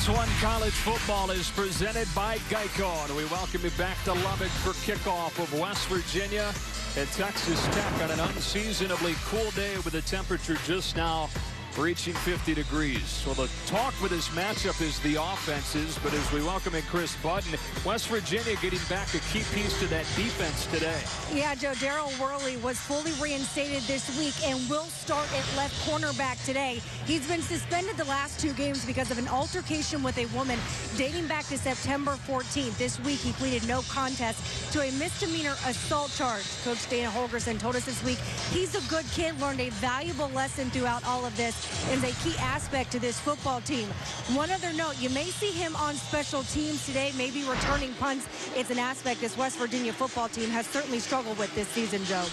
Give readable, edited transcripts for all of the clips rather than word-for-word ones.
This one, college football, is presented by Geico, and we welcome you back to Lubbock for kickoff of West Virginia and Texas Tech on an unseasonably cool day with the temperature just now reaching 50 degrees. Well, the talk with this matchup is the offenses, but as we welcome in Chris Budden, West Virginia getting back a key piece to that defense today. Yeah, Joe, Daryl Worley was fully reinstated this week and will start at left cornerback today. He's been suspended the last 2 games because of an altercation with a woman dating back to September 14th. This week, he pleaded no contest to a misdemeanor assault charge. Coach Dana Holgerson told us this week he's a good kid, learned a valuable lesson throughout all of this, is a key aspect to this football team. One other note, you may see him on special teams today, maybe returning punts. It's an aspect this West Virginia football team has certainly struggled with this season, Joe.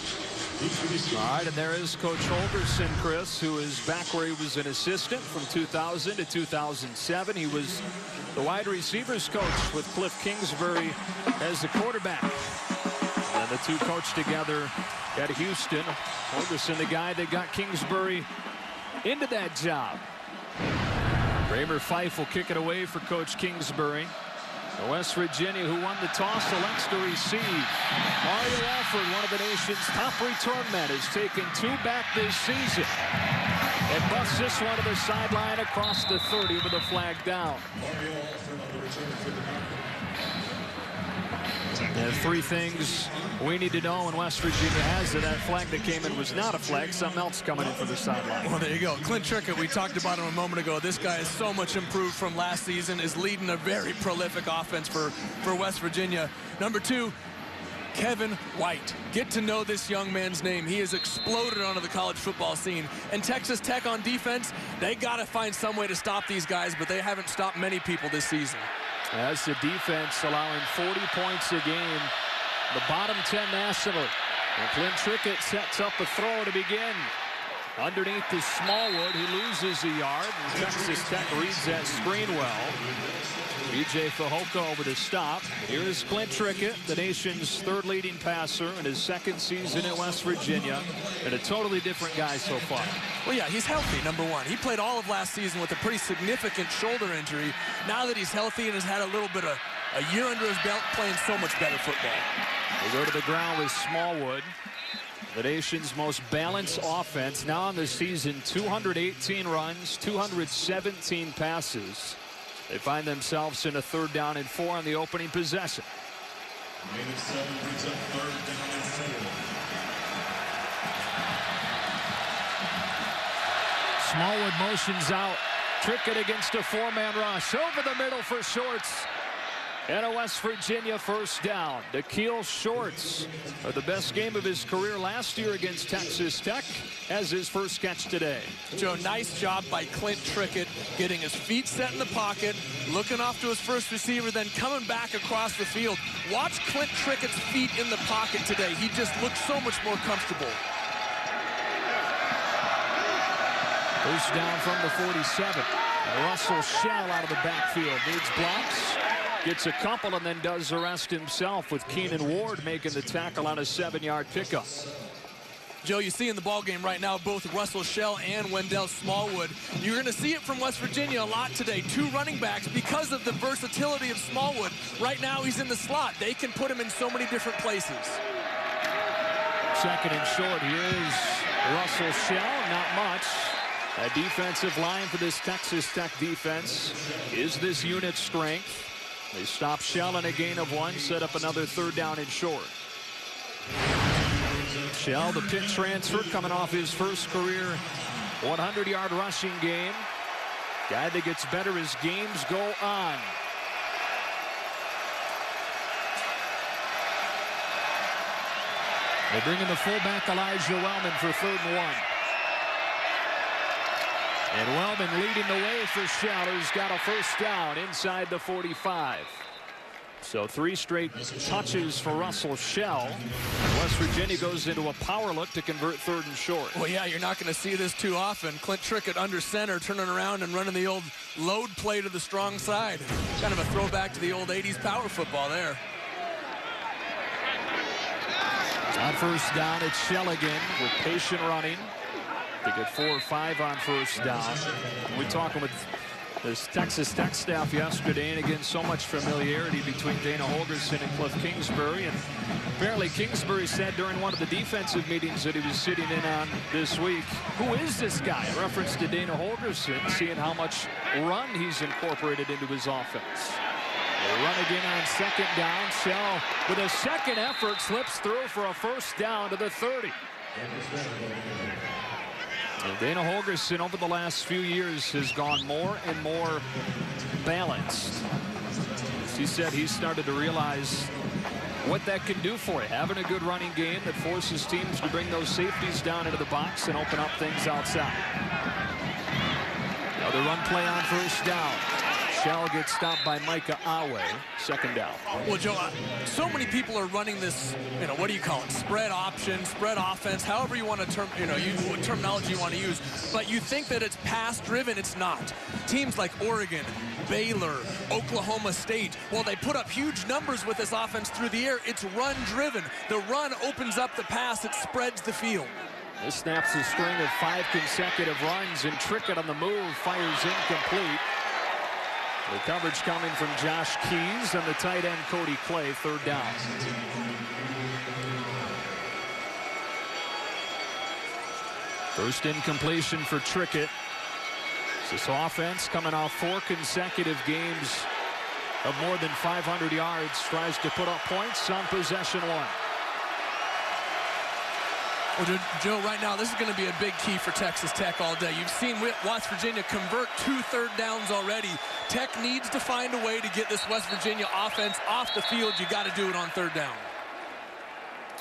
All right, and there is Coach Holgerson, Chris, who is back where he was an assistant from 2000 to 2007. He was the wide receivers coach with Cliff Kingsbury as the quarterback. And the two coached together at Houston. Holgerson, the guy that got Kingsbury into that job. Kramer Fife will kick it away for Coach Kingsbury. West Virginia, who won the toss, elects to receive. Mario Alford, one of the nation's top return men, has taken 2 back this season and busts this one to the sideline across the 30 with a flag down. And 3 things we need to know when West Virginia has it. That flag that came in was not a flag. Something else coming in for the sideline. Well, there you go. Clint Trickett, we talked about him a moment ago. This guy is so much improved from last season, is leading a very prolific offense for West Virginia. Number 2, Kevin White. Get to know this young man's name. He has exploded onto the college football scene. And Texas Tech on defense, they got to find some way to stop these guys, but they haven't stopped many people this season. That's the defense allowing 40 points a game. The bottom 10 nationally. And Clint Trickett sets up a throw to begin. Underneath is Smallwood. He loses a yard. And Texas Tech reads that screen well. B.J. Fehoko with a stop. Here is Clint Trickett, the nation's 3rd leading passer in his 2nd season at West Virginia, and a totally different guy so far. Well, yeah, he's healthy, number 1. He played all of last season with a pretty significant shoulder injury. Now that he's healthy and has had a little bit of a year under his belt, playing so much better football. We go to the ground with Smallwood, the nation's most balanced offense. Now on the season, 218 runs, 217 passes. They find themselves in a 3rd down and 4 on the opening possession. Smallwood motions out. Trickett against a 4-man rush. Over the middle for Shorts. And a West Virginia 1st down. Nikhil Shorts, the best game of his career last year against Texas Tech, has his first catch today. Joe, nice job by Clint Trickett, getting his feet set in the pocket, looking off to his first receiver, then coming back across the field. Watch Clint Trickett's feet in the pocket today. He just looks so much more comfortable. First down from the 47. Russell Shell out of the backfield. Needs blocks. Gets a couple and then does the rest himself, with Keenan Ward making the tackle on a 7-yard pickup. Joe, you see in the ballgame right now both Russell Shell and Wendell Smallwood. You're going to see it from West Virginia a lot today. 2 running backs because of the versatility of Smallwood. Right now he's in the slot. They can put him in so many different places. 2nd and short. Here is Russell Shell. Not much. A defensive line for this Texas Tech defense is this unit's strength. They stop Shell in a gain of 1, set up another 3rd down and short. Shell, the Pitt transfer, coming off his first career 100-yard rushing game. Guy that gets better as games go on. They bring in the fullback Elijah Wellman for 3rd and 1. And Wellman leading the way for Shell, who's got a 1st down inside the 45. So 3 straight touches for Russell Shell. West Virginia goes into a power look to convert 3rd and short. Well, yeah, you're not going to see this too often. Clint Trickett under center, turning around and running the old load play to the strong side. Kind of a throwback to the old 80s power football there. On 1st down, it's Shell again with patient running. They get 4 or 5 on 1st down. We're talking with This Texas Tech staff yesterday, and again, so much familiarity between Dana Holgorsen and Cliff Kingsbury. And apparently Kingsbury said during one of the defensive meetings that he was sitting in on this week, who is this guy? In reference to Dana Holgorsen, seeing how much run he's incorporated into his offense. They run again on second down. Shell, with a second effort, slips through for a first down to the 30. And Dana Holgorsen over the last few years has gone more and more balanced. As he said, he started to realize what that can do for you. Having a good running game that forces teams to bring those safeties down into the box and open up things outside. Another run play on first down. Shell gets stopped by Micah Awe. Second down. Well, Joe, so many people are running this, what do you call it? Spread option, spread offense, however you want to what terminology you want to use. But you think that it's pass driven. It's not. Teams like Oregon, Baylor, Oklahoma State, well, they put up huge numbers with this offense through the air. It's run driven. The run opens up the pass. It spreads the field. This snaps a string of 5 consecutive runs, and Trickett on the move fires incomplete. The coverage coming from Josh Keys and the tight end Cody Clay. Third down. First incompletion for Trickett. This offense coming off 4 consecutive games of more than 500 yards. Tries to put up points on possession 1. Well, Joe, right now, this is going to be a big key for Texas Tech all day. You've seen West Virginia convert 2 third downs already. Tech needs to find a way to get this West Virginia offense off the field. You got to do it on third down.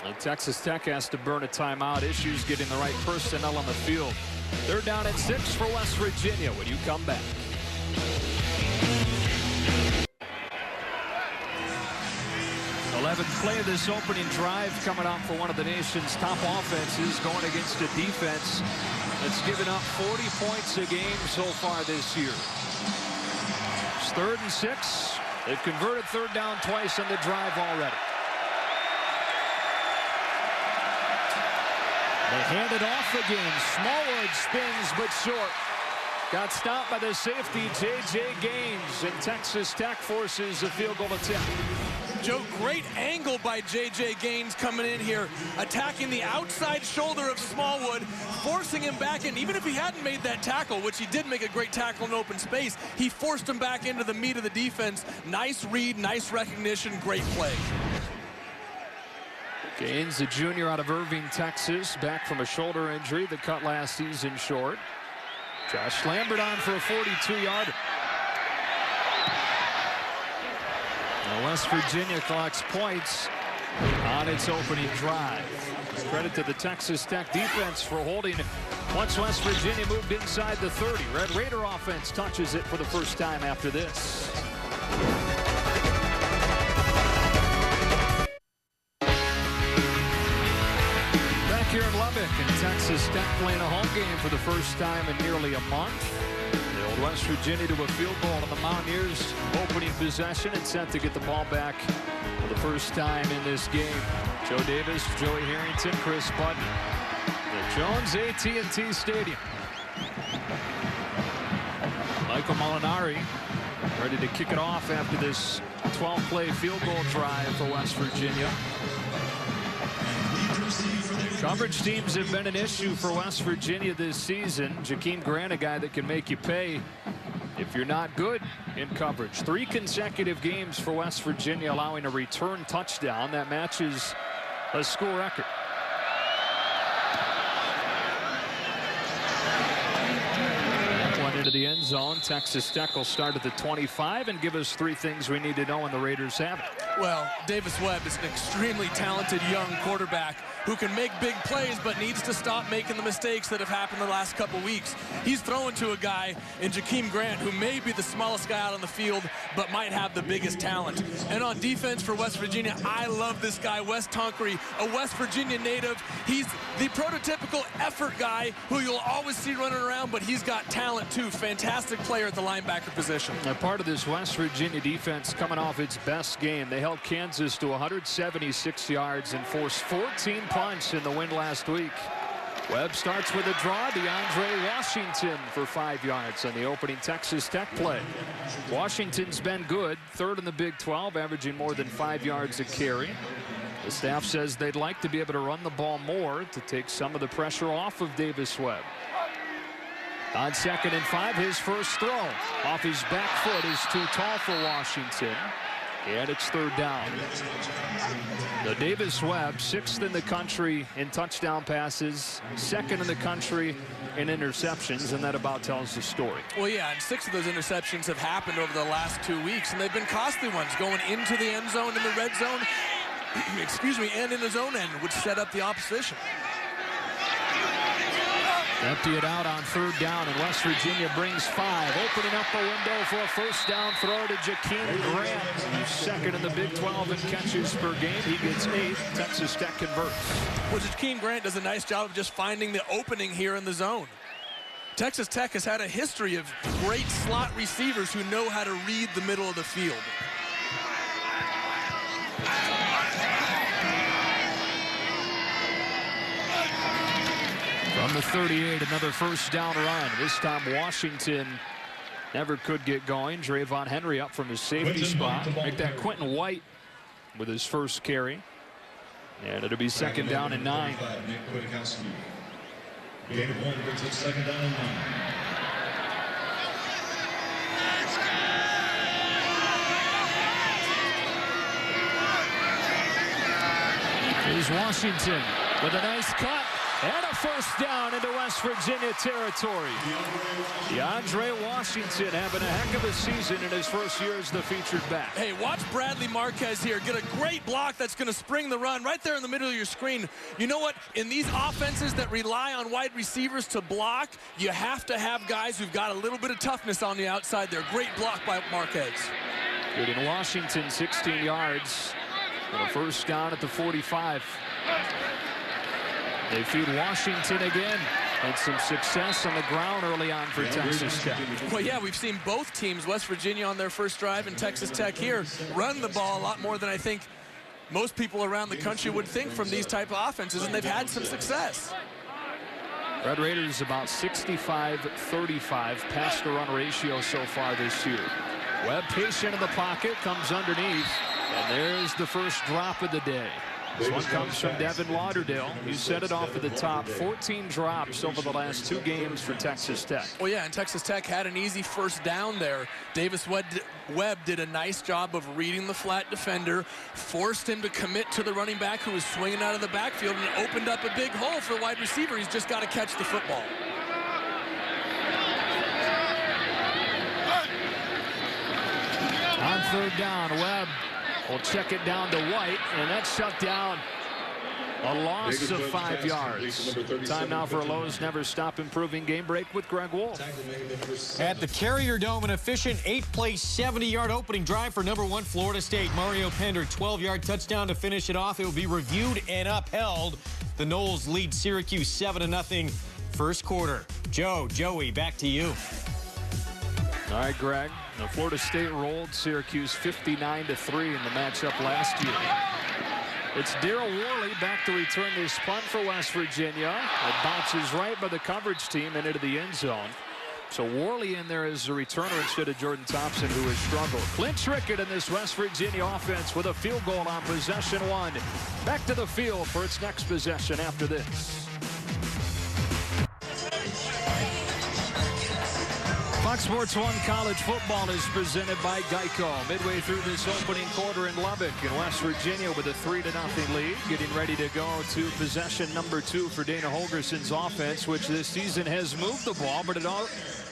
And Texas Tech has to burn a timeout. Issues getting the right personnel on the field. Third down and 6 for West Virginia when you come back. 11th play of this opening drive coming out for one of the nation's top offenses, going against a defense that's given up 40 points a game so far this year. It's 3rd and 6. They've converted third down twice on the drive already. They hand it off again. Smallwood spins but short. Got stopped by the safety, J.J. Gaines, and Texas Tech forces a field goal attempt. Joe, great angle by J.J. Gaines coming in here, attacking the outside shoulder of Smallwood, forcing him back in. Even if he hadn't made that tackle, which he did make a great tackle in open space, he forced him back into the meat of the defense. Nice read, nice recognition, great play. Gaines, the junior out of Irving, Texas, back from a shoulder injury that cut last season short. Josh Lambert on for a 42-yarder. West Virginia collects points on its opening drive. Credit to the Texas Tech defense for holding once West Virginia moved inside the 30. Red Raider offense touches it for the first time after this. Back here in Lubbock, and Texas Tech playing a home game for the first time in nearly a month. They hold West Virginia to a field goal on the Mountaineers' opening possession and set to get the ball back for the first time in this game. Joe Davis, Joey Harrington, Chris Button. The Jones AT&T Stadium. Michael Molinari ready to kick it off after this 12-play field goal drive for West Virginia. Coverage teams have been an issue for West Virginia this season. Jakeem Grant, a guy that can make you pay if you're not good in coverage. 3 consecutive games for West Virginia allowing a return touchdown. That matches a school record. That one into the end zone. Texas Tech will start at the 25 and give us 3 things we need to know, and the Raiders have it. Well, Davis Webb is an extremely talented young quarterback who can make big plays but needs to stop making the mistakes that have happened the last couple weeks. He's throwing to a guy in Jakeem Grant who may be the smallest guy out on the field but might have the biggest talent. And on defense for West Virginia, I love this guy, Wes Tonkery, a West Virginia native. He's the prototypical effort guy who you'll always see running around, but he's got talent too. Fantastic player at the linebacker position. And part of this West Virginia defense coming off its best game. They held Kansas to 176 yards and forced 14 punts in the win last week. Webb starts with a draw. DeAndre Washington for 5 yards on the opening Texas Tech play. Washington's been good, third in the Big 12, averaging more than 5 yards a carry. The staff says they'd like to be able to run the ball more to take some of the pressure off of Davis Webb. On 2nd and 5, his first throw off his back foot is too tall for Washington. And it's 3rd down. The Davis Webb, 6th in the country in touchdown passes, 2nd in the country in interceptions, and that about tells the story. Well, yeah, and 6 of those interceptions have happened over the last 2 weeks, and they've been costly ones, going into the end zone, in the red zone, excuse me, and in his own end, which set up the opposition. Empty it out on 3rd down, and West Virginia brings 5. Opening up the window for a first down throw to Jakeem Grant, who's 2nd in the Big 12 in catches per game. He gets 8. Texas Tech converts. Well, Jakeem Grant does a nice job of just finding the opening here in the zone. Texas Tech has had a history of great slot receivers who know how to read the middle of the field. From the 38, another first down run. This time Washington never could get going. Drayvon Henry up from his safety spot. Make that Quentin White with his first carry. And it'll be 2nd down and 9. Gain of 1 brings up 2nd down and 9. Here's Washington with a nice cut. And a first down into West Virginia territory. DeAndre Washington having a heck of a season in his first year as the featured back. Hey, watch Bradley Marquez here get a great block that's going to spring the run right there in the middle of your screen. You know what? In these offenses that rely on wide receivers to block, you have to have guys who've got a little bit of toughness on the outside there. Great block by Marquez. Good in Washington, 16 yards. And a first down at the 45. They feed Washington again. Had some success on the ground early on for Texas Tech. Well, yeah, we've seen both teams, West Virginia on their first drive and Texas Tech here, run the ball a lot more than I think most people around the country would think from these type of offenses, and they've had some success. Red Raiders about 65-35 pass to run ratio so far this year. Webb patient in the pocket, comes underneath, and there's the first drop of the day. This one comes from Devin Lauderdale. You set it off at the top. 14 drops over the last 2 games for Texas Tech. Well, yeah, and Texas Tech had an easy first down there. Davis Webb did a nice job of reading the flat defender, forced him to commit to the running back who was swinging out of the backfield, and opened up a big hole for the wide receiver. He's just got to catch the football. On 3rd down, Webb will check it down to White, and that's shut down. A loss of 5 yards. Time now for a Lowe's Never Stop Improving Game Break with Greg Wolf. At the Carrier Dome, an efficient 8-play, 70-yard opening drive for -- 1 Florida State. Mario Pender, 12-yard touchdown to finish it off. It will be reviewed and upheld. The Noles lead Syracuse 7-0 first quarter. Joey, back to you. All right, Greg. Now, Florida State rolled Syracuse 59-3 in the matchup last year. It's Daryl Worley back to return this punt for West Virginia. It bounces right by the coverage team and into the end zone. So Worley in there as a returner instead of Jordan Thompson, who has struggled. Clint Trickett in this West Virginia offense with a field goal on possession 1. Back to the field for its next possession after this. Fox Sports 1 College Football is presented by Geico. Midway through this opening quarter in Lubbock, and West Virginia with a 3-0 lead, getting ready to go to possession number 2 for Dana Holgerson's offense, which this season has moved the ball, but it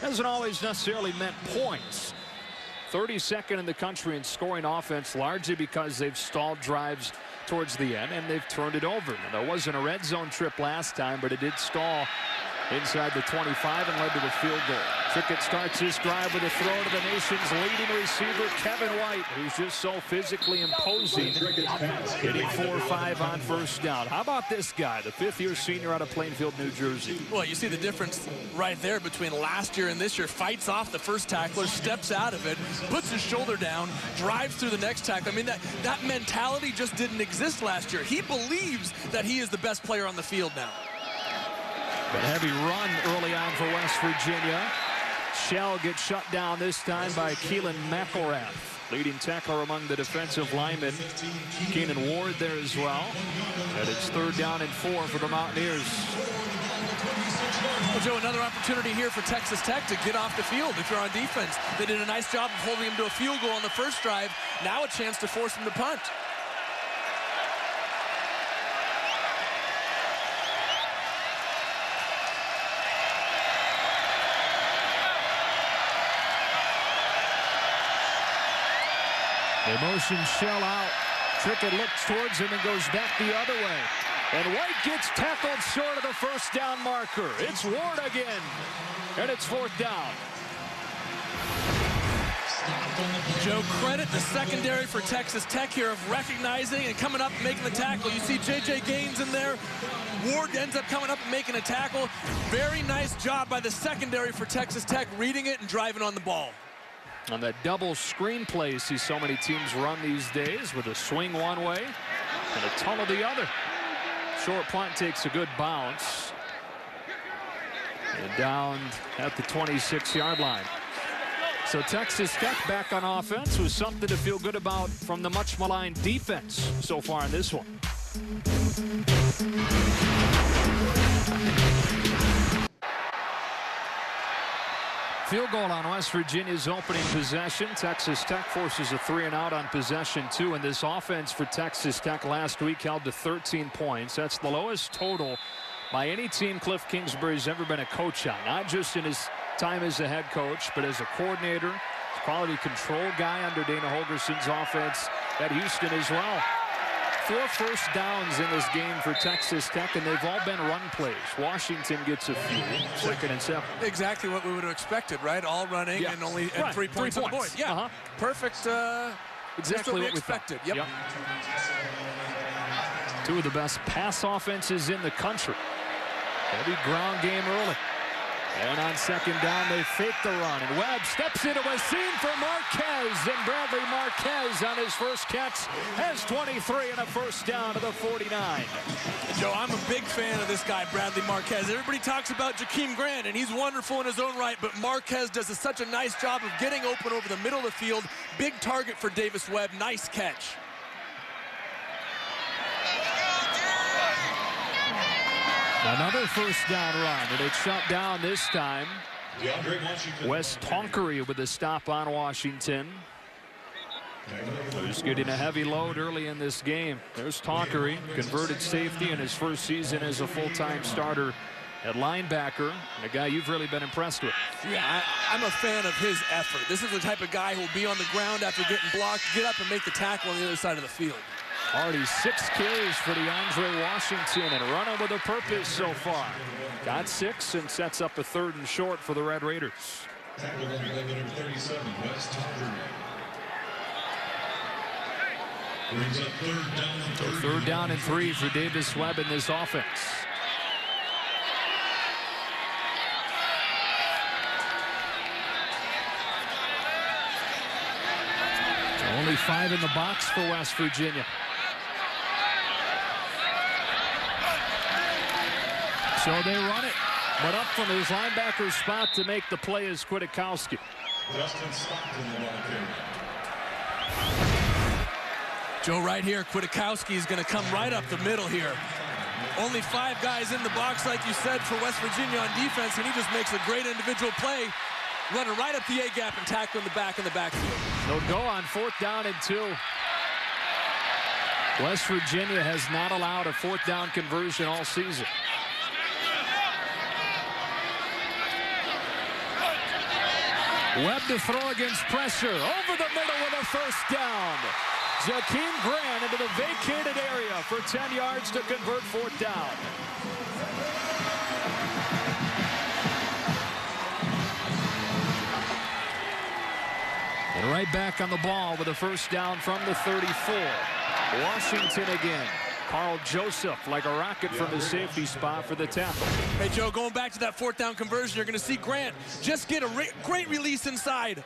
hasn't always necessarily meant points. 32nd in the country in scoring offense, largely because they've stalled drives towards the end, and they've turned it over. Now, there wasn't a red zone trip last time, but it did stall inside the 25 and led to the field goal. Trickett starts his drive with a throw to the nation's leading receiver, Kevin White, who's just so physically imposing, hitting 4-5 on first down. How about this guy, the 5th-year senior out of Plainfield, New Jersey? Well, you see the difference right there between last year and this year. Fights off the first tackler, steps out of it, puts his shoulder down, drives through the next tackle. I mean, that mentality just didn't exist last year. He believes that he is the best player on the field now. But heavy run early on for West Virginia. Shell gets shut down this time by Keelan McElrath. Leading tackler among the defensive linemen. Keenan Ward there as well. And it's 3rd down and 4 for the Mountaineers. Well, Joe, another opportunity here for Texas Tech to get off the field if you're on defense. They did a nice job of holding him to a field goal on the first drive. Now a chance to force him to punt. They motion Shell out. Trickett looks towards him and goes back the other way. And White gets tackled short of the first down marker. It's Ward again. And it's 4th down. Joe, credit the secondary for Texas Tech here of recognizing and coming up and making the tackle. You see J.J. Gaines in there. Ward ends up coming up and making a tackle. Very nice job by the secondary for Texas Tech, reading it and driving on the ball. On that double screen play, see so many teams run these days with a swing one way and a tunnel the other. Short punt takes a good bounce. And down at the 26-yard line. So Texas Tech back on offense was something to feel good about from the much maligned defense so far in this one. Field goal on West Virginia's opening possession. Texas Tech forces a 3-and-out on possession 2. And this offense for Texas Tech last week held to 13 points. That's the lowest total by any team Cliff Kingsbury's ever been a coach on. Not just in his time as a head coach, but as a coordinator, quality control guy under Dana Holgerson's offense at Houston as well. 4 first downs in this game for Texas Tech, and they've all been run plays. Washington gets a few, 2nd and 7. Exactly what we would have expected, right? All running and only 3 points on the board. Yeah, perfect. Exactly what we expected. Yep. 2 of the best pass offenses in the country. Heavy ground game early. And on 2nd down, they fake the run. And Webb steps into a seam for Marquez. And Bradley Marquez on his first catch has 23 and a first down to the 49. Joe, I'm a big fan of this guy, Bradley Marquez. Everybody talks about Jakeem Grant, and he's wonderful in his own right. But Marquez does such a nice job of getting open over the middle of the field. Big target for Davis Webb. Nice catch. Another first down run, and it's shut down this time. Wes Tonkery with a stop on Washington. Who's getting a heavy load early in this game. There's Tonkery, converted safety in his first season as a full-time starter at linebacker, and a guy you've really been impressed with. Yeah, I'm a fan of his effort. This is the type of guy who will be on the ground after getting blocked, get up and make the tackle on the other side of the field. Already 6 carries for DeAndre Washington and running with a purpose so far. Got 6 and sets up a 3rd and short for the Red Raiders. So 3rd down and 3 for Davis Webb in this offense. Only 5 in the box for West Virginia. So they run it, but up from his linebacker spot to make the play is Kwiatkowski. Joe, right here, Kwiatkowski is going to come right up the middle here. Only 5 guys in the box, like you said, for West Virginia on defense, and he just makes a great individual play, running right up the A-gap and tackling the back in the backfield. They'll go on 4th down and 2. West Virginia has not allowed a 4th down conversion all season. Webb to throw against pressure. Over the middle with a first down. Jakeem Grant into the vacated area for 10 yards to convert 4th down. And right back on the ball with a first down from the 34. Washington again. Carl Joseph like a rocket from his safety spot for the tackle. Hey, Joe, going back to that 4th down conversion, you're going to see Grant just get a great release inside.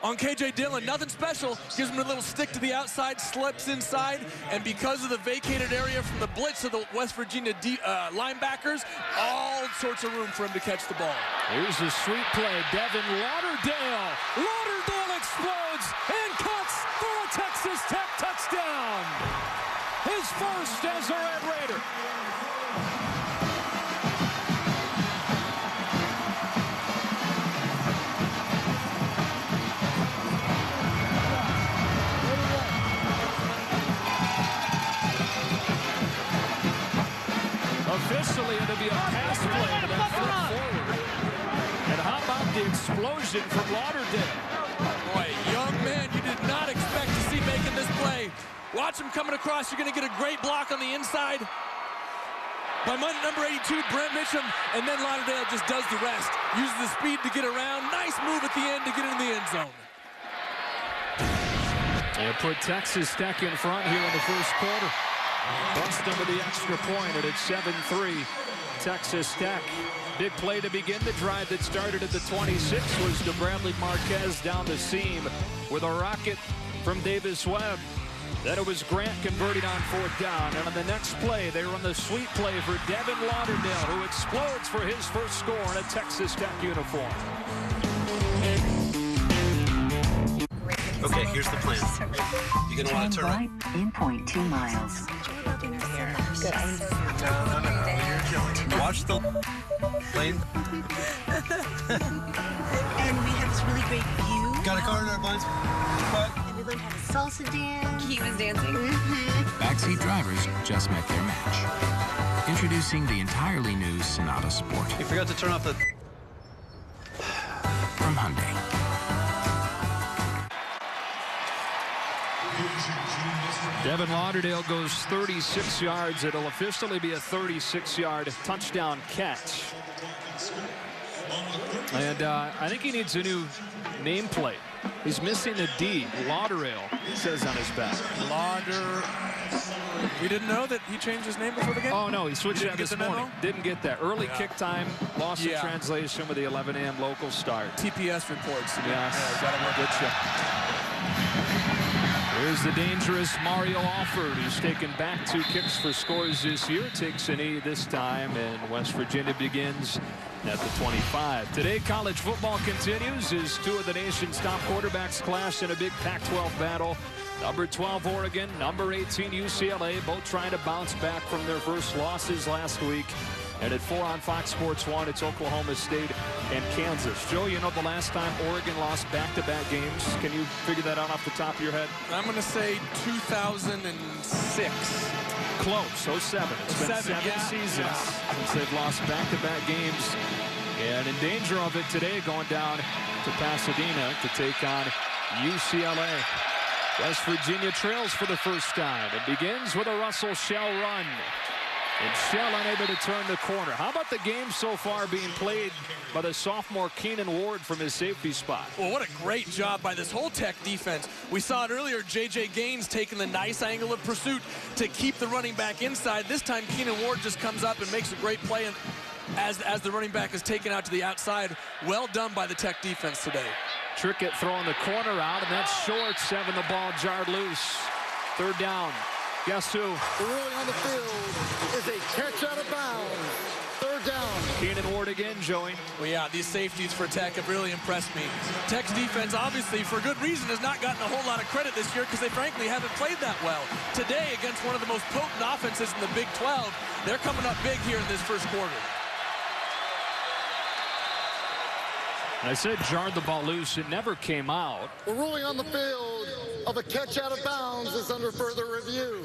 on KJ Dillon. Nothing special. Gives him a little stick to the outside, slips inside, and because of the vacated area from the blitz of the West Virginia linebackers, all sorts of room for him to catch the ball. Here's a sweet play. Devin Lauderdale. Lauderdale explodes and cuts for a Texas Tech touchdown. His first as a Red Raider. Officially, it'll be a pass play to that flip forward. And how about the explosion from Lauderdale? Boy, young man you did not expect to see making this play. Watch him coming across. You're going to get a great block on the inside by number 82, Brent Mitchum, and then Lauderdale just does the rest. Uses the speed to get around. Nice move at the end to get into the end zone. They put Texas Tech in front here in the first quarter. Bust them with the extra point, and it's 7-3 Texas Tech. Big play to begin the drive that started at the 26 was to Bradley Marquez down the seam with a rocket from Davis Webb. Then it was Grant converting on fourth down. And on the next play, they run the sweet play for Devin Lauderdale, who explodes for his first score in a Texas Tech uniform. Okay, here's the plan. You're gonna want to turn right in 0.2 miles. Good. No. You're killing me. Watch the lane. And we have this really great view. Got a car in our blinds. What? And we learned how to salsa dance. He was dancing. Backseat drivers just met their match. Introducing the entirely new Sonata Sport. You forgot to turn off the... From Hyundai. Devin Lauderdale goes 36 yards. It'll officially be a 36-yard touchdown catch. And I think he needs a new nameplate. He's missing the D. Lauderdale, it says on his back. We didn't know that he changed his name before the game? Oh, no, he switched that this morning. Didn't get that. Early kick time, lost in translation with the 11 a.m. local start. TPS reports. Yes, good check. Here's the dangerous Mario Alford, who's taken back 2 kicks for scores this year. Takes a knee this time, and West Virginia begins at the 25. Today, college football continues as 2 of the nation's top quarterbacks clash in a big Pac-12 battle. Number 12, Oregon, number 18, UCLA, both trying to bounce back from their first losses last week. And at 4 on Fox Sports 1, it's Oklahoma State and Kansas. Joe, you know the last time Oregon lost back-to-back games. Can you figure that out off the top of your head? I'm going to say 2006. Close, 07. It's been 7 seasons since they've lost back-to-back games. And in danger of it today, going down to Pasadena to take on UCLA. West Virginia trails for the first time. It begins with a Russell Shell run. And Shell unable to turn the corner. How about the game so far being played by the sophomore Keenan Ward from his safety spot? Well, what a great job by this whole Tech defense. We saw it earlier, J.J. Gaines taking the nice angle of pursuit to keep the running back inside. This time, Keenan Ward just comes up and makes a great play as the running back is taken out to the outside. Well done by the Tech defense today. Trickett throwing the corner out, and that's short. 7, the ball jarred loose. 3rd down. Guess who? The ruling on the field is a catch out of bounds. 3rd down. Keenan Ward again, Joey. Well, yeah, these safeties for Tech have really impressed me. Tech's defense, obviously, for good reason, has not gotten a whole lot of credit this year because they frankly haven't played that well. Today, against one of the most potent offenses in the Big 12, they're coming up big here in this first quarter. And I said jarred the ball loose. It never came out. The ruling on the field of a catch out of bounds is under further review.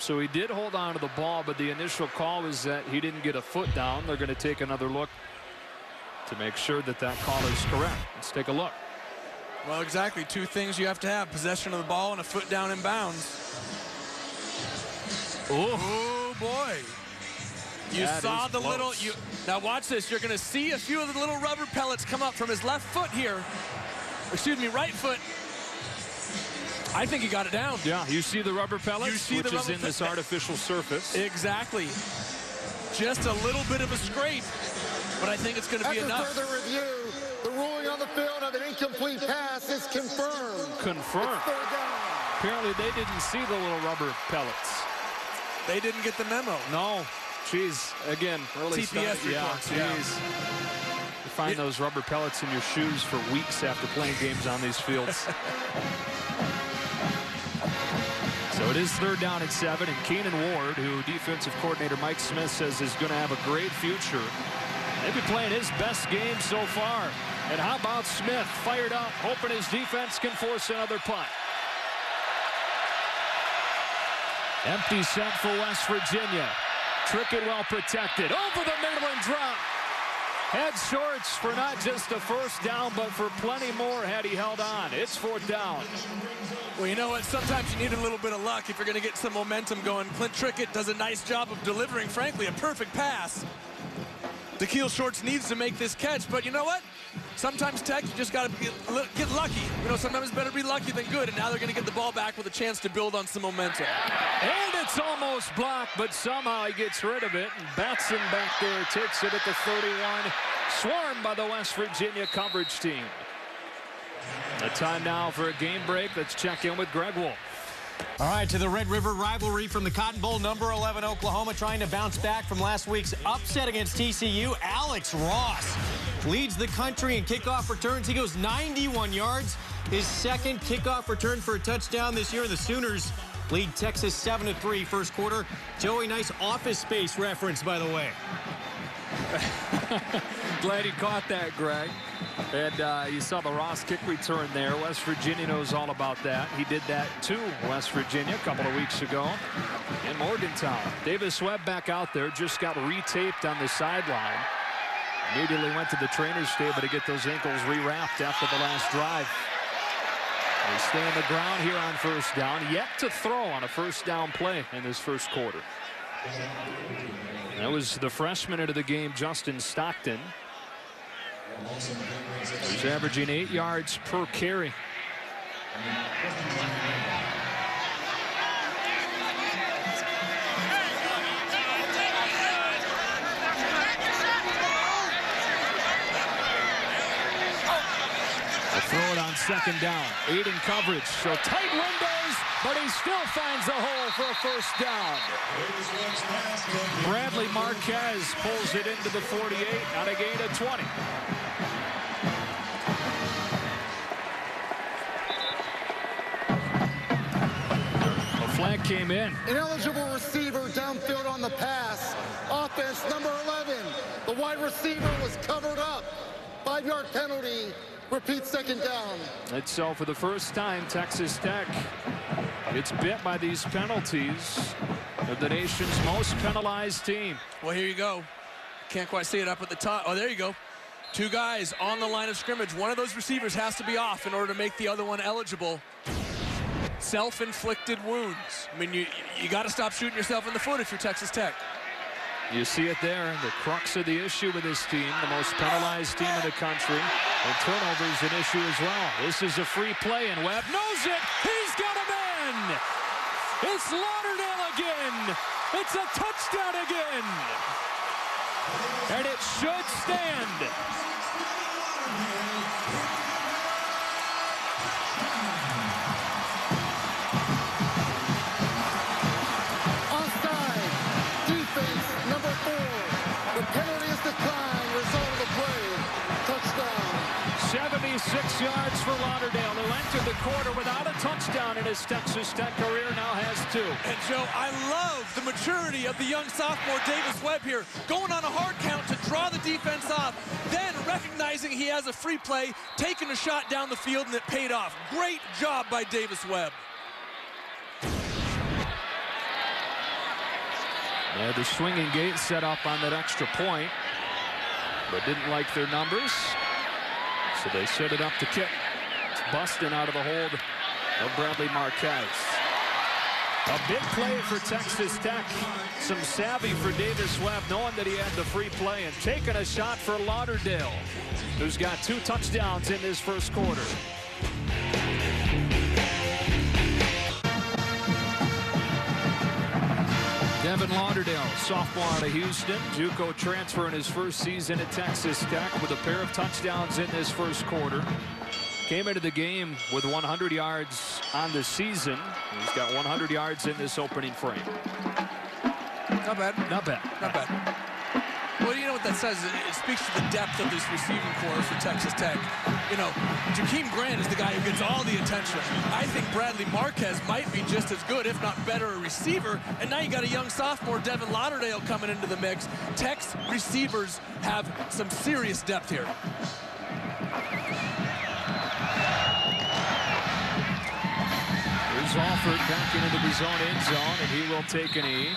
So he did hold on to the ball, but the initial call was that he didn't get a foot down. They're going to take another look to make sure that that call is correct. Let's take a look. Well, exactly. 2 things you have to have: possession of the ball and a foot down in bounds. Oh boy. You saw the little, now watch this. You're going to see a few of the little rubber pellets come up from his left foot here. Excuse me, right foot. I think he got it down. Yeah, you see the rubber pellets, you see which the is in this artificial surface. Exactly. Just a little bit of a scrape. but I think it's going to be enough. After further review, the ruling on the field of an incomplete pass is confirmed. Confirmed. It's 3rd down. Apparently they didn't see the little rubber pellets. They didn't get the memo. No. Jeez. Again, early TPS reports. Yeah, jeez. You find those rubber pellets in your shoes for weeks after playing games on these fields. So it is 3rd down and 7, and Keenan Ward, who defensive coordinator Mike Smith says is going to have a great future. They've been playing his best game so far. And how about Smith fired up, hoping his defense can force another punt. Empty set for West Virginia. Trickett well protected. Over the middle and drop. Head shorts for not just a 1st down, but for plenty more had he held on. It's 4th down. Well, you know what? Sometimes you need a little bit of luck if you're going to get some momentum going. Clint Trickett does a nice job of delivering, frankly, a perfect pass. Da'Keil Shorts needs to make this catch, but you know what? Sometimes, Tech, you just got to get lucky. You know, sometimes it's better to be lucky than good, and now they're going to get the ball back with a chance to build on some momentum. And it's almost blocked, but somehow he gets rid of it. And Batson back there takes it at the 31. Swarmed by the West Virginia coverage team. A time now for a game break. Let's check in with Greg Wolf. All right, to the Red River rivalry from the Cotton Bowl. Number 11 Oklahoma trying to bounce back from last week's upset against TCU. Alex Ross leads the country in kickoff returns. He goes 91 yards. His 2nd kickoff return for a touchdown this year. The Sooners lead Texas 7-3 first quarter. Joey, nice Office Space reference, by the way. Glad he caught that, Greg. And you saw the Ross kick return there. West Virginia knows all about that. He did that to West Virginia a couple of weeks ago in Morgantown. Davis Webb back out there, just got retaped on the sideline. Immediately went to the trainer's table to get those ankles rewrapped after the last drive. They stay on the ground here on 1st down. Yet to throw on a 1st down play in this 1st quarter. That was the freshman into the game, Justin Stockton. He's averaging 8 yards per carry. They'll throw it on 2nd down. 8 in coverage, so tight windows, but he still finds a hole for a 1st down. Bradley Marquez pulls it into the 48 on a gain of 20. Flag came in. Ineligible receiver downfield on the pass. Offense number 11. The wide receiver was covered up. 5-yard penalty. Repeat 2nd down. It's so for the first time, Texas Tech gets bit by these penalties of the nation's most penalized team. Well, here you go. Can't quite see it up at the top. Oh, there you go. 2 guys on the line of scrimmage. One of those receivers has to be off in order to make the other one eligible. Self-inflicted wounds. I mean, you got to stop shooting yourself in the foot if you're Texas Tech. You see it there, the crux of the issue with this team, the most penalized team in the country, and turnovers an issue as well. This is a free play, and Webb knows it. He's got him in. It's Lauderdale again. It's a touchdown again. And it should stand. Penalty is declined. Result of the play. Touchdown. 76 yards for Lauderdale, who entered the quarter without a touchdown in his Texas Tech career, now has 2. And Joe, I love the maturity of the young sophomore Davis Webb here, going on a hard count to draw the defense off, then recognizing he has a free play, taking a shot down the field, and it paid off. Great job by Davis Webb. Yeah, the swinging gate set up on that extra point, but didn't like their numbers, so they set it up to kick. It's busting out of the hold of Bradley Marquez. A big play for Texas Tech. Some savvy for Davis Webb, knowing that he had the free play and taking a shot for Lauderdale, who's got 2 touchdowns in this 1st quarter. Devin Lauderdale, sophomore out of Houston. JUCO transfer in his first season at Texas Tech with a pair of touchdowns in this first quarter. Came into the game with 100 yards on the season. He's got 100 yards in this opening frame. Not bad. Not bad. Not bad. Well, you know what that says? It speaks to the depth of this receiving corps for Texas Tech. You know, Jakeem Grant is the guy who gets all the attention. I think Bradley Marquez might be just as good, if not better, a receiver. And now you got a young sophomore, Devin Lauderdale, coming into the mix. Tech's receivers have some serious depth here. Here's Alford backing into his own end zone, and he will take a knee.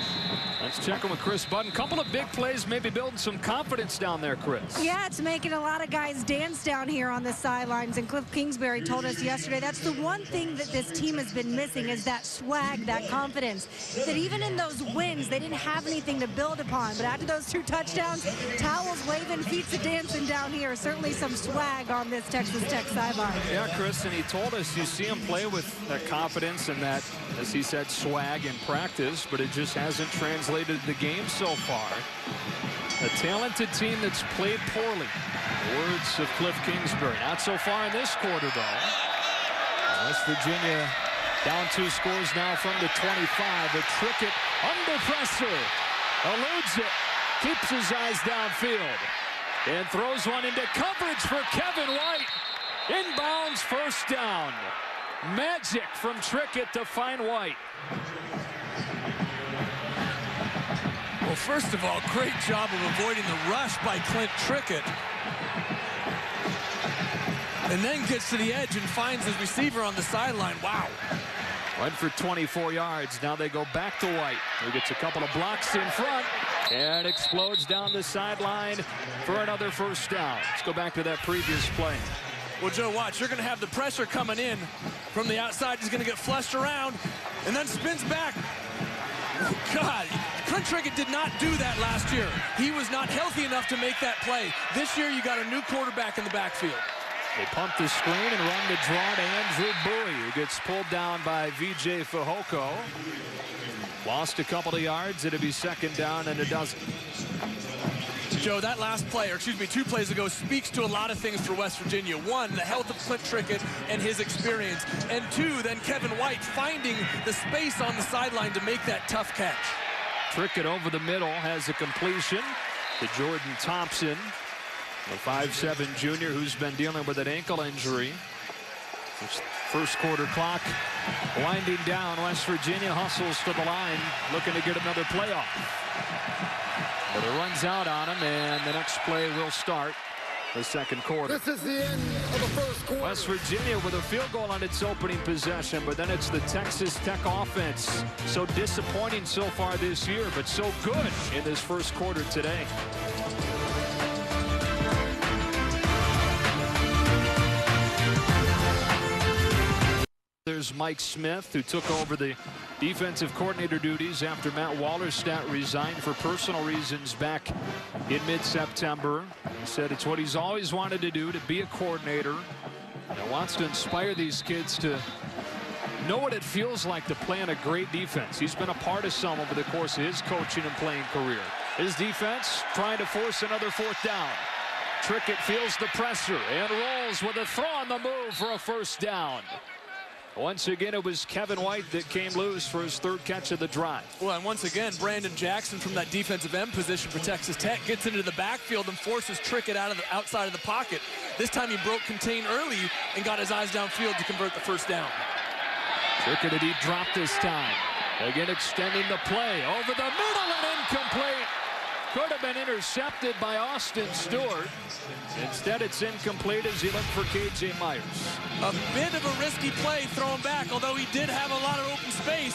Let's check in with Chris Budden. Couple of big plays, maybe building some confidence down there, Chris. Yeah, it's making a lot of guys dance down here on the sidelines. And Cliff Kingsbury told us yesterday that's the one thing that this team has been missing is that swag, that confidence. That even in those wins, they didn't have anything to build upon. But after those 2 touchdowns, towels waving, feet dancing down here. Certainly some swag on this Texas Tech sideline. Yeah, Chris, and he told us you see him play with that confidence and that, as he said, swag in practice, but it just hasn't translated the game so far. A talented team that's played poorly. The words of Cliff Kingsbury. Not so far in this quarter, though. West Virginia down 2 scores now from the 25. But Trickett under pressure. Eludes it. Keeps his eyes downfield. And throws one into coverage for Kevin White. Inbounds, first down. Magic from Trickett to find White. Well, first of all, great job of avoiding the rush by Clint Trickett. And then gets to the edge and finds his receiver on the sideline. Wow. Went for 24 yards. Now they go back to White, who gets a couple of blocks in front and explodes down the sideline for another first down. Let's go back to that previous play. Well, Joe, watch. You're going to have the pressure coming in from the outside. He's going to get flushed around and then spins back. Oh, God, Clint Trickett did not do that last year. He was not healthy enough to make that play. This year, you got a new quarterback in the backfield. They pump the screen and run the draw to Andrew Bowie, who gets pulled down by V.J. Fehoko. Lost a couple of yards. It'll be second down and a dozen. Joe, that last play, or excuse me, 2 plays ago, speaks to a lot of things for West Virginia. 1, the health of Clint Trickett and his experience. And 2, then Kevin White finding the space on the sideline to make that tough catch. Trickett over the middle has a completion to Jordan Thompson, the 5'7" junior who's been dealing with an ankle injury. First quarter clock winding down. West Virginia hustles to the line, looking to get another playoff. But it runs out on him, and the next play will start the second quarter. This is the end of the first quarter. West Virginia with a field goal on its opening possession, but then it's the Texas Tech offense. So disappointing so far this year, but so good in this first quarter today. There's Mike Smith, who took over the defensive coordinator duties after Matt Wallerstadt resigned for personal reasons back in mid-September. He said it's what he's always wanted to do, to be a coordinator, and wants to inspire these kids to know what it feels like to play in a great defense. He's been a part of some over the course of his coaching and playing career. His defense trying to force another 4th down. Trickett feels the pressure and rolls with a throw on the move for a first down. Once again, it was Kevin White that came loose for his 3rd catch of the drive. Well, and once again, Brandon Jackson from that defensive end position for Texas Tech gets into the backfield and forces Trickett out of the outside of the pocket. This time he broke contain early and got his eyes downfield to convert the first down. Trickett a deep drop this time. Again, extending the play over the middle and incomplete. Could have been intercepted by Austin Stewart. Instead, it's incomplete as he looked for K.J. Myers. A bit of a risky play thrown back, although he did have a lot of open space.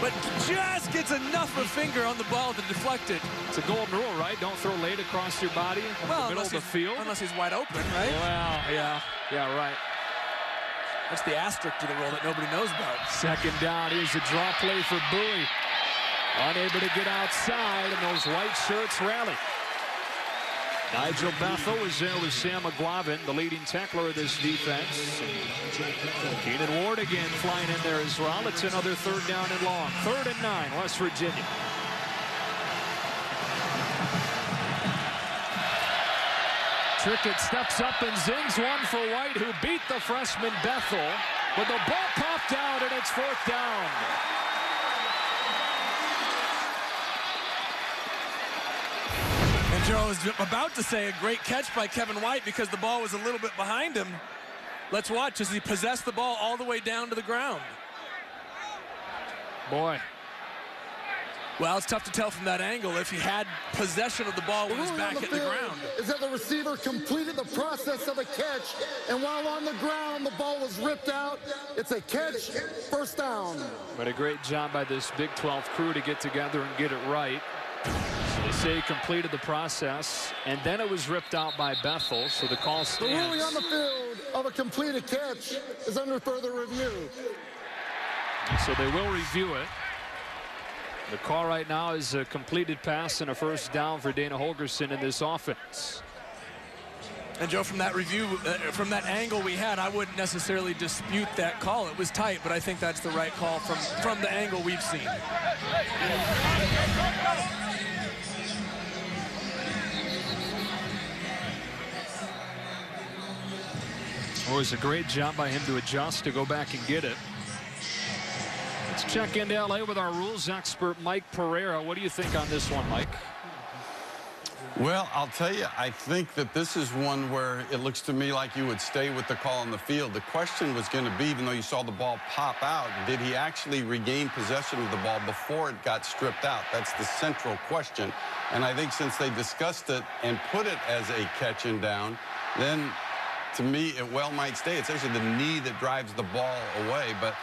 But just gets enough of a finger on the ball to deflect it. It's a golden rule, right? Don't throw late across your body in the middle of the field. Unless he's wide open, right? Well, yeah, right. That's the asterisk to the rule that nobody knows about. Second down. Here's a draw play for Bowie. Unable to get outside, and those white shirts rally. Nigel Bethel was there with Sam McGlavin, the leading tackler of this defense. Keenan Ward again flying in there as well. It's another third down and long. 3rd and 9, West Virginia. Trickett steps up and zings one for White, who beat the freshman Bethel. But the ball popped out, and it's 4th down. And Joe was about to say a great catch by Kevin White because the ball was a little bit behind him. Let's watch as he possessed the ball all the way down to the ground. Boy. Well, it's tough to tell from that angle if he had possession of the ball when he was back at the ground. Is that the receiver completed the process of a catch, and while on the ground, the ball was ripped out. It's a catch, 1st down. But a great job by this Big 12 crew to get together and get it right. They say he completed the process, and then it was ripped out by Bethel, so the call stands. The ruling on the field of a completed catch is under further review. So they will review it. The call right now is a completed pass and a 1st down for Dana Holgorsen in this offense. And Joe, from that review, from that angle we had, I wouldn't necessarily dispute that call. It was tight, but I think that's the right call from the angle we've seen. It was a great job by him to adjust to go back and get it. Let's check into LA with our rules expert, Mike Pereira. What do you think on this one, Mike? Well, I'll tell you, I think that this is one where it looks to me like you would stay with the call on the field. The question was going to be, even though you saw the ball pop out, did he actually regain possession of the ball before it got stripped out? That's the central question. And I think since they discussed it and put it as a catch and down, then to me, it well might stay. It's actually the knee that drives the ball away. But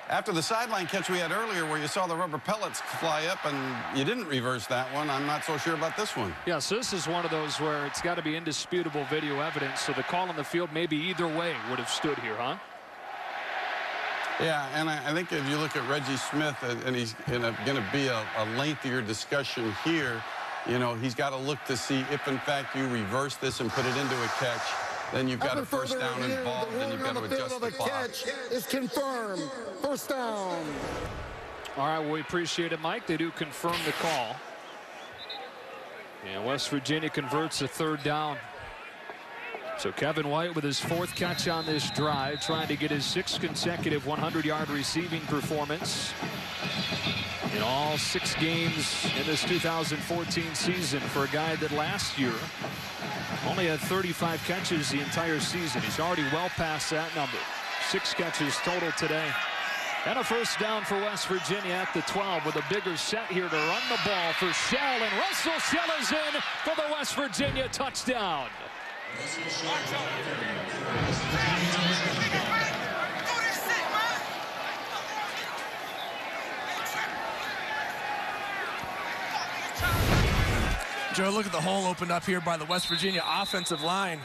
after the sideline catch we had earlier where you saw the rubber pellets fly up and you didn't reverse that one, I'm not so sure about this one. Yeah, so this is one of those where it's got to be indisputable video evidence. So the call on the field maybe either way would have stood here, huh? Yeah, and I think if you look at Reggie Smith, and he's going to be a lengthier discussion here, you know, he's got to look to see if, in fact, you reverse this and put it into a catch. Then you've got a 1st down involved, and you've got to adjust the clock. Catch is confirmed. 1st down. All right, well, we appreciate it, Mike. They do confirm the call. And West Virginia converts a 3rd down. So Kevin White with his 4th catch on this drive, trying to get his 6th consecutive 100-yard receiving performance in all 6 games in this 2014 season for a guy that last year only had 35 catches the entire season. He's already well past that number. 6 catches total today. And a 1st down for West Virginia at the 12 with a bigger set here to run the ball for Shell. And Russell Shell is in for the West Virginia touchdown. Joe, look at the hole opened up here by the West Virginia offensive line.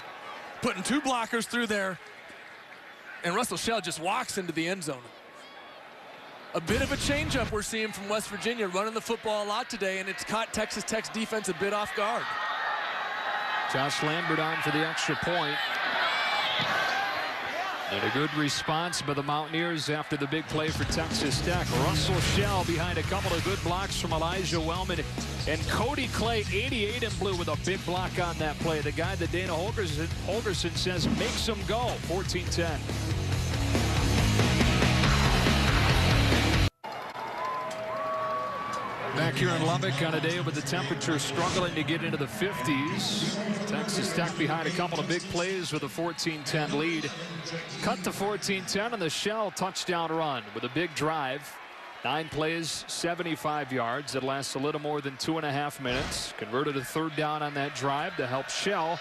Putting 2 blockers through there. And Russell Shell just walks into the end zone. A bit of a changeup we're seeing from West Virginia, running the football a lot today, and it's caught Texas Tech's defense a bit off guard. Josh Lambert on for the extra point. And a good response by the Mountaineers after the big play for Texas Tech. Russell Shell behind a couple of good blocks from Elijah Wellman. And Cody Clay, 88 in blue, with a big block on that play. The guy that Dana Holgorsen says makes him go. 14-10. Back here in Lubbock on a day with the temperature struggling to get into the 50s. Texas Tech behind a couple of big plays with a 14-10 lead. Cut to 14-10 on the Shell touchdown run with a big drive. 9 plays, 75 yards. It lasts a little more than 2.5 minutes. Converted a 3rd down on that drive to help Shell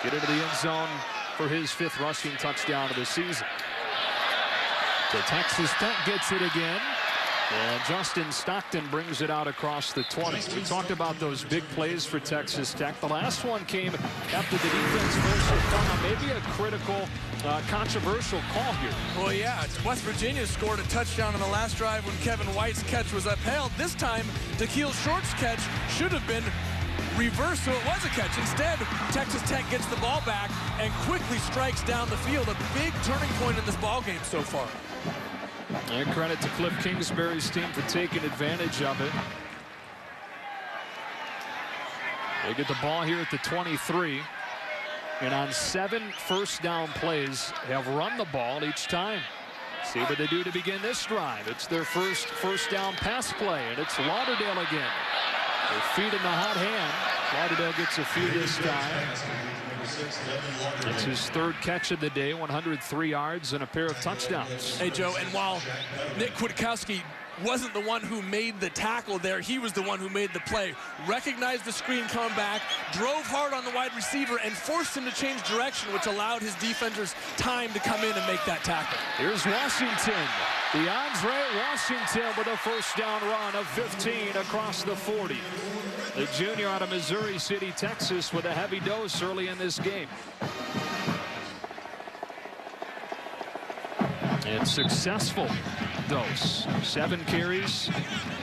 get into the end zone for his 5th rushing touchdown of the season. So Texas Tech gets it again. And Justin Stockton brings it out across the 20. We talked about those big plays for Texas Tech. The last one came after the defense forced a foul. Maybe a critical, controversial call here. Well, yeah, West Virginia scored a touchdown on the last drive when Kevin White's catch was upheld. This time, Dakeil Short's catch should have been reverse, so it was a catch. Instead, Texas Tech gets the ball back and quickly strikes down the field. A big turning point in this ball game so far. And credit to Cliff Kingsbury's team for taking advantage of it. They get the ball here at the 23. And on 7 first down plays, have run the ball each time. See what they do to begin this drive. It's their first down pass play, and it's Lauderdale again. Their feet in the hot hand. Lauderdale gets a few this time. It's his 3rd catch of the day, 103 yards and a pair of touchdowns. Hey, Joe, and while Nick Kwiatkowski wasn't the one who made the tackle there, he was the one who made the play. Recognized the screen coming back, drove hard on the wide receiver, and forced him to change direction, which allowed his defenders time to come in and make that tackle. Here's Washington. DeAndre Washington with a first down run of 15 across the 40. The junior out of Missouri City, Texas, with a heavy dose early in this game. And successful dose. 7 carries,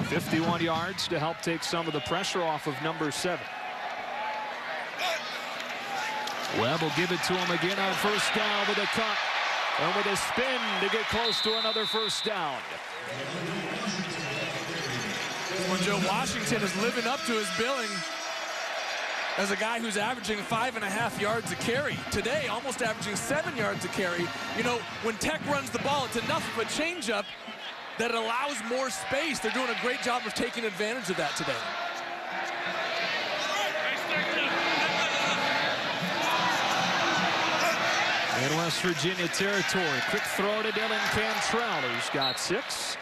51 yards to help take some of the pressure off of number 7. Webb will give it to him again on first down with a cut. And with a spin to get close to another first down. Well, Joe, Washington is living up to his billing as a guy who's averaging 5.5 yards a carry. Today, almost averaging 7 yards a carry. You know, when Tech runs the ball, it's enough of a changeup that it allows more space. They're doing a great job of taking advantage of that today. In West Virginia territory, quick throw to Dylan Cantrell, who's got 6.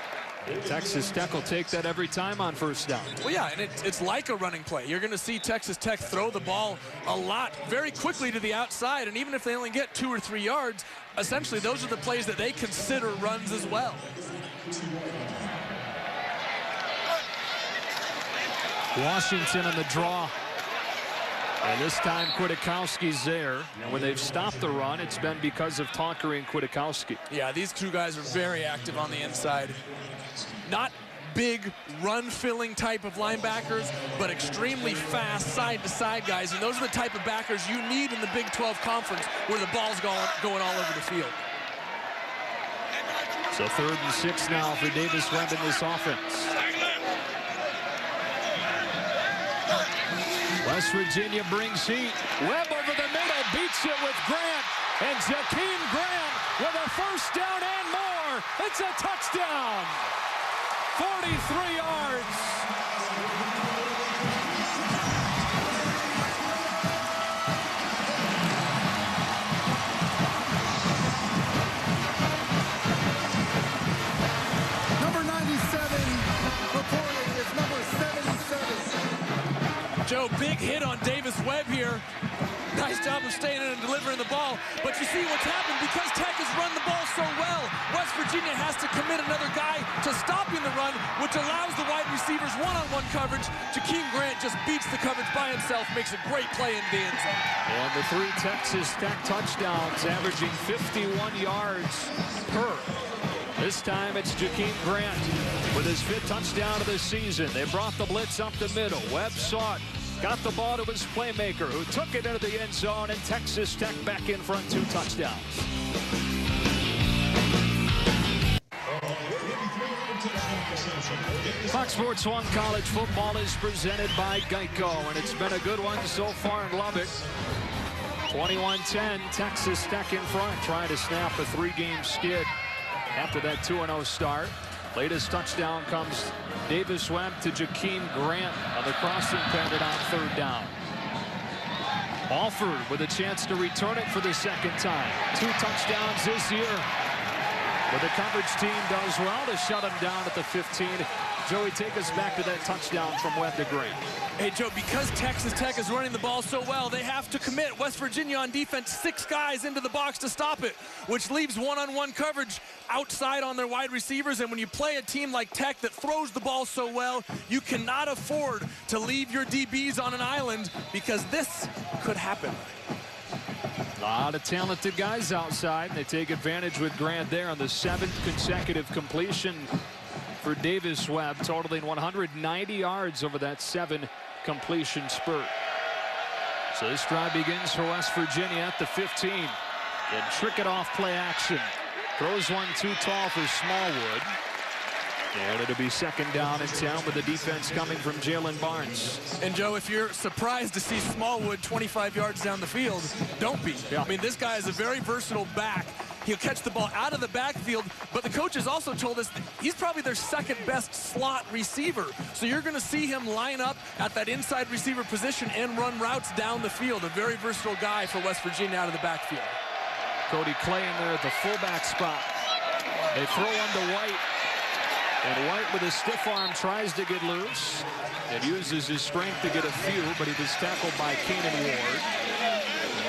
Texas Tech will take that every time on first down. Well, yeah, and it's like a running play. You're going to see Texas Tech throw the ball a lot very quickly to the outside, and even if they only get 2 or 3 yards, essentially those are the plays that they consider runs as well. Washington on the draw. And this time Kwiatkowski's there. And when they've stopped the run, it's been because of Tonkery and Kwiatkowski. Yeah, these two guys are very active on the inside. Not big run-filling type of linebackers, but extremely fast side-to-side guys. And those are the type of backers you need in the Big 12 Conference where the ball's going all over the field. So 3rd and 6 now for Davis Webb in this offense. West Virginia brings heat. Webb over the middle, beats it with Grant. And Jakeem Grant with a first down and more. It's a touchdown. 43 yards. Number 97 reporting is number 77. Joe, big hit on Davis Webb here. Nice job of staying in and delivering the ball. But you see what's happened because Tech has run the ball so well. West Virginia has to commit another guy to stopping the run, which allows the wide receivers one-on-one coverage. Jakeem Grant just beats the coverage by himself, makes a great play in the end zone. And the 3 Texas Tech touchdowns, averaging 51 yards per. This time it's Jakeem Grant with his 5th touchdown of the season. They brought the blitz up the middle. Webb saw it. Got the ball to his playmaker, who took it into the end zone, and Texas Tech back in front, 2 touchdowns. Fox Sports 1 College Football is presented by Geico, and it's been a good one so far in Lubbock. 21-10, Texas Tech in front, trying to snap a 3-game skid after that 2-0 start. Latest touchdown comes Davis Webb to Jakeem Grant on the crossing pattern on 3rd down. Alford with a chance to return it for the 2nd time. 2 touchdowns this year. But the coverage team does well to shut him down at the 15. Joey, take us back to that touchdown from Webb to Grant. Hey, Joe, because Texas Tech is running the ball so well, they have to commit. West Virginia on defense, 6 guys into the box to stop it, which leaves one-on-one coverage outside on their wide receivers. And when you play a team like Tech that throws the ball so well, you cannot afford to leave your DBs on an island because this could happen. A lot of talented guys outside. They take advantage with Grant there on the 7th consecutive completion for Davis Webb, totaling 190 yards over that 7 completion spurt. So this drive begins for West Virginia at the 15. And Trickett off play action. Throws one too tall for Smallwood. And it'll be second down and 10 with the defense coming from Jalen Barnes. And Joe, if you're surprised to see Smallwood 25 yards down the field, don't be. Yeah. I mean, this guy is a very versatile back. He'll catch the ball out of the backfield, but the coaches also told us that he's probably their second best slot receiver. So you're going to see him line up at that inside receiver position and run routes down the field. A very versatile guy for West Virginia out of the backfield. Cody Clay in there at the fullback spot. They throw one to White. And White with a stiff arm tries to get loose and uses his strength to get a few, but he was tackled by Keenan Ward.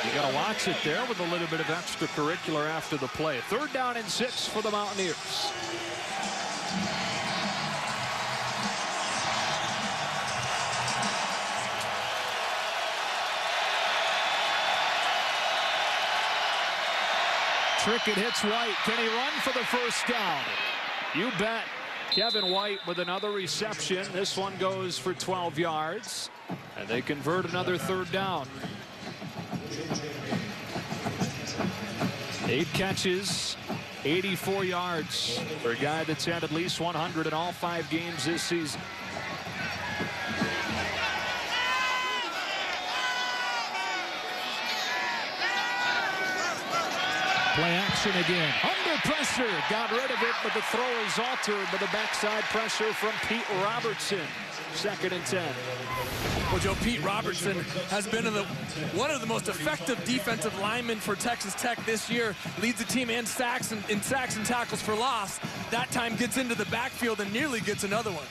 You got to watch it there with a little bit of extracurricular after the play. Third down and 6 for the Mountaineers. Trickett hits White. Can he run for the first down? You bet. Kevin White with another reception. This one goes for 12 yards. And they convert another third down. 8 catches, 84 yards for a guy that's had at least 100 in all 5 games this season. Play action again. Under pressure. Got rid of it, but the throw is altered by the backside pressure from Pete Robertson. Second and 10. Well, Joe, Pete Robertson has been one of the most effective defensive linemen for Texas Tech this year. Leads the team in sacks and tackles for loss. That time gets into the backfield and nearly gets another one.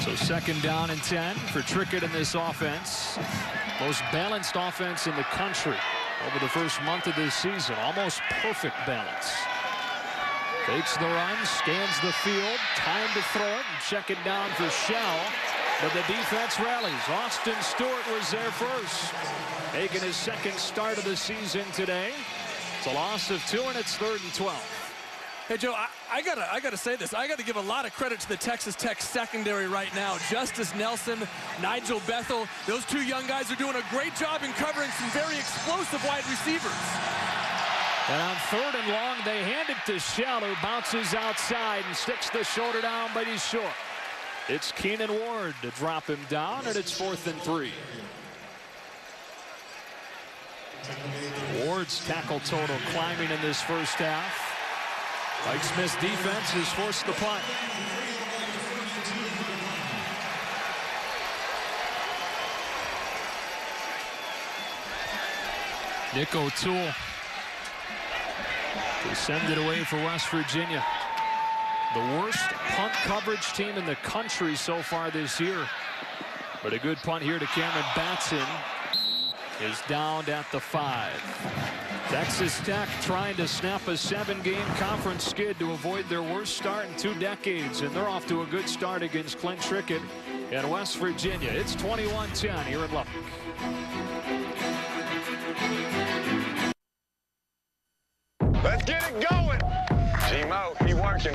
So second down and 10 for Trickett in this offense. Most balanced offense in the country over the first month of this season. Almost perfect balance. Fakes the run, scans the field, time to throw it, and check it down for Shell. But the defense rallies. Austin Stewart was there first, making his second start of the season today. It's a loss of 2, and it's 3rd and 12. Hey, Joe, I gotta say this. I gotta give a lot of credit to the Texas Tech secondary right now. Justice Nelson, Nigel Bethel, those 2 young guys are doing a great job in covering some very explosive wide receivers. And on 3rd and long, they hand it to Shell, who bounces outside and sticks the shoulder down, but he's short. It's Keenan Ward to drop him down, and it's 4th and 3. Ward's tackle total climbing in this first half. Mike Smith's defense has forced the punt. Nick O'Toole to send it away for West Virginia. The worst punt coverage team in the country so far this year. But a good punt here to Cameron Batson is downed at the 5. Texas Tech trying to snap a 7-game conference skid to avoid their worst start in 2 decades. And they're off to a good start against Clint Trickett and West Virginia. It's 21-10 here in Lubbock. Let's get it going. G-Mo, he working.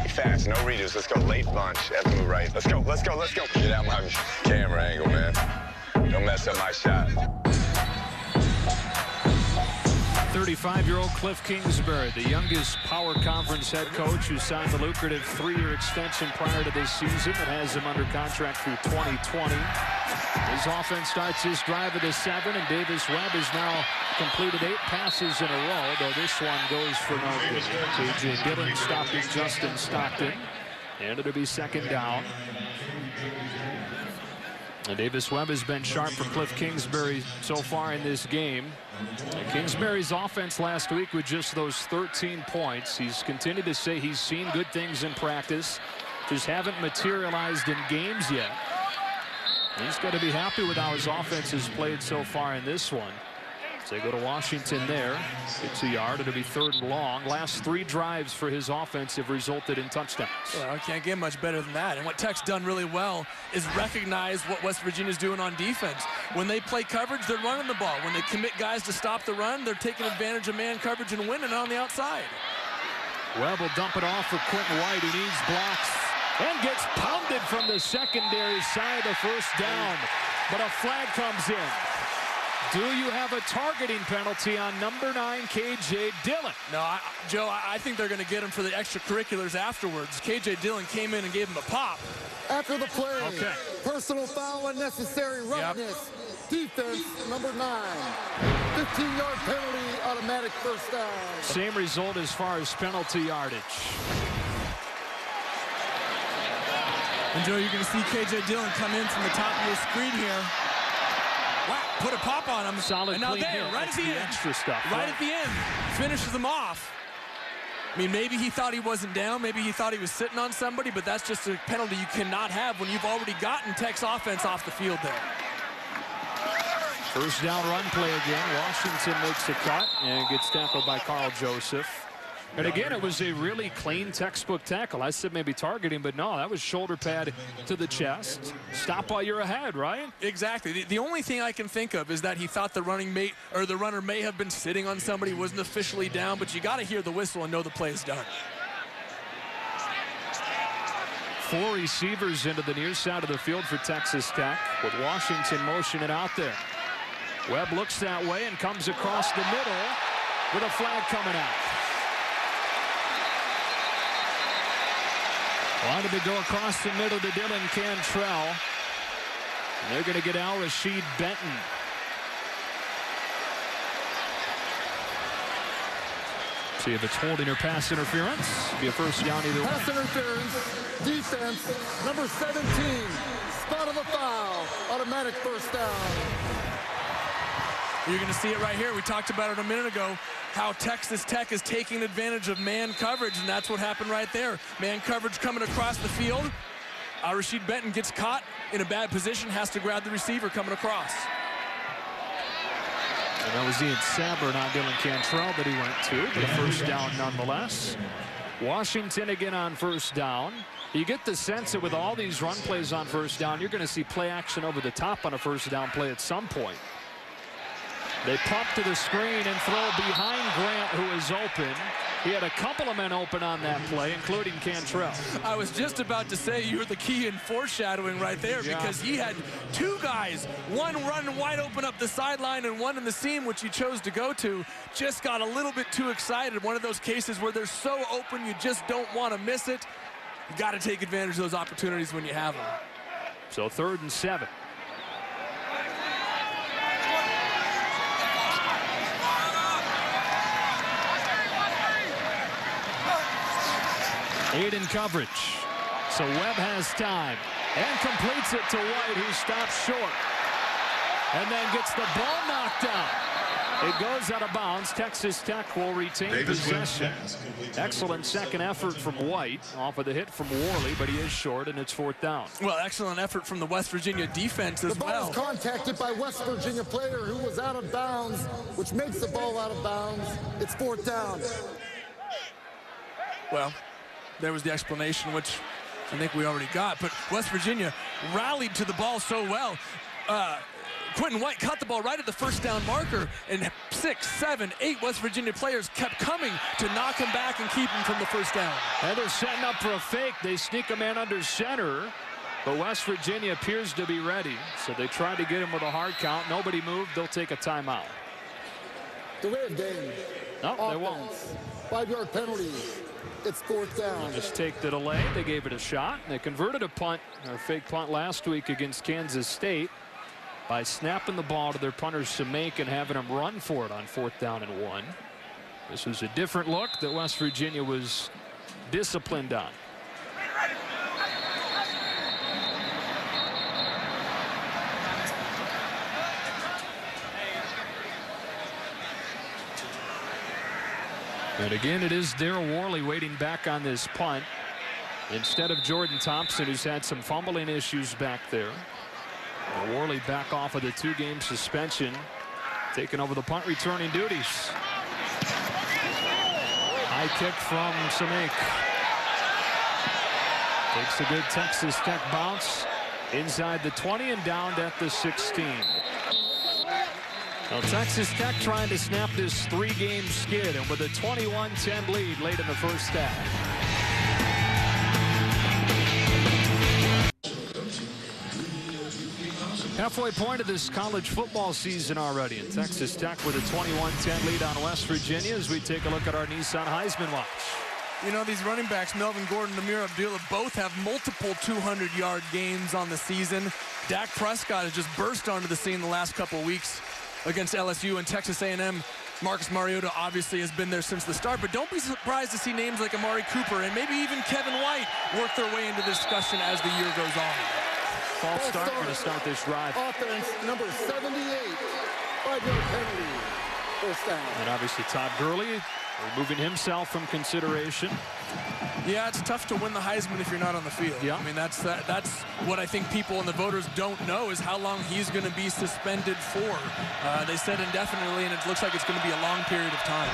Fast, no readers. Let's go late bunch. That's move right. Let's go. Get out my camera angle, man. Don't mess up my shot. 35-year-old Cliff Kingsbury, the youngest Power Conference head coach who signed the lucrative 3-year extension prior to this season that has him under contract through 2020. His offense starts his drive at a 7, and Davis Webb has now completed 8 passes in a row, though this one goes for no good. K.J. Dillon stopping Justin Stockton, and it'll be second down. And Davis Webb has been sharp for Cliff Kingsbury so far in this game. And Kingsbury's offense last week with just those 13 points. He's continued to say he's seen good things in practice, just haven't materialized in games yet. He's got to be happy with how his offense has played so far in this one. So they go to Washington there. Gets a yard. It'll be 3rd and long. Last 3 drives for his offense have resulted in touchdowns. Well, I can't get much better than that. And what Tech's done really well is recognize what West Virginia's doing on defense. When they play coverage, they're running the ball. When they commit guys to stop the run, they're taking advantage of man coverage and winning on the outside. Webb will dump it off for Quentin White, who needs blocks and gets pounded from the secondary side of 1st down. But a flag comes in. Do you have a targeting penalty on number 9, K.J. Dillon? No, Joe, I think they're going to get him for the extracurriculars afterwards. K.J. Dillon came in and gave him a pop. After the play, personal foul, unnecessary roughness. Defense, number 9. 15-yard penalty, automatic 1st down. Same result as far as penalty yardage. And Joe, you're going to see K.J. Dillon come in from the top of your screen here. Wow, put a pop on him. Solid, and now clean there, hit. right at the end. Extra stuff. Right at the end. Finishes them off. I mean, maybe he thought he wasn't down. Maybe he thought he was sitting on somebody, but that's just a penalty you cannot have when you've already gotten Tech's offense off the field there. 1st down run play again. Washington makes the cut and gets tackled by Carl Joseph. And again, it was a really clean textbook tackle. I said maybe targeting, but no, that was shoulder pad to the chest. Stop while you're ahead, right? Exactly. The only thing I can think of is that he thought the runner may have been sitting on somebody, wasn't officially down, but you got to hear the whistle and know the play is done. 4 receivers into the near side of the field for Texas Tech, with Washington motioning out there. Webb looks that way and comes across the middle with a flag coming out. Wanted to go across the middle to Dylan Cantrell. And they're going to get Al-Rashid Benton. See if it's holding or pass interference. Be a 1st down either way. Pass interference, defense, number 17, spot of the foul, automatic 1st down. You're going to see it right here. We talked about it a minute ago, how Texas Tech is taking advantage of man coverage, and that's what happened right there. Man coverage coming across the field. Al-Rashid Benton gets caught in a bad position, has to grab the receiver coming across. And that was Ian Sadler, not Dylan Cantrell, that he went to, but a 1st down nonetheless. Washington again on 1st down. You get the sense that with all these run plays on 1st down, you're going to see play action over the top on a 1st down play at some point. They pump to the screen and throw behind Grant, who is open. He had a couple of men open on that play, including Cantrell. I was just about to say you were the key in foreshadowing right there, because he had 2 guys, one running wide open up the sideline and one in the seam, which he chose to go to. Just got a little bit too excited. One of those cases where they're so open you just don't want to miss it. You got to take advantage of those opportunities when you have them. So 3rd and 7. Eight in coverage. So Webb has time and completes it to White, who stops short and then gets the ball knocked down. It goes out of bounds. Texas Tech will retain possession. Excellent second effort from White off of the hit from Worley, but he is short, and it's 4th down. Well, excellent effort from the West Virginia defense as well. The ball was contacted by West Virginia player who was out of bounds, which makes the ball out of bounds. It's 4th down. Well, there was the explanation, which I think we already got. But West Virginia rallied to the ball so well. Quentin White caught the ball right at the 1st down marker, and 6, 7, 8 West Virginia players kept coming to knock him back and keep him from the 1st down. And they're setting up for a fake. They sneak a man under center, but West Virginia appears to be ready. So they try to get him with a hard count. Nobody moved. They'll take a timeout. Delay of game. No, they won't. 5-yard penalty. It's 4th down. Just take the delay. They gave it a shot. They converted a punt, or fake punt last week against Kansas State by snapping the ball to their punter Samaik and having them run for it on 4th down and 1. This was a different look that West Virginia was disciplined on. And again, it is Darryl Worley waiting back on this punt instead of Jordan Thompson, who's had some fumbling issues back there. And Worley back off of the 2-game suspension taking over the punt returning duties. High kick from Samaik. Takes a good Texas Tech bounce inside the 20 and down at the 16. Well, Texas Tech trying to snap this 3-game skid, and with a 21-10 lead late in the first half. Halfway point of this college football season already, and Texas Tech with a 21-10 lead on West Virginia as we take a look at our Nissan Heisman Watch. You know, these running backs, Melvin Gordon and Amir Abdullah, both have multiple 200-yard games on the season. Dak Prescott has just burst onto the scene the last couple of weeks against LSU, and Texas A&M. Marcus Mariota obviously has been there since the start, but don't be surprised to see names like Amari Cooper and maybe even Kevin White work their way into the discussion as the year goes on. False start going to start this drive. Offense number 78, 5-yard penalty, first down. And obviously Todd Gurley removing himself from consideration. Yeah, it's tough to win the Heisman if you're not on the field. Yeah. I mean, that's what I think people and the voters don't know is how long he's going to be suspended for. They said indefinitely, and it looks like it's going to be a long period of time.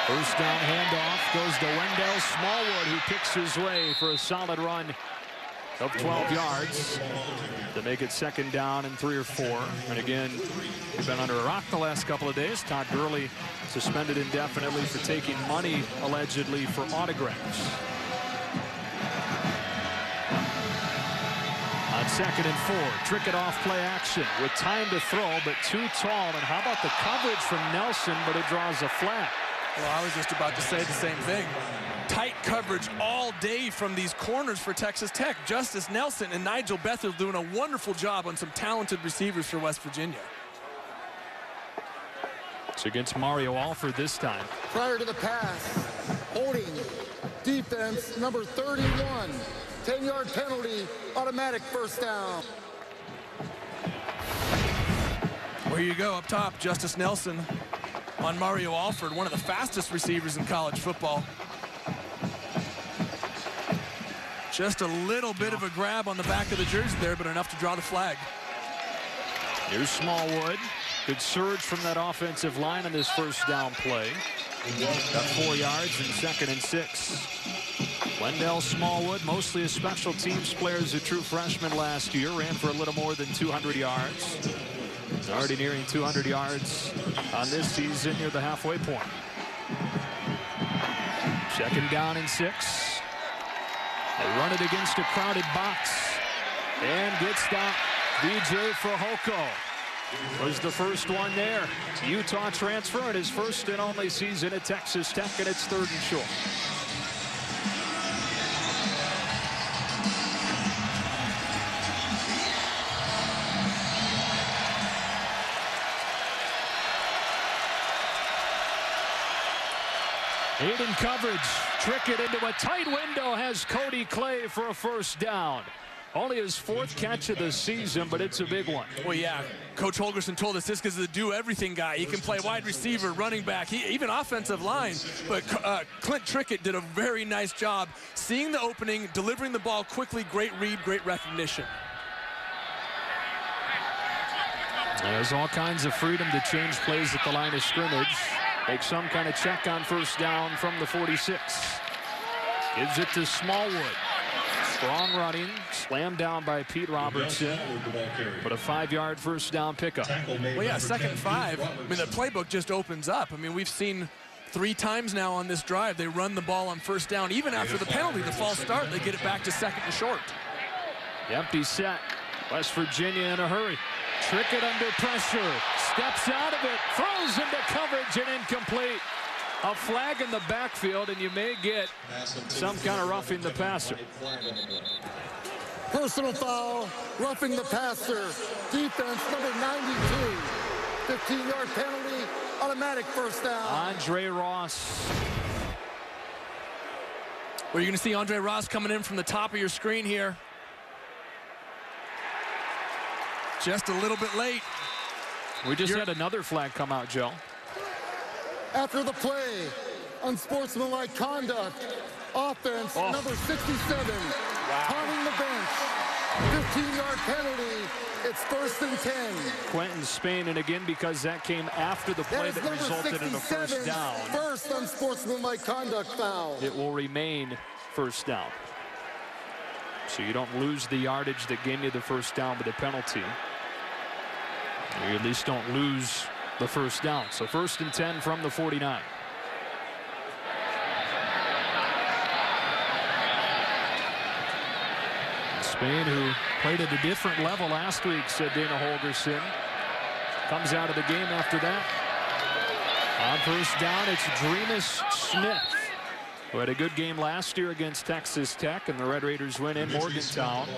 First down handoff goes to Wendell Smallwood, who picks his way for a solid run of 12 yards to make it second down and 3 or 4. And again, we've been under a rock the last couple of days. Todd Gurley suspended indefinitely for taking money, allegedly, for autographs. On 2nd and 4, Trickett off play action with time to throw, but too tall. And how about the coverage from Nelson, but it draws a flag. Well, I was just about to say the same thing. Tight coverage all day from these corners for Texas Tech. Justice Nelson and Nigel Bethel doing a wonderful job on some talented receivers for West Virginia. It's against Mario Alford this time. Prior to the pass, holding defense number 31, 10-yard penalty, automatic first down. Where you go up top, Justice Nelson on Mario Alford, one of the fastest receivers in college football. Just a little bit of a grab on the back of the jersey there, but enough to draw the flag. Here's Smallwood. Good surge from that offensive line on this first down play. Got 4 yards and 2nd and 6. Wendell Smallwood, mostly a special teams player as a true freshman last year, ran for a little more than 200 yards. He's already nearing 200 yards on this season near the halfway point. 2nd down and 6. They run it against a crowded box and get stopped. DJ Fehoko was the first one there. Utah transfer in his first and only season at Texas Tech, and it's 3rd and short. Aiden coverage. Trickett into a tight window, has Cody Clay for a first down. Only his 4th catch of the season, but it's a big one. Well, yeah, Coach Holgerson told us this is a do-everything guy. He can play wide receiver, running back, even offensive line. But Clint Trickett did a very nice job seeing the opening, delivering the ball quickly, great read, great recognition. There's all kinds of freedom to change plays at the line of scrimmage. Make some kind of check on first down from the 46. Gives it to Smallwood. Strong running, slammed down by Pete Robertson, but a 5-yard first down pickup. Well, yeah, 2nd and 5. I mean, the playbook just opens up. I mean, we've seen 3 times now on this drive they run the ball on first down. Even after the penalty, the false start, they get it back to 2nd and short. Empty set. West Virginia in a hurry. Trickett under pressure. Steps out of it. Throws into coverage and incomplete. A flag in the backfield, and you may get some kind of roughing the passer. Personal foul, roughing the passer. Defense number 92. 15-yard penalty, automatic first down. Andre Ross. Well, you're going to see Andre Ross coming in from the top of your screen here. Just a little bit late. We just had another flag come out, Joe. After the play, unsportsmanlike conduct. Offense number 67, taunting the bench. 15-yard penalty. It's 1st and 10. Quentin Spain, and again, because that came after the play that resulted in a first down. First unsportsmanlike conduct foul. It will remain first down. So you don't lose the yardage that gave you the first down with a penalty. You at least don't lose the first down. So 1st and 10 from the 49. Spain, who played at a different level last week, said Dana Holgerson, comes out of the game after that. On first down, it's Dreamus Smith, who had a good game last year against Texas Tech, and the Red Raiders win in Morgantown.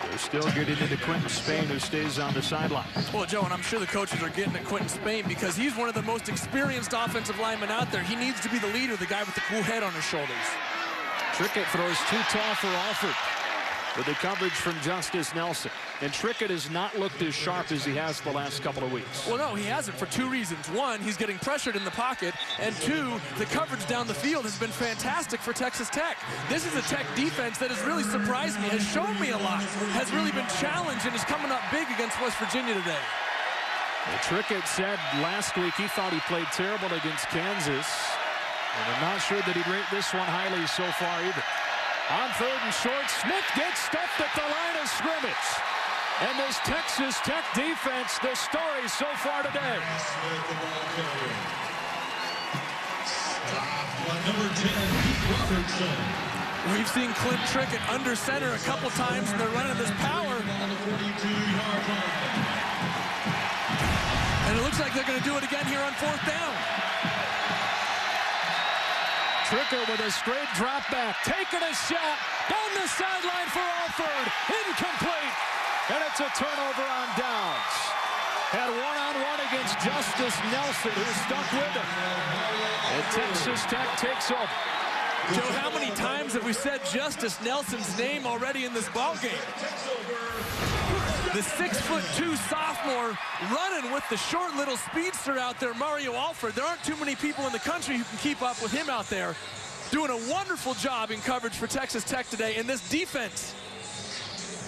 They're still getting into Quentin Spain, who stays on the sideline. Well, Joe, and I'm sure the coaches are getting at Quentin Spain because he's one of the most experienced offensive linemen out there. He needs to be the leader, the guy with the cool head on his shoulders. Trickett throws too tall for Alford with the coverage from Justice Nelson. And Trickett has not looked as sharp as he has the last couple of weeks. Well, no, he hasn't for 2 reasons. 1, he's getting pressured in the pocket, and 2, the coverage down the field has been fantastic for Texas Tech. This is a Tech defense that has really surprised me, has shown me a lot, has really been challenged, and is coming up big against West Virginia today. Well, Trickett said last week he thought he played terrible against Kansas, and I'm not sure that he'd rate this one highly so far either. On 3rd and short, Smith gets stuffed at the line of scrimmage. And this Texas Tech defense, the story so far today. Number 10, Robertson. We've seen Clint Trickett under center a couple times, and they're running this power. And it looks like they're going to do it again here on 4th down. Trickett with a straight drop back, taking a shot down the sideline for Alford. Incomplete. And it's a turnover on downs. Had one-on-one against Justice Nelson, who stuck with him. And Texas Tech takes over. Joe, how many times have we said Justice Nelson's name already in this ballgame? The 6'2" sophomore running with the short little speedster out there, Mario Alford. There aren't too many people in the country who can keep up with him out there. Doing a wonderful job in coverage for Texas Tech today, and this defense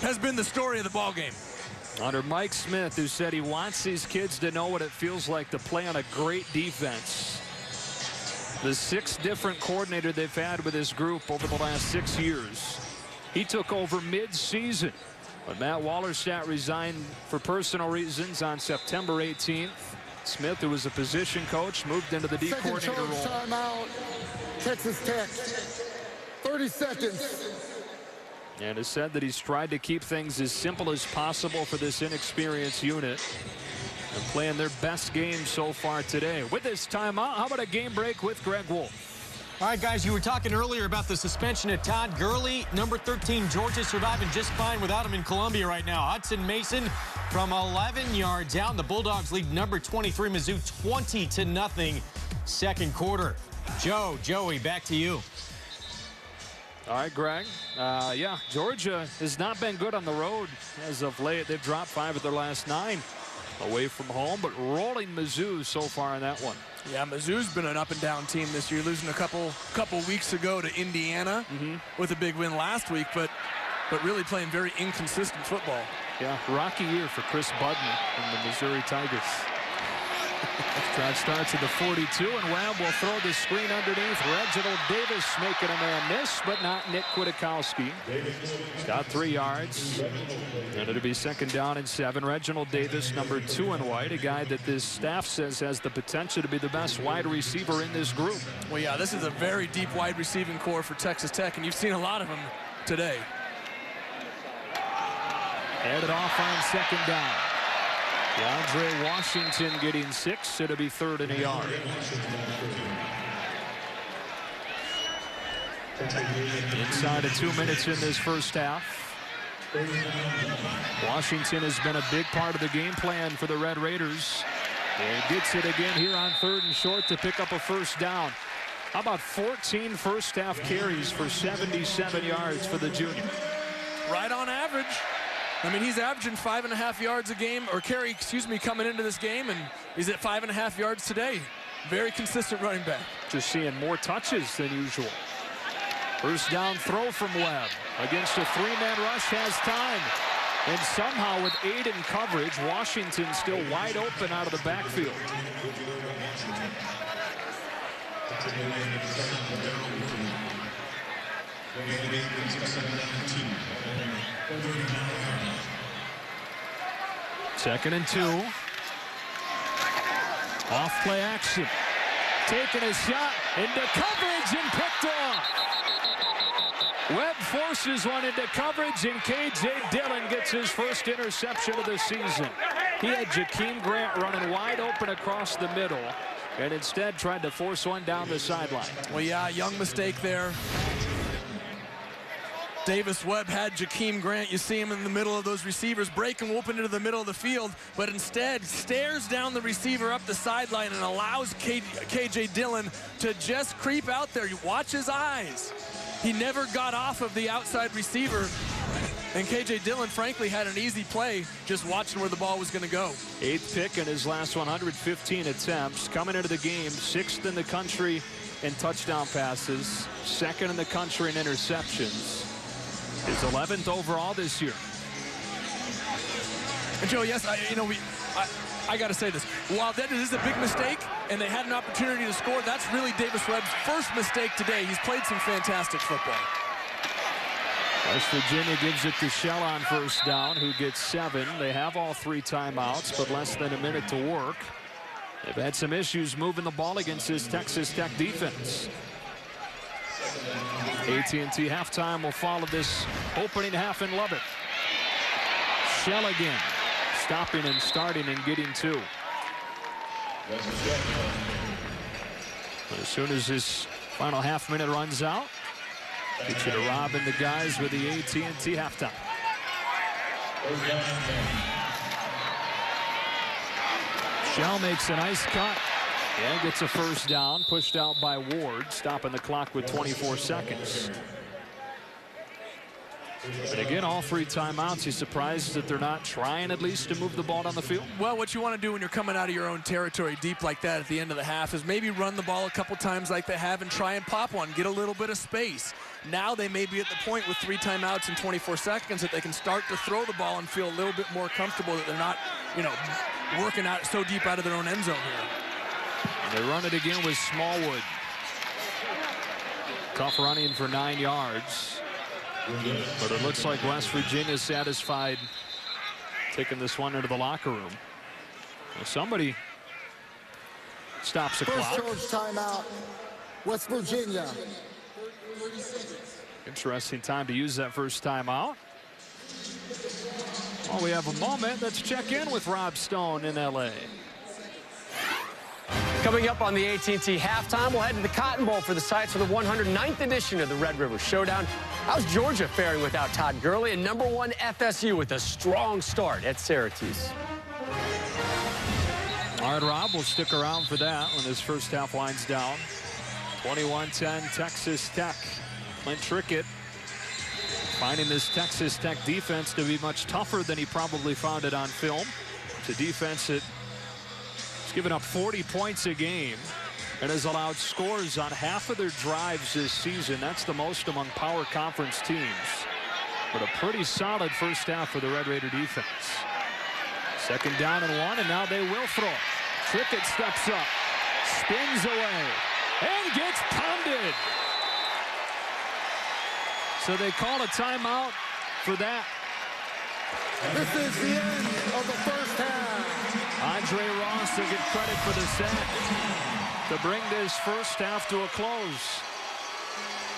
has been the story of the ballgame. Under Mike Smith, who said he wants these kids to know what it feels like to play on a great defense. The 6 different coordinator they've had with this group over the last 6 years. He took over mid-season when Matt Wallerstadt resigned for personal reasons on September 18th. Smith, who was a position coach, moved into the D coordinator role. Timeout, Texas Tech. 30 seconds. And has said that he's tried to keep things as simple as possible for this inexperienced unit. And playing their best game so far today. With this timeout, how about a game break with Greg Wolf? All right, guys, you were talking earlier about the suspension of Todd Gurley. Number 13, Georgia, surviving just fine without him in Columbia right now. Hudson Mason from 11 yards out. The Bulldogs lead number 23, Mizzou, 20-0, second quarter. Joey, back to you. All right, Greg. Yeah, Georgia has not been good on the road as of late. They've dropped 5 of their last 9 away from home, but rolling Mizzou so far in that one. Yeah, Mizzou's been an up-and-down team this year, losing a couple weeks ago to Indiana with a big win last week, but really playing very inconsistent football. Yeah, rocky year for Chris Budden and the Missouri Tigers. Drive starts at the 42, and Webb will throw the screen underneath. Reginald Davis making a man miss, but not Nick Kwiatkowski. He's got 3 yards, and it'll be 2nd down and 7. Reginald Davis, number 2 in white, a guy that this staff says has the potential to be the best wide receiver in this group. Well, yeah, this is a very deep wide receiving core for Texas Tech, and you've seen a lot of them today. Headed off on 2nd down. DeAndre Washington getting 6. It'll be 3rd and a yard. Inside of 2 minutes in this first half. Washington has been a big part of the game plan for the Red Raiders. And gets it again here on 3rd and short to pick up a first down. How about 14 first half carries for 77 yards for the junior? Right on average. I mean, he's averaging 5.5 yards a game, or carry, coming into this game, and he's at 5.5 yards today. Very consistent running back. Just seeing more touches than usual. First down throw from Webb. Against a three-man rush, has time. And somehow with 8 in coverage, Washington still wide open out of the backfield. Second and 2. Off play action. Taking a shot into coverage and picked off. Webb forces one into coverage, and K.J. Dillon gets his first interception of the season. He had Jakeem Grant running wide open across the middle, and instead tried to force one down the sideline. Well, yeah, young mistake there. Davis Webb had Jakeem Grant. You see him in the middle of those receivers, break and whoop into the middle of the field, but instead stares down the receiver up the sideline and allows K.J. Dillon to just creep out there. You watch his eyes. He never got off of the outside receiver, and K.J. Dillon, frankly, had an easy play just watching where the ball was going to go. 8th pick in his last 115 attempts. Coming into the game, 6th in the country in touchdown passes, 2nd in the country in interceptions. His 11th overall this year. And Joe, yes, I got to say this. While that is a big mistake, and they had an opportunity to score, that's really Davis Webb's first mistake today. He's played some fantastic football. West Virginia gives it to Shell on first down, who gets 7. They have all 3 timeouts, but less than a minute to work. They've had some issues moving the ball against this Texas Tech defense. AT&T halftime will follow this opening half in Lubbock. Shell again, stopping and starting and getting 2. As soon as this final half minute runs out, get you to Rob and the guys with the AT&T halftime. Shell makes a nice cut and gets a first down, pushed out by Ward, stopping the clock with 24 seconds. But again, all 3 timeouts. He's surprised that they're not trying at least to move the ball down the field. Well, what you want to do when you're coming out of your own territory deep like that at the end of the half is maybe run the ball a couple times like they have and try and pop one, get a little bit of space. Now they may be at the point with 3 timeouts and 24 seconds that they can start to throw the ball and feel a little bit more comfortable that they're not, working out so deep out of their own end zone here. And they run it again with Smallwood. Tough running for 9 yards. But it looks like West Virginia satisfied taking this one into the locker room. Well, somebody stops the clock. First charge timeout, West Virginia. Interesting time to use that first timeout. Well, we have a moment. Let's check in with Rob Stone in L.A. Coming up on the AT&T halftime, we'll head to the Cotton Bowl for the sites for the 109th edition of the Red River Showdown. How's Georgia faring without Todd Gurley? And #1 FSU with a strong start at Syracuse. All right, Rob, we'll stick around for that when this first half winds down. 21-10 Texas Tech. Clint Trickett finding this Texas Tech defense to be much tougher than he probably found it on film. It's a defense that has given up 40 points a game and has allowed scores on half of their drives this season. That's the most among power conference teams. But a pretty solid first half for the Red Raider defense. Second down and 1, and now they will throw. Trickett steps up, spins away, and gets pounded. So they call a timeout for that. This is the end of the first half. Andre Ross will get credit for the sack to bring this first half to a close.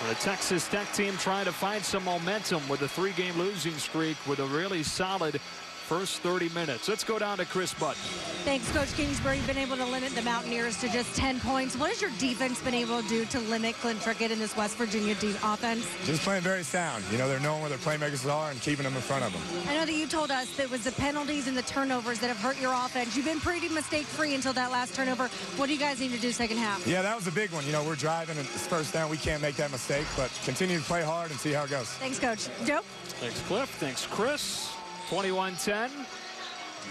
The Texas Tech team trying to find some momentum with a 3-game losing streak with a really solid first 30 minutes. Let's go down to Chris Butt. Thanks, Coach Kingsbury. You've been able to limit the Mountaineers to just 10 points. What has your defense been able to do to limit Clint Trickett in this West Virginia offense? Just playing very sound. They're knowing where their playmakers are and keeping them in front of them. I know that you told us that it was the penalties and the turnovers that have hurt your offense. You've been pretty mistake-free until that last turnover. What do you guys need to do second half? Yeah, that was a big one. We're driving and it's first down. We can't make that mistake, but continue to play hard and see how it goes. Thanks, Coach. Joe? Thanks, Cliff. Thanks, Chris. 21-10.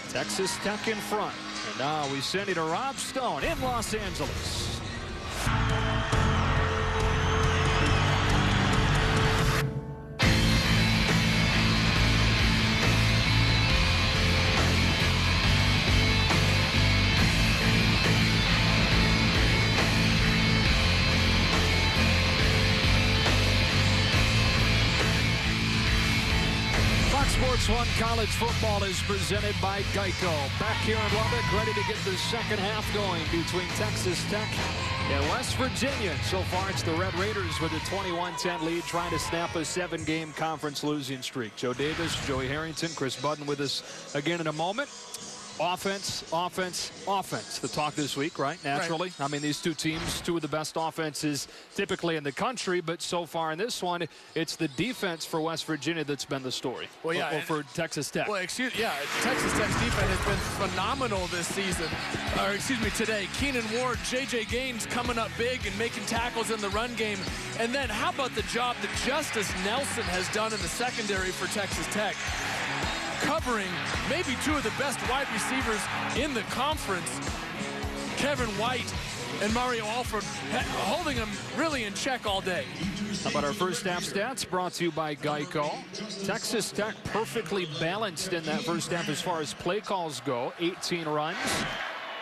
Texas Tech in front. And now we send it to Rob Stone in Los Angeles. Sports 1 College Football is presented by Geico. Back here in Lubbock, ready to get the second half going between Texas Tech and West Virginia. So far, it's the Red Raiders with a 21-10 lead, trying to snap a 7-game conference losing streak. Joe Davis, Joey Harrington, Chris Budden with us again in a moment. Offense, offense, offense. The talk this week, right? Naturally. Right. I mean, these two teams, two of the best offenses typically in the country, but so far in this one, it's the defense for West Virginia that's been the story. Well, yeah. Or for Texas Tech. Well, Texas Tech's defense has been phenomenal this season. Today. Keenan Ward, J.J. Gaines coming up big and making tackles in the run game. And then how about the job that Justice Nelson has done in the secondary for Texas Tech? Covering maybe two of the best wide receivers in the conference, Kevin White and Mario Alford, holding them really in check all day. How about our first half stats brought to you by Geico? Texas Tech perfectly balanced in that first half as far as play calls go. 18 runs,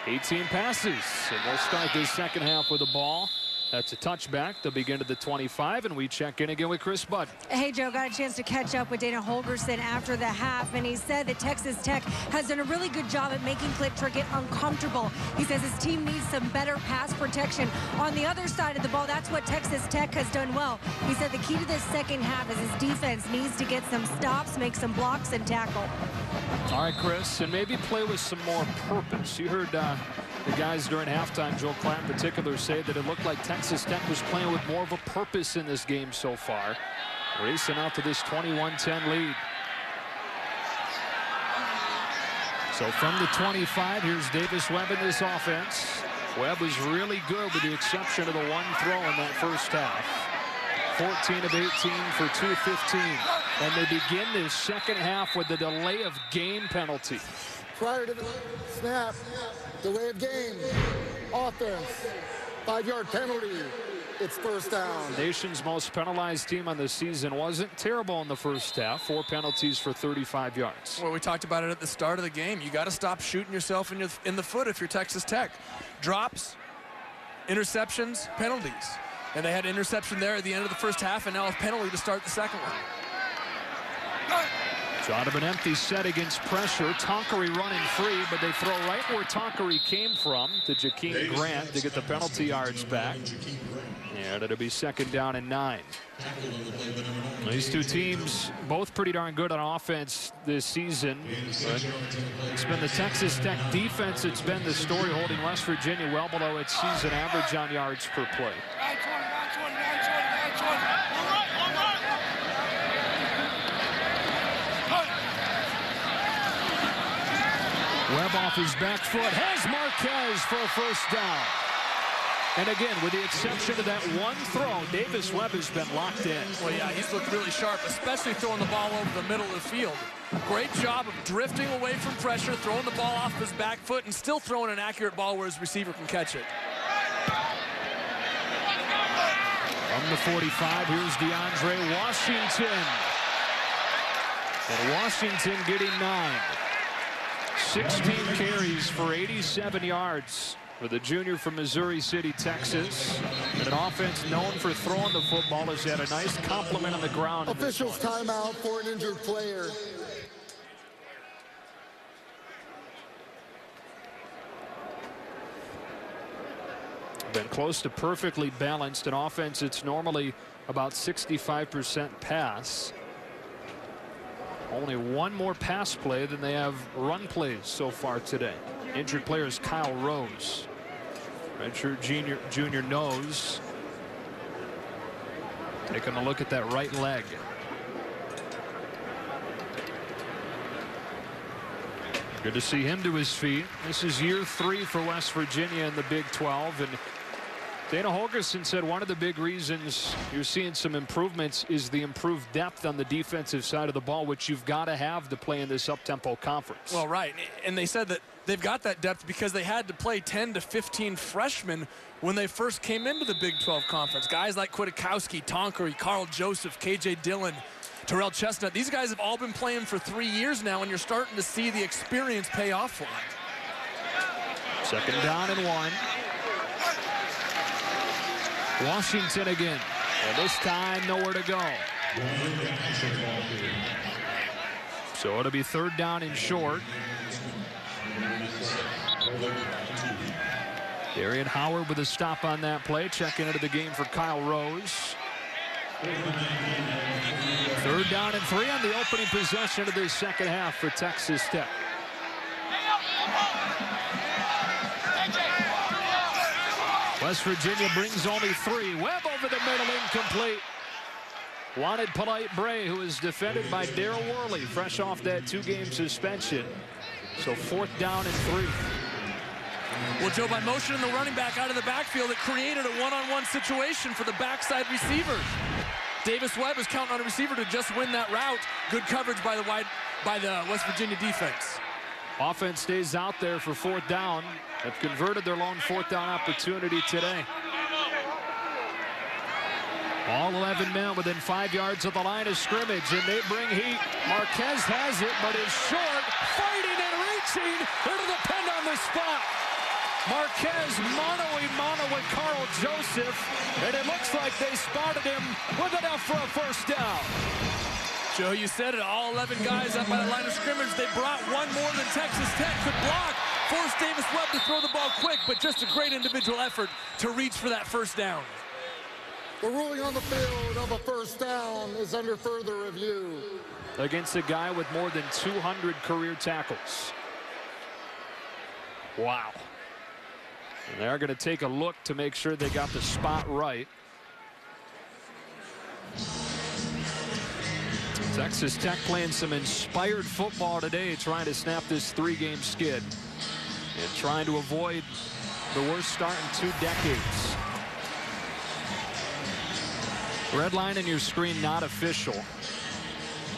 18 passes. And we'll start this second half with the ball. That's a touchback. They'll begin to the 25, and we check in again with Chris Budd. Hey, Joe, got a chance to catch up with Dana Holgorsen after the half, and he said that Texas Tech has done a really good job at making Clint Trickett uncomfortable. He says his team needs some better pass protection. On the other side of the ball, that's what Texas Tech has done well. He said the key to this second half is his defense needs to get some stops, make some blocks, and tackle. All right, Chris, and maybe play with some more purpose. You heard the guys during halftime, Joe Klatt in particular, say that it looked like Texas Tech was playing with more of a purpose in this game so far. Racing out to this 21-10 lead. So from the 25, here's Davis Webb in this offense. Webb was really good with the exception of the one throw in that first half. 14 of 18 for 215. And they begin this second half with the delay of game penalty. Prior to the snap, delay of game, offense, 5-yard penalty. It's first down. The nation's most penalized team on the season wasn't terrible in the first half. 4 penalties for 35 yards. Well, we talked about it at the start of the game. You got to stop shooting yourself in the foot if you're Texas Tech. Drops, interceptions, penalties. And they had an interception there at the end of the first half, and now a penalty to start the second one. So out of an empty set against pressure, Tonkery running free, but they throw right where Tonkery came from to Jakeem Grant to get the penalty yards back. And it'll be second down and 9. These two teams both pretty darn good on offense this season. But it's been the Texas Tech defense that's been the story, holding West Virginia well below its season average on yards per play. Webb off his back foot, has Marquez for a first down. And again, with the exception of that one throw, Davis Webb has been locked in. Well, yeah, he's looked really sharp, especially throwing the ball over the middle of the field. Great job of drifting away from pressure, throwing the ball off his back foot, and still throwing an accurate ball where his receiver can catch it. From the 45, here's DeAndre Washington. And Washington getting 9. 16 carries for 87 yards for the junior from Missouri City, Texas. And an offense known for throwing the football has had a nice compliment on the ground. Officials timeout for an injured player. Been close to perfectly balanced. An offense it's normally about 65% pass. Only one more pass play than they have run plays so far today. Injured player is Kyle Rose. Redshirt junior nose. Taking a look at that right leg. Good to see him to his feet. This is year 3 for West Virginia in the Big 12. And Dana Holgorsen said one of the big reasons you're seeing some improvements is the improved depth on the defensive side of the ball, which you've got to have to play in this up-tempo conference. Well, right. And they said that they've got that depth because they had to play 10 to 15 freshmen when they first came into the Big 12 conference. Guys like Kwiatkowski, Tonkery, Carl Joseph, K.J. Dillon, Terrell Chestnut. These guys have all been playing for 3 years now, and you're starting to see the experience pay off for them. Second down and 1. Washington again. And this time, nowhere to go. So it'll be 3rd down and short. Darian Howard with a stop on that play. Checking into the game for Kyle Rose. 3rd down and 3 on the opening possession of the second half for Texas Tech. West Virginia brings only 3. Webb over the middle, incomplete. Wanted Polite Bray, who is defended by Darrell Worley, fresh off that 2-game suspension. So 4th down and 3. Well, Joe, by motioning the running back out of the backfield, it created a one-on-one situation for the backside receiver. Davis Webb was counting on a receiver to just win that route. Good coverage by the West Virginia defense. Offense stays out there for 4th down. They've converted their lone 4th down opportunity today. All 11 men within 5 yards of the line of scrimmage, and they bring heat. Marquez has it, but is short, fighting and reaching. It'll depend on the spot. Marquez mano-a-mano with Carl Joseph, and it looks like they spotted him with enough for a 1st down. Joe, you said it, all 11 guys up by the line of scrimmage. They brought one more than Texas Tech could block. Forced Davis Webb to throw the ball quick, but just a great individual effort to reach for that 1st down. The ruling on the field of a 1st down is under further review. Against a guy with more than 200 career tackles. Wow. And they're going to take a look to make sure they got the spot right. Texas Tech playing some inspired football today, trying to snap this 3-game skid and trying to avoid the worst start in 2 decades. Red line on your screen, not official.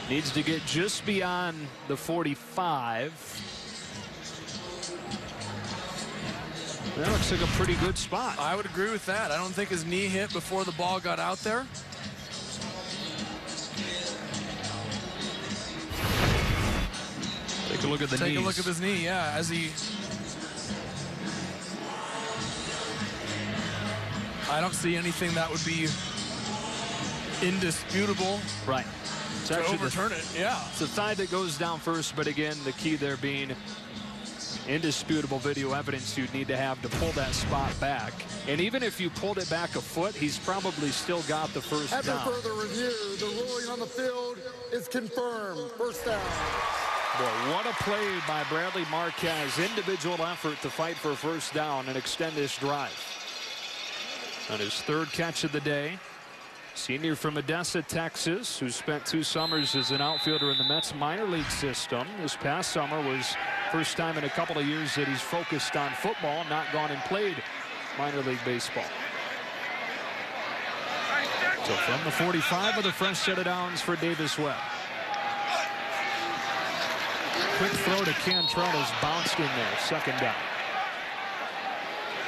Needs to get just beyond the 45. That looks like a pretty good spot. I would agree with that. I don't think his knee hit before the ball got out there. Take a look at the knees. Take a look at his knee, yeah, as he... I don't see anything that would be indisputable. Right. It's to overturn it, yeah. It's the thigh that goes down first, but again, the key there being indisputable video evidence you'd need to have to pull that spot back. And even if you pulled it back a foot, he's probably still got the 1st down. After further review, the ruling on the field is confirmed. 1st down. Boy, what a play by Bradley Marquez. Individual effort to fight for a 1st down and extend this drive. On his 3rd catch of the day. Senior from Odessa, Texas, who spent 2 summers as an outfielder in the Mets minor league system. This past summer was first time in a couple of years that he's focused on football, not gone and played minor league baseball. So from the 45 with a fresh set of downs for Davis Webb. Quick throw to Cantrell is bounced in there. 2nd down.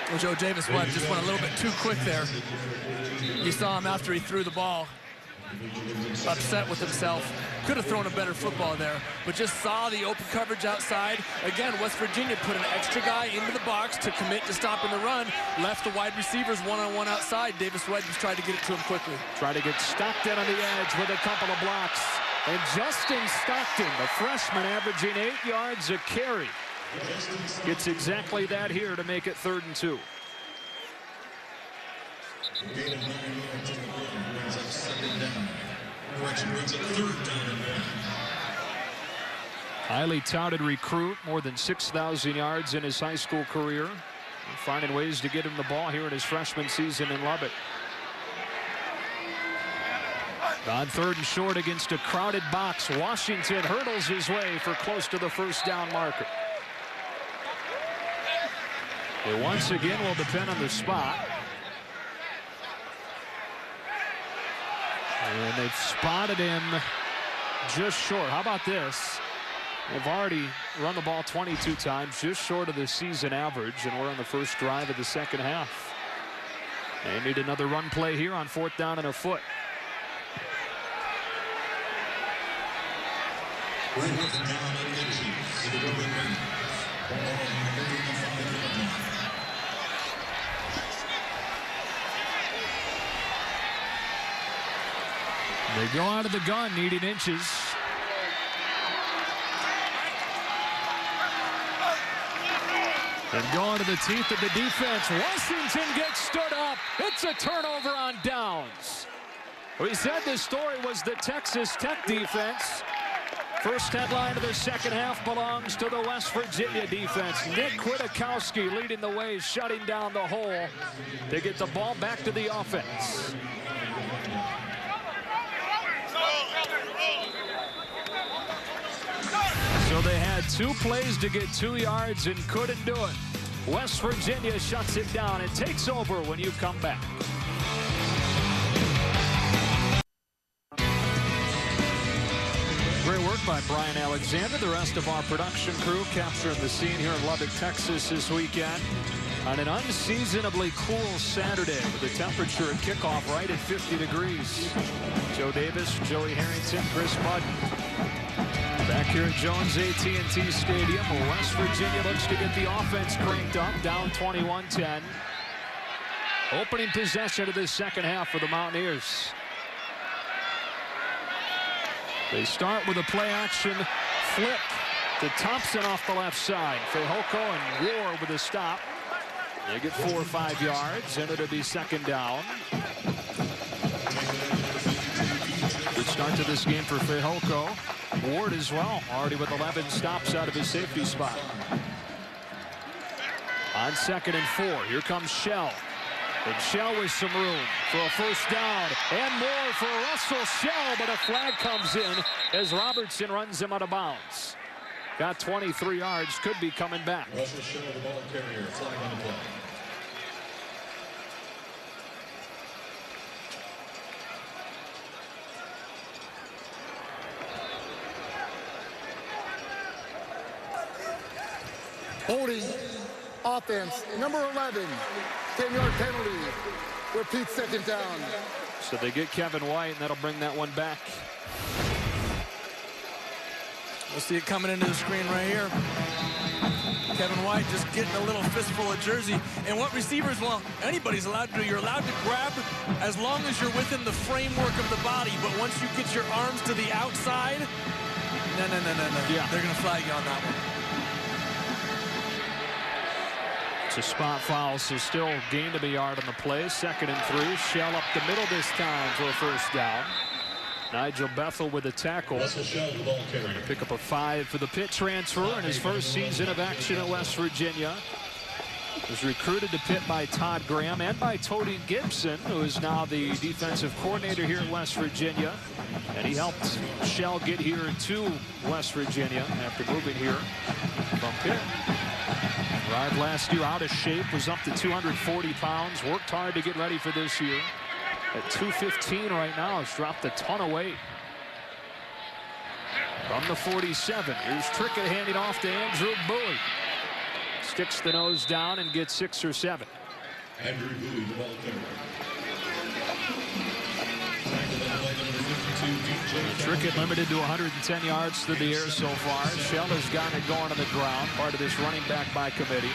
Well, Joe, Davis Webb just went a little bit too quick there. You saw him after he threw the ball. Upset with himself. Could have thrown a better football there, but just saw the open coverage outside. Again, West Virginia put an extra guy into the box to commit to stopping the run. Left the wide receivers one-on-one outside. Davis Webb just tried to get it to him quickly. Tried to get Stockton on the edge with a couple of blocks. And Justin Stockton, the freshman, averaging 8 yards a carry. Gets exactly that here to make it 3rd and 2. Highly touted recruit, more than 6,000 yards in his high school career. And finding ways to get him the ball here in his freshman season in Lubbock. On 3rd and short against a crowded box, Washington hurdles his way for close to the 1st down marker. It once again will depend on the spot. And they've spotted him just short. How about this? They've already run the ball 22 times, just short of the season average, and we're on the 1st drive of the 2nd half. They need another run play here on 4th down and a foot. They go out of the gun, needing inches. And going to the teeth of the defense. Washington gets stood up. It's a turnover on downs. We said this story was the Texas Tech defense. First headline of the second half belongs to the West Virginia defense. Nick Kwiatkowski leading the way, shutting down the hole. They get the ball back to the offense. So they had 2 plays to get 2 yards and couldn't do it. West Virginia shuts it down and takes over when you come back. Great work by Brian Alexander. The rest of our production crew capturing the scene here in Lubbock, Texas this weekend on an unseasonably cool Saturday with the temperature at kickoff right at 50 degrees. Joe Davis, Joey Harrington, Chris Budden. Back here at Jones AT&T Stadium, West Virginia looks to get the offense cranked up, down 21-10. Opening possession of this second half for the Mountaineers. They start with a play-action flip to Thompson off the left side. Fehoko and War with a stop. They get 4 or 5 yards, and it'll be second down. Good start to this game for Fehoko. Ward as well, already with 11 stops out of his safety spot. On 2nd and 4, here comes Shell. And Shell with some room for a first down and more for Russell Shell, but a flag comes in as Robertson runs him out of bounds. Got 23 yards, could be coming back. Russell Shell, the ball carrier, flag on the play. Holding offense, number 11, 10-yard penalty. Repeat second down. So they get Kevin White, and that'll bring that one back. We'll see it coming into the screen right here. Kevin White just getting a little fistful of jersey. And what receivers, well, anybody's allowed to do. You're allowed to grab as long as you're within the framework of the body. But once you get your arms to the outside, no. Yeah. They're going to flag you on that one. It's a spot foul, so still gained of a yard on the play. 2nd and 3. Shell up the middle this time for a first down. Nigel Bethel with a tackle. Pick up a 5 for the Pitt transfer in his first season of action at West Virginia. Was recruited to Pitt by Todd Graham and by Tony Gibson, who is now the defensive coordinator here at West Virginia. And he helped Shell get here to West Virginia after moving here from Pitt. Arrived last year out of shape, was up to 240 pounds, worked hard to get ready for this year. At 215 right now, has dropped a ton of weight. From the 47, here's Trickett handing off to Andrew Bowie. Sticks the nose down and gets 6 or 7. Andrew Bowie, the ball carrier. Trickett limited to 110 yards through the air so far. Shell has gotten it going on the ground, part of this running back by committee.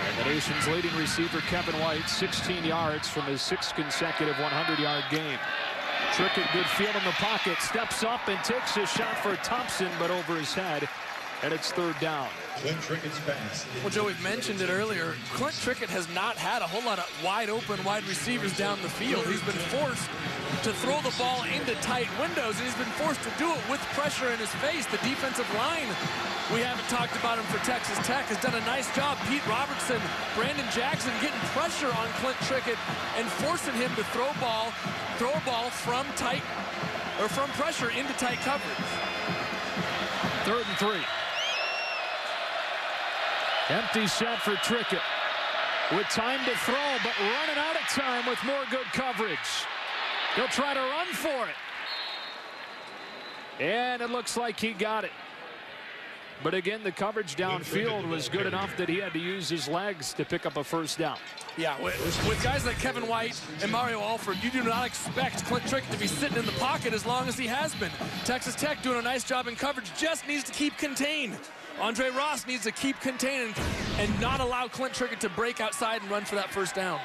And the nation's leading receiver, Kevin White, 16 yards from his 6th consecutive 100-yard game. Trickett, good feel in the pocket, steps up and takes a shot for Thompson, but over his head, and it's 3rd down. Clint Trickett's pass. Well, Joe, we've mentioned it earlier. Clint Trickett has not had a whole lot of wide-open wide receivers down the field. He's been forced to throw the ball into tight windows, and he's been forced to do it with pressure in his face. The defensive line, we haven't talked about him for Texas Tech, has done a nice job. Pete Robertson, Brandon Jackson getting pressure on Clint Trickett and forcing him to throw a ball from pressure into tight coverage. 3rd and 3. Empty set for Trickett. With time to throw, but running out of time with more good coverage. He'll try to run for it. And it looks like he got it. But again, the coverage downfield was good enough that he had to use his legs to pick up a first down. Yeah, with guys like Kevin White and Mario Alford, you do not expect Clint Trickett to be sitting in the pocket as long as he has been. Texas Tech doing a nice job in coverage, just needs to keep contained. Andre Ross needs to keep containing and not allow Clint Trickett to break outside and run for that first down.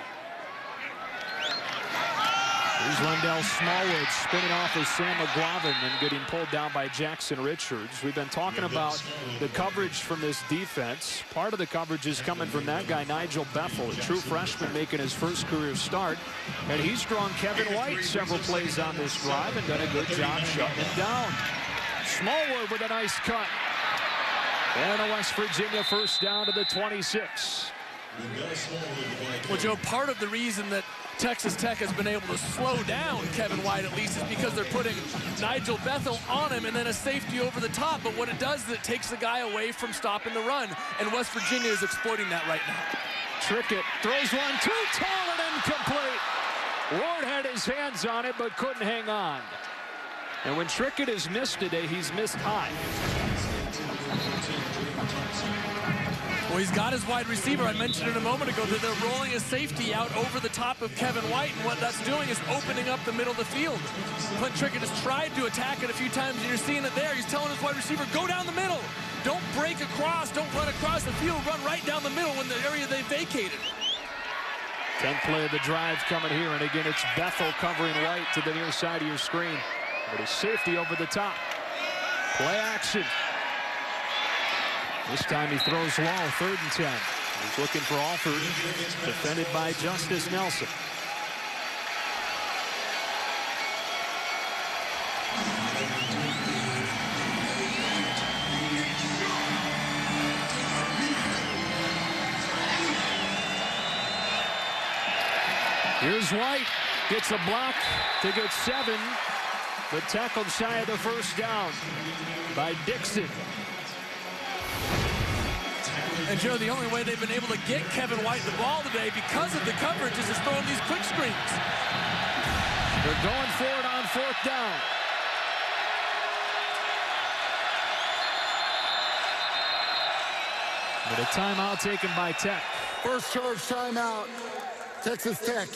Here's Rondell Smallwood spinning off of Sam McGuavin and getting pulled down by Jackson Richards. We've been talking about the coverage from this defense. Part of the coverage is coming from that guy, Nigel Bethel, a true freshman making his first career start. And he's drawn Kevin White several plays on this drive and done a good job shutting him down. Smallwood with a nice cut. And a West Virginia first down to the 26. Well, Joe, part of the reason that Texas Tech has been able to slow down Kevin White at least is because they're putting Nigel Bethel on him and then a safety over the top. But what it does is it takes the guy away from stopping the run. And West Virginia is exploiting that right now. Trickett throws one too tall and incomplete. Ward had his hands on it but couldn't hang on. And when Trickett has missed today, he's missed high. Well, he's got his wide receiver. I mentioned it a moment ago that they're rolling a safety out over the top of Kevin White, and what that's doing is opening up the middle of the field. Clint Trickett has tried to attack it a few times, and you're seeing it there. He's telling his wide receiver, go down the middle. Don't break across. Don't run across the field. Run right down the middle in the area they vacated. 10th play of the drive coming here, and again, it's Bethel covering White to the near side of your screen. But his safety over the top. Play action. This time he throws long, 3rd and 10. He's looking for Alford, defended by Justice Nelson. Here's White, gets a block to get 7, but tackled shy of the first down by Dixon. And Joe, the only way they've been able to get Kevin White the ball today because of the coverage is just throwing these quick screens. They're going for it on 4th down. But a timeout taken by Tech. First charge timeout, Texas Tech.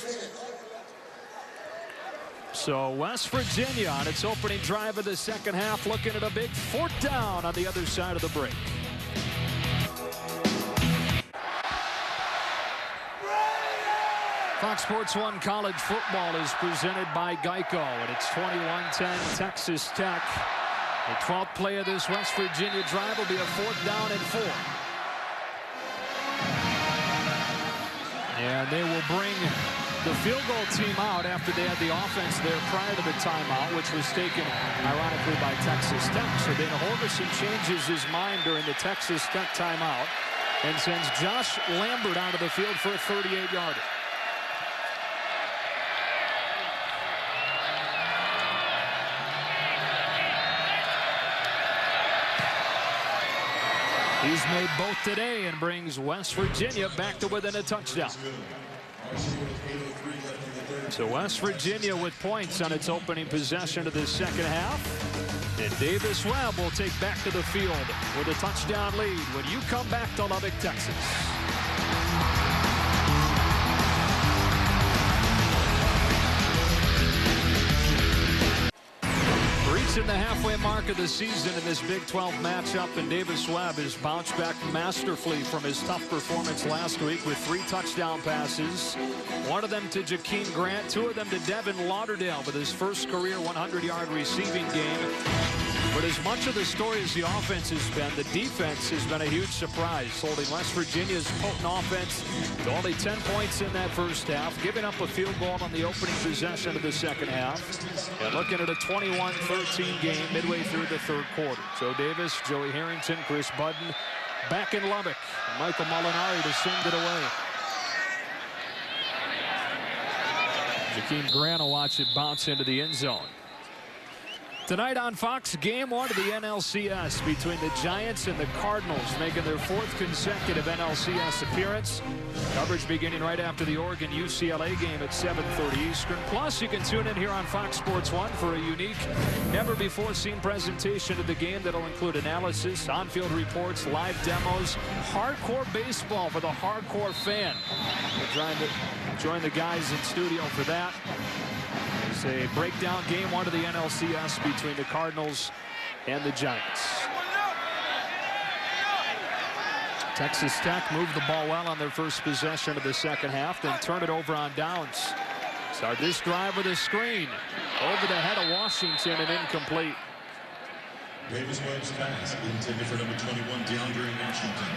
So West Virginia on its opening drive of the second half looking at a big 4th down on the other side of the break. Fox Sports 1 College Football is presented by Geico, and it's 21-10 Texas Tech. The 12th play of this West Virginia drive will be a 4th down and 4. And they will bring the field goal team out after they had the offense there prior to the timeout, which was taken, ironically, by Texas Tech. So Dana Holgorsen changes his mind during the Texas Tech timeout and sends Josh Lambert out of the field for a 38-yarder. He's made both today and brings West Virginia back to within a touchdown. So West Virginia with points on its opening possession of the second half. And Davis Webb will take back to the field with a touchdown lead when you come back to Lubbock, Texas. Reaching the halfway mark of the season in this Big 12 matchup, and Davis Webb has bounced back masterfully from his tough performance last week with 3 touchdown passes. One of them to Jakeem Grant, 2 of them to Devin Lauderdale with his first career 100-yard receiving game. But as much of the story as the offense has been, the defense has been a huge surprise, holding West Virginia's potent offense to only 10 points in that first half, giving up a field goal on the opening possession of the second half, and looking at a 21-13 game midway through the third quarter. Joe Davis, Joey Harrington, Chris Budden back in Lubbock. Michael Molinari to send it away. Jakeem Grant will watch it bounce into the end zone. Tonight on Fox, Game 1 of the NLCS between the Giants and the Cardinals, making their 4th consecutive NLCS appearance. Coverage beginning right after the Oregon-UCLA game at 7:30 Eastern. Plus, you can tune in here on Fox Sports 1 for a unique, never-before-seen presentation of the game that'll include analysis, on-field reports, live demos, hardcore baseball for the hardcore fan. We're trying to join the guys in studio for that. It's a breakdown Game 1 of the NLCS between the Cardinals and the Giants. Texas Tech moved the ball well on their first possession of the second half, then turned it over on downs. Start this drive with a screen. Over the head of Washington and incomplete. Davis Webb's pass intended for number 21, DeAndre Washington.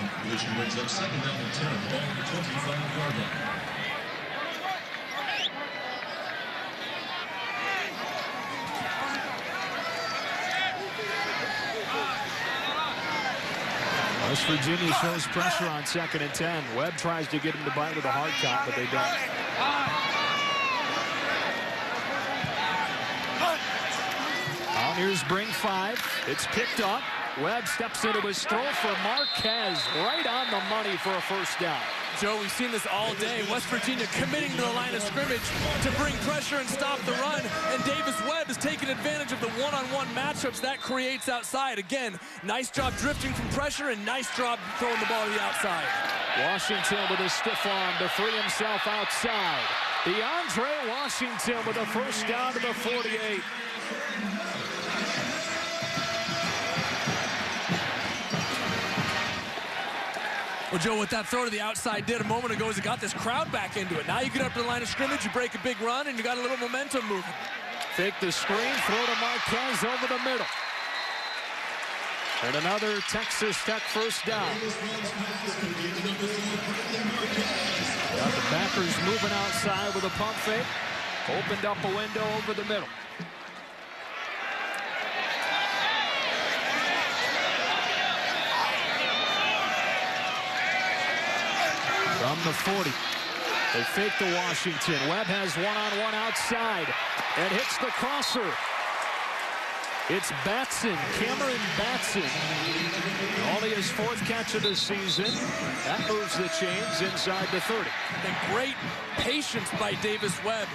Incompletion brings up second down and 10, the ball on the 25-yard line. West Virginia shows pressure on 2nd and 10. Webb tries to get him to bite with a hard count, but they don't. Mountaineers bring 5. It's picked up. Webb steps into his throw for Marquez. Right on the money for a first down. Joe, we've seen this all day. West Virginia committing to the line of scrimmage to bring pressure and stop the run. And Davis Webb has taken advantage of the one-on-one matchups that creates outside. Again, nice job drifting from pressure and nice job throwing the ball to the outside. Washington with a stiff arm to free himself outside. DeAndre Washington with a first down to the 48. Well, Joe, what that throw to the outside did a moment ago is it got this crowd back into it. Now you get up to the line of scrimmage, you break a big run, and you got a little momentum moving. Fake the screen, throw to Marquez over the middle. And another Texas Tech first down. Got the backers moving outside with a pump fake. Opened up a window over the middle. From the 40. They fake to Washington. Webb has one-on-one outside and hits the crosser. It's Batson, Cameron Batson. Only his 4th catch of the season. That moves the chains inside the 30. And great patience by Davis Webb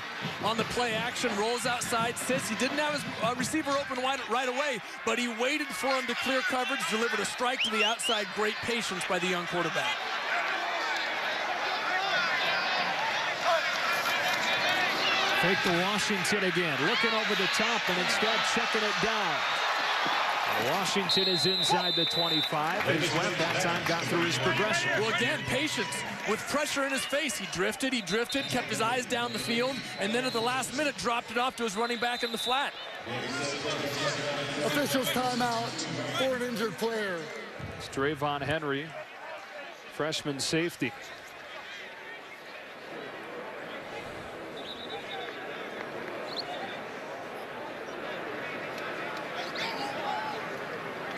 on the play action. Rolls outside, sits. He didn't have his receiver open wide right away, but he waited for him to clear coverage, delivered a strike to the outside. Great patience by the young quarterback. Fake to Washington again, looking over the top and instead checking it down. And Washington is inside the 25 as Webb that time got through his progression. Well, again, patience with pressure in his face. He drifted, kept his eyes down the field, and then at the last minute dropped it off to his running back in the flat. Officials timeout for an injured player. It's Drayvon Henry, freshman safety.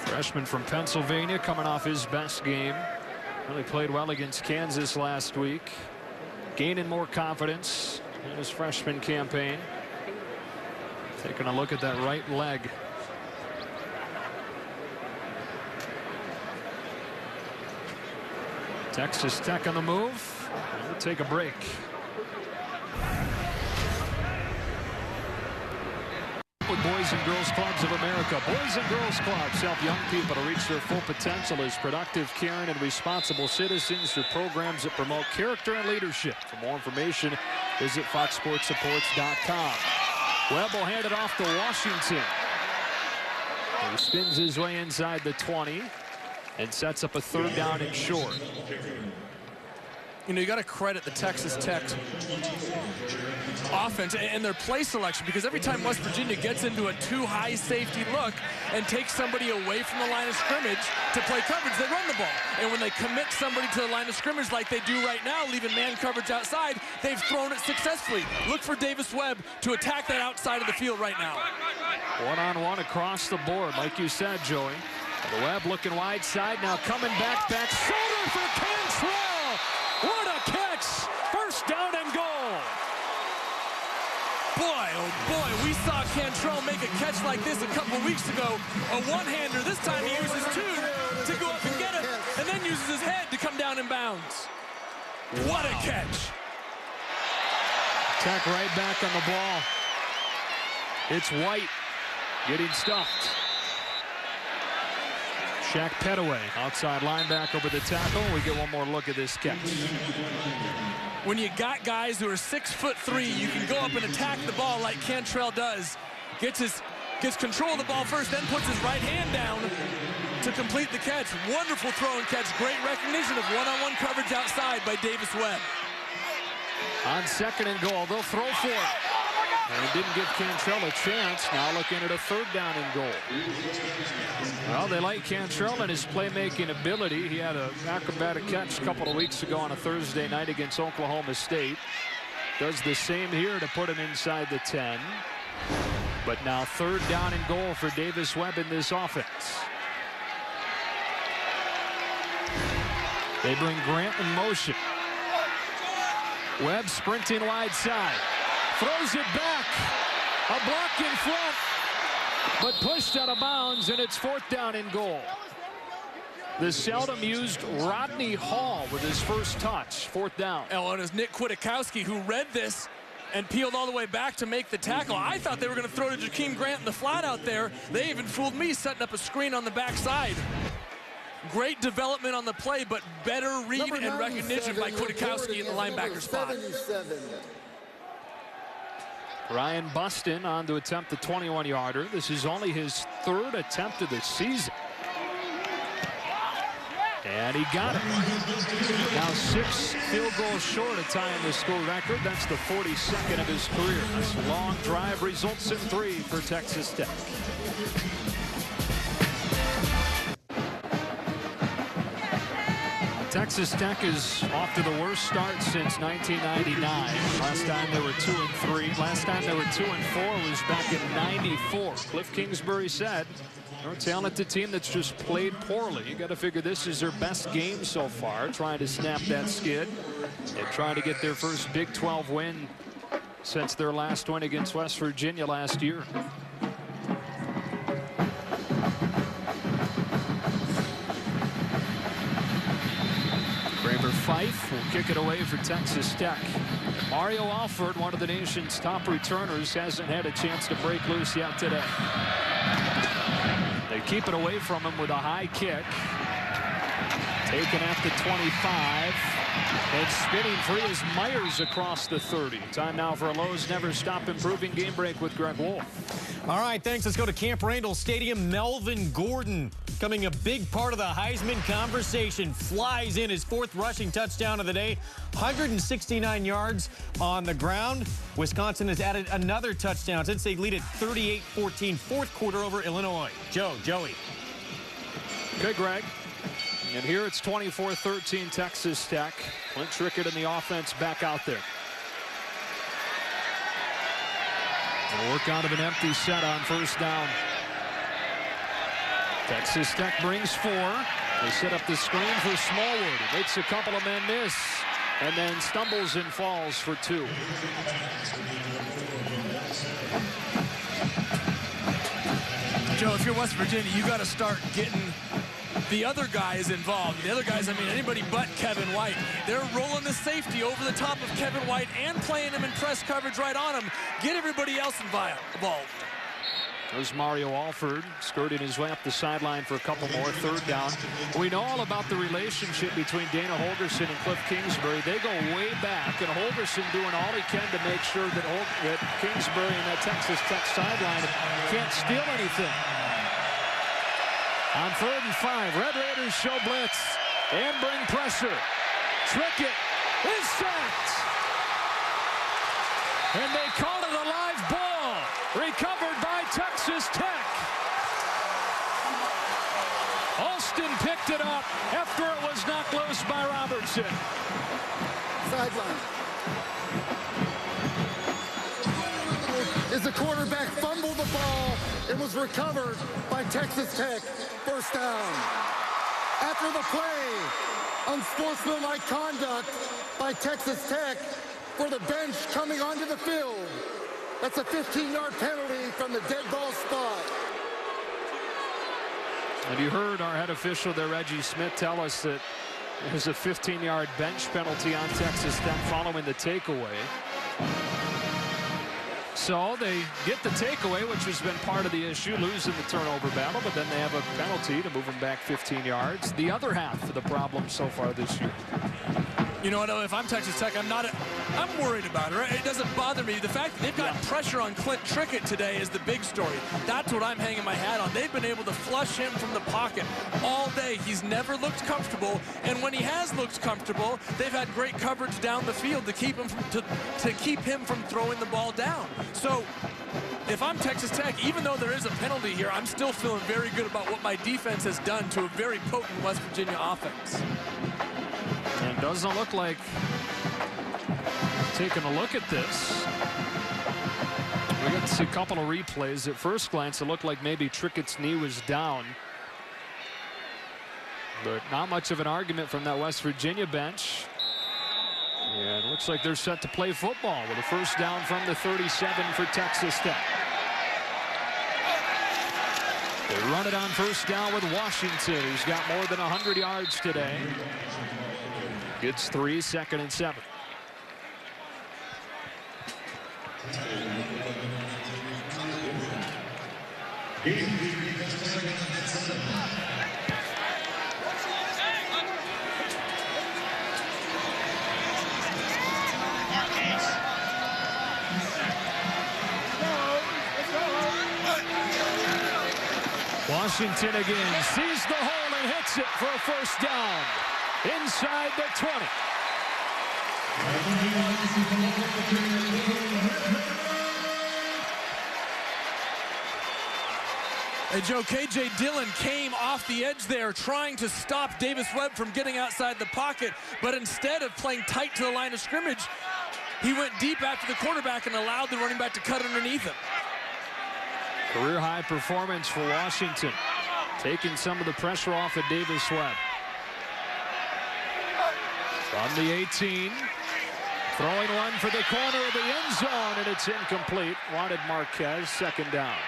Freshman from Pennsylvania, coming off his best game. Really played well against Kansas last week. Gaining more confidence in his freshman campaign. Taking a look at that right leg. Texas Tech on the move. We'll take a break. With Boys and Girls Clubs of America. Boys and Girls Clubs help young people to reach their full potential as productive, caring, and responsible citizens through programs that promote character and leadership. For more information, visit foxsportsupports.com. Webb will hand it off to Washington. He spins his way inside the 20 and sets up a 3rd down and short. You know, you got to credit the Texas Tech offense and their play selection, because every time West Virginia gets into a too high safety look and takes somebody away from the line of scrimmage to play coverage, they run the ball. And when they commit somebody to the line of scrimmage like they do right now, leaving man coverage outside, they've thrown it successfully. Look for Davis Webb to attack that outside of the field right now. One-on-one across the board, like you said, Joey. The Webb looking wide side, now coming back shoulder for Cantrell. What a catch! First down and goal. Boy, oh boy, we saw Cantrell make a catch like this a couple weeks ago. A one-hander. This time he uses 2 to go up and get it, and then uses his head to come down in bounds. What a catch. Tech right back on the ball. It's White getting stuffed. Shaq Petaway, outside linebacker with the tackle. We get one more look at this catch. When you got guys who are 6'3", you can go up and attack the ball like Cantrell does. Gets control of the ball first, then puts his right hand down to complete the catch. Wonderful throw and catch. Great recognition of one-on-one coverage outside by Davis Webb. On 2nd and goal, they'll throw for it. And didn't give Cantrell a chance. Now looking at a 3rd down and goal. Well, they like Cantrell and his playmaking ability. He had an acrobatic catch a couple of weeks ago on a Thursday night against Oklahoma State. Does the same here to put him inside the 10. But now 3rd down and goal for Davis Webb in this offense. They bring Grant in motion. Webb sprinting wide side. Throws it back. A block in front. But pushed out of bounds, and it's 4th down and goal. The seldom used Rodney Hall with his first touch. 4th down. And it was Nick Kwiatkowski who read this and peeled all the way back to make the tackle. I thought they were going to throw to Jakeem Grant in the flat out there. They even fooled me setting up a screen on the backside. Great development on the play, but better read and recognition by Kwiatkowski in the linebacker spot. Ryan Buston on to attempt the 21-yarder. This is only his 3rd attempt of the season. And he got it. Now 6 field goals short of tying the school record. That's the 42nd of his career. This long drive results in 3 for Texas Tech. Texas Tech is off to the worst start since 1999. Last time they were 2-3. Last time they were 2-4 was back in '94. Cliff Kingsbury said, "They're a talented team that's just played poorly. You got to figure this is their best game so far, trying to snap that skid and trying to get their first Big 12 win since their last win against West Virginia last year." Fife will kick it away for Texas Tech. Mario Alford, one of the nation's top returners, hasn't had a chance to break loose yet today. They keep it away from him with a high kick. Taken at the 25. And spinning free is Myers across the 30. Time now for a Lowe's Never Stop Improving Game Break with Greg Wolf. All right, thanks. Let's go to Camp Randall Stadium. Melvin Gordon, becoming a big part of the Heisman conversation, flies in his 4th rushing touchdown of the day. 169 yards on the ground. Wisconsin has added another touchdown since they lead at 38-14, 4th quarter over Illinois. Joey. Okay, Greg. And here it's 24-13 Texas Tech. Clint Trickett in the offense back out there. They'll work out of an empty set on 1st down. Texas Tech brings 4. They set up the screen for Smallwood. He makes a couple of men miss and then stumbles and falls for 2. Joe, if you're West Virginia, you got to start getting the other guys involved. The other guys, I mean, anybody but Kevin White. They're rolling the safety over the top of Kevin White and playing him in press coverage right on him. Get everybody else involved. There's Mario Alford skirting his way up the sideline for a couple more. 3rd down. We know all about the relationship between Dana Holgorsen and Cliff Kingsbury. They go way back, and Holgorsen doing all he can to make sure that Kingsbury and that Texas Tech sideline can't steal anything. On 3rd and 5, Red Raiders show blitz and bring pressure. Trickett is sacked. And they call it a live ball. Recovered by Texas Tech. Alston picked it up after it was knocked loose by Robertson. Sideline. As the quarterback fumbled the ball, it was recovered by Texas Tech. 1st down. After the play, unsportsmanlike conduct by Texas Tech for the bench coming onto the field. That's a 15-yard penalty from the dead ball spot. And you heard our head official there, Reggie Smith, tell us that there's a 15-yard bench penalty on Texas Tech following the takeaway. So they get the takeaway, which has been part of the issue, losing the turnover battle, but then they have a penalty to move them back 15 yards. The other half of the problem so far this year. You know what, if I'm Texas Tech, I'm not I'm worried about it. Right? It doesn't bother me. The fact that they've got pressure on Clint Trickett today is the big story. That's what I'm hanging my hat on. They've been able to flush him from the pocket all day. He's never looked comfortable, and when he has looked comfortable, they've had great coverage down the field to keep him from throwing the ball down. So if I'm Texas Tech, even though there is a penalty here, I'm still feeling very good about what my defense has done to a very potent West Virginia offense. And it doesn't look like, taking a look at this, we got to see a couple of replays. At first glance, it looked like maybe Trickett's knee was down. But not much of an argument from that West Virginia bench. And it looks like they're set to play football with a first down from the 37 for Texas Tech. They run it on first down with Washington, who's got more than 100 yards today. Gets 3, 2nd and 7. Washington again sees the hole and hits it for a first down inside the 20. And Joe, K.J. Dillon came off the edge there trying to stop Davis Webb from getting outside the pocket, but instead of playing tight to the line of scrimmage, he went deep after the quarterback and allowed the running back to cut underneath him. Career high performance for Washington, taking some of the pressure off of Davis Webb. From the 18, throwing one for the corner of the end zone, and it's incomplete. Wanted Marquez, 2nd down.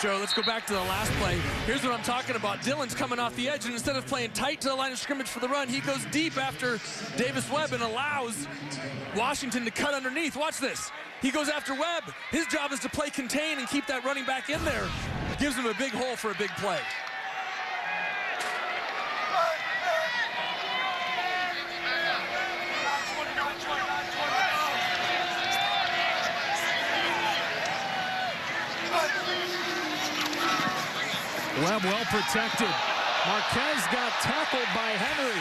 Joe, let's go back to the last play. Here's what I'm talking about. Dillon's coming off the edge, and instead of playing tight to the line of scrimmage for the run, he goes deep after Davis Webb and allows Washington to cut underneath. Watch this. He goes after Webb. His job is to play contain and keep that running back in there. Gives him a big hole for a big play. Webb well protected. Marquez got tackled by Henry.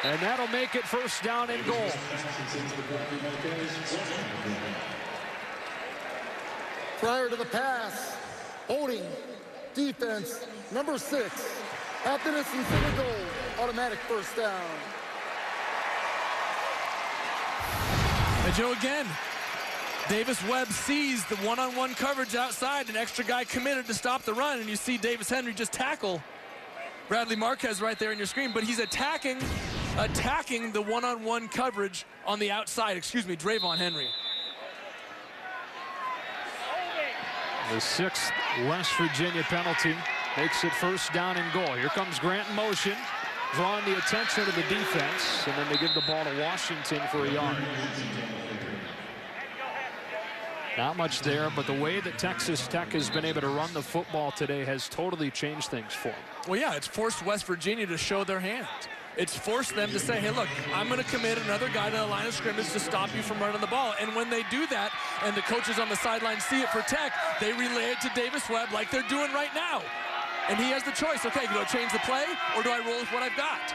And that'll make it first down and goal. Prior to the pass, holding defense, number 6. At the distance of the goal, automatic first down. And Joe again. Davis Webb sees the one-on-one coverage outside, an extra guy committed to stop the run, and you see Davis Henry just tackle Bradley Marquez right there in your screen, but he's attacking the one-on-one coverage on the outside. Excuse me, Drayvon Henry. The 6th West Virginia penalty makes it first down and goal. Here comes Grant in motion, drawing the attention of the defense, and then they give the ball to Washington for a yard. Not much there, but the way that Texas Tech has been able to run the football today has totally changed things for them. Well, yeah, it's forced West Virginia to show their hand. It's forced them to say, hey, look, I'm going to commit another guy to the line of scrimmage to stop you from running the ball. And when they do that, and the coaches on the sideline see it for Tech, they relay it to Davis Webb like they're doing right now. And he has the choice. Okay, do I change the play, or do I roll with what I've got?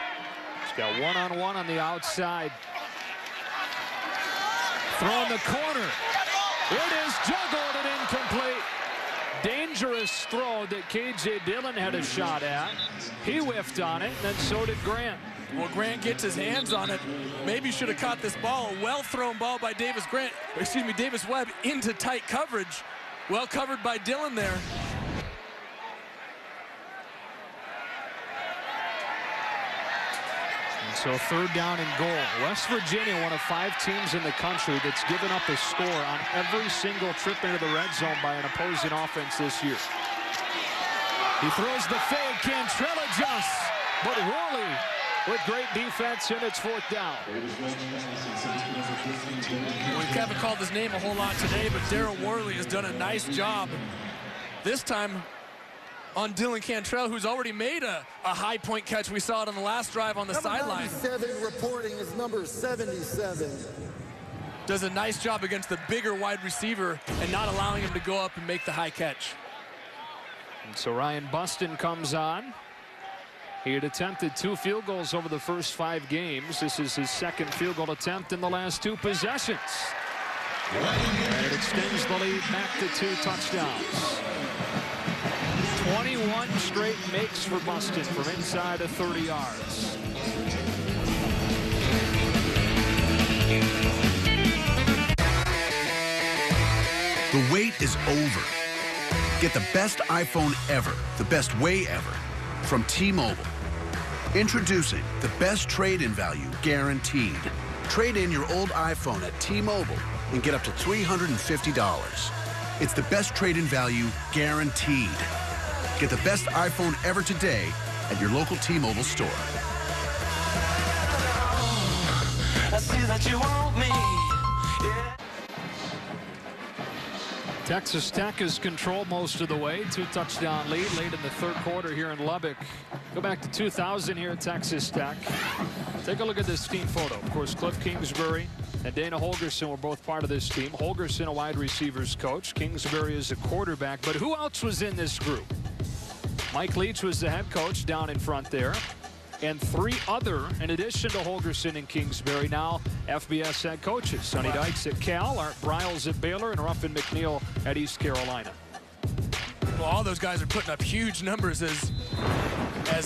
He's got one-on-one on the outside. Throw in the corner. It is juggled and incomplete. Dangerous throw that K.J. Dillon had a shot at. He whiffed on it, and then so did Grant. Well, Grant gets his hands on it. Maybe should have caught this ball. A well-thrown ball by Davis Webb into tight coverage. Well covered by Dillon there. So 3rd down and goal. West Virginia, one of 5 teams in the country that's given up a score on every single trip into the red zone by an opposing offense this year. He throws the fade. Cantrell adjusts, but Worley with great defense, and it's 4th down. We haven't called his name a whole lot today, but Darren Worley has done a nice job this time on Dylan Cantrell, who's already made a high point catch. We saw it on the last drive on the sideline. 97 reporting is number 77. does a nice job against the bigger wide receiver and not allowing him to go up and make the high catch. And so Ryan Buston comes on. He had attempted 2 field goals over the first 5 games. This is his 2nd field goal attempt in the last 2 possessions. And it extends the lead back to 2 touchdowns. 21 straight makes for Buston from inside of 30 yards. The wait is over. Get the best iPhone ever, the best way ever, from T-Mobile. Introducing the best trade-in value guaranteed. Trade in your old iPhone at T-Mobile and get up to $350. It's the best trade-in value guaranteed. Get the best iPhone ever today at your local T-Mobile store. I see that you want me. Yeah. Texas Tech has controlled most of the way. 2-touchdown lead late in the 3rd quarter here in Lubbock. Go back to 2000 here at Texas Tech. Take a look at this team photo. Of course, Cliff Kingsbury and Dana Holgerson were both part of this team. Holgerson, a wide receivers coach. Kingsbury is a quarterback. But who else was in this group? Mike Leach was the head coach down in front there. And 3 other, in addition to Holgerson and Kingsbury, now FBS head coaches. Sonny Dykes at Cal, Art Briles at Baylor, and Ruffin McNeil at East Carolina. Well, all those guys are putting up huge numbers as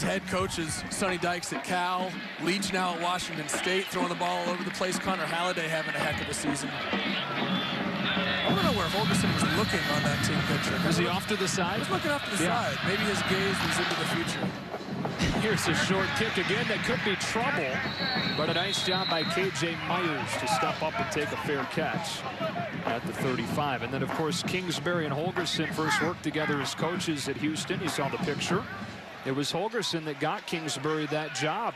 head coaches. Sonny Dykes at Cal, Leach now at Washington State, throwing the ball all over the place. Connor Halliday having a heck of a season. I don't know where Holgerson was looking on that team picture. Was he off to the side? He was looking off to the side. Maybe his gaze was into the future. Here's a short kick again that could be trouble, but a nice job by KJ Myers to step up and take a fair catch at the 35. And then, of course, Kingsbury and Holgerson first worked together as coaches at Houston. You saw the picture. It was Holgerson that got Kingsbury that job.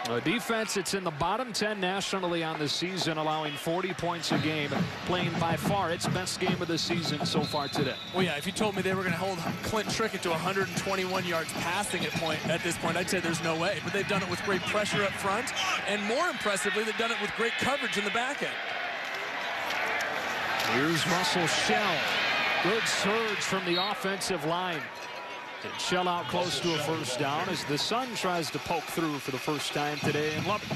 A defense that's in the bottom 10 nationally on the season, allowing 40 points a game, playing by far its best game of the season so far today. Well, yeah, if you told me they were going to hold Clint Trickett to 121 yards passing at this point, I'd say there's no way. But they've done it with great pressure up front, and more impressively, they've done it with great coverage in the back end. Here's Russell Shell. Good surge from the offensive line. And Shell out close to a first down as the Sun tries to poke through for the first time today in Lubbock.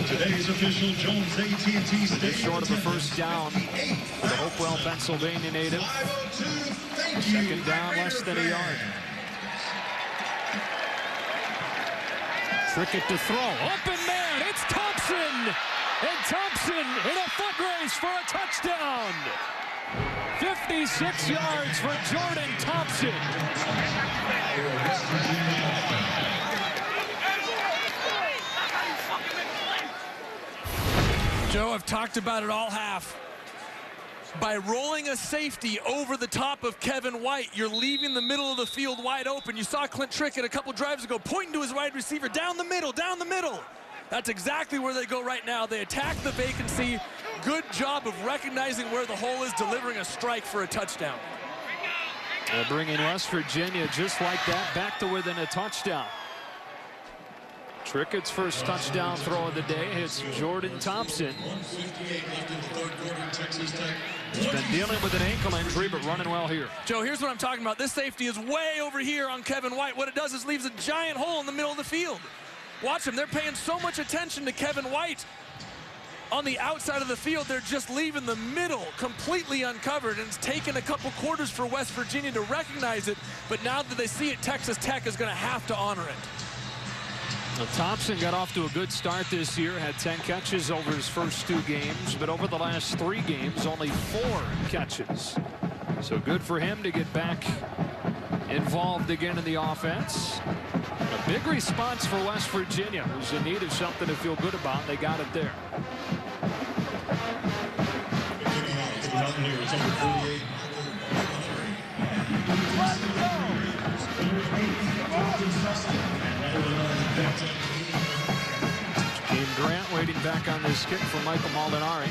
Today's official Jones AT&T Stadium. Just short of a first down for the Hopewell, Pennsylvania native. 2nd down, less than a yard. Trickett to throw. Open man. It's Thompson. And Thompson in a foot race for a touchdown. 56 yards for Jordan Thompson. Joe, I've talked about it all half. By rolling a safety over the top of Kevin White, you're leaving the middle of the field wide open. You saw Clint Trickett a couple drives ago pointing to his wide receiver, down the middle, down the middle. That's exactly where they go right now. They attack the vacancy. Good job of recognizing where the hole is, delivering a strike for a touchdown. Bringing West Virginia just like that back to within a touchdown. Trickett's first touchdown throw of the day hits Jordan Thompson. He's been dealing with an ankle injury, but running well here. Joe, here's what I'm talking about. This safety is way over here on Kevin White. What it does is leaves a giant hole in the middle of the field. Watch them. They're paying so much attention to Kevin White. On the outside of the field, they're just leaving the middle completely uncovered, and it's taken a couple quarters for West Virginia to recognize it, but now that they see it, Texas Tech is going to have to honor it. Well, Thompson got off to a good start this year, had 10 catches over his first 2 games, but over the last 3 games, only 4 catches. So good for him to get back involved again in the offense. A big response for West Virginia, who's in need of something to feel good about, and they got it there. Team Grant waiting back on this kick for Michael Molinari.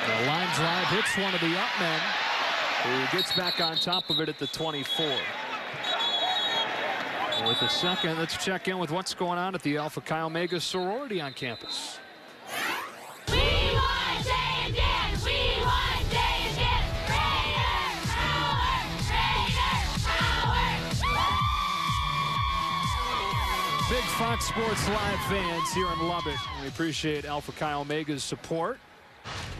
The line drive hits one of the up men, who gets back on top of it at the 24. With a second, let's check in with what's going on at the Alpha Chi Omega sorority on campus. We want Jay and Dan. We want Jay and Dan. Raider power. Raider power. Big Fox Sports Live fans here in Lubbock. We appreciate Alpha Chi Omega's support.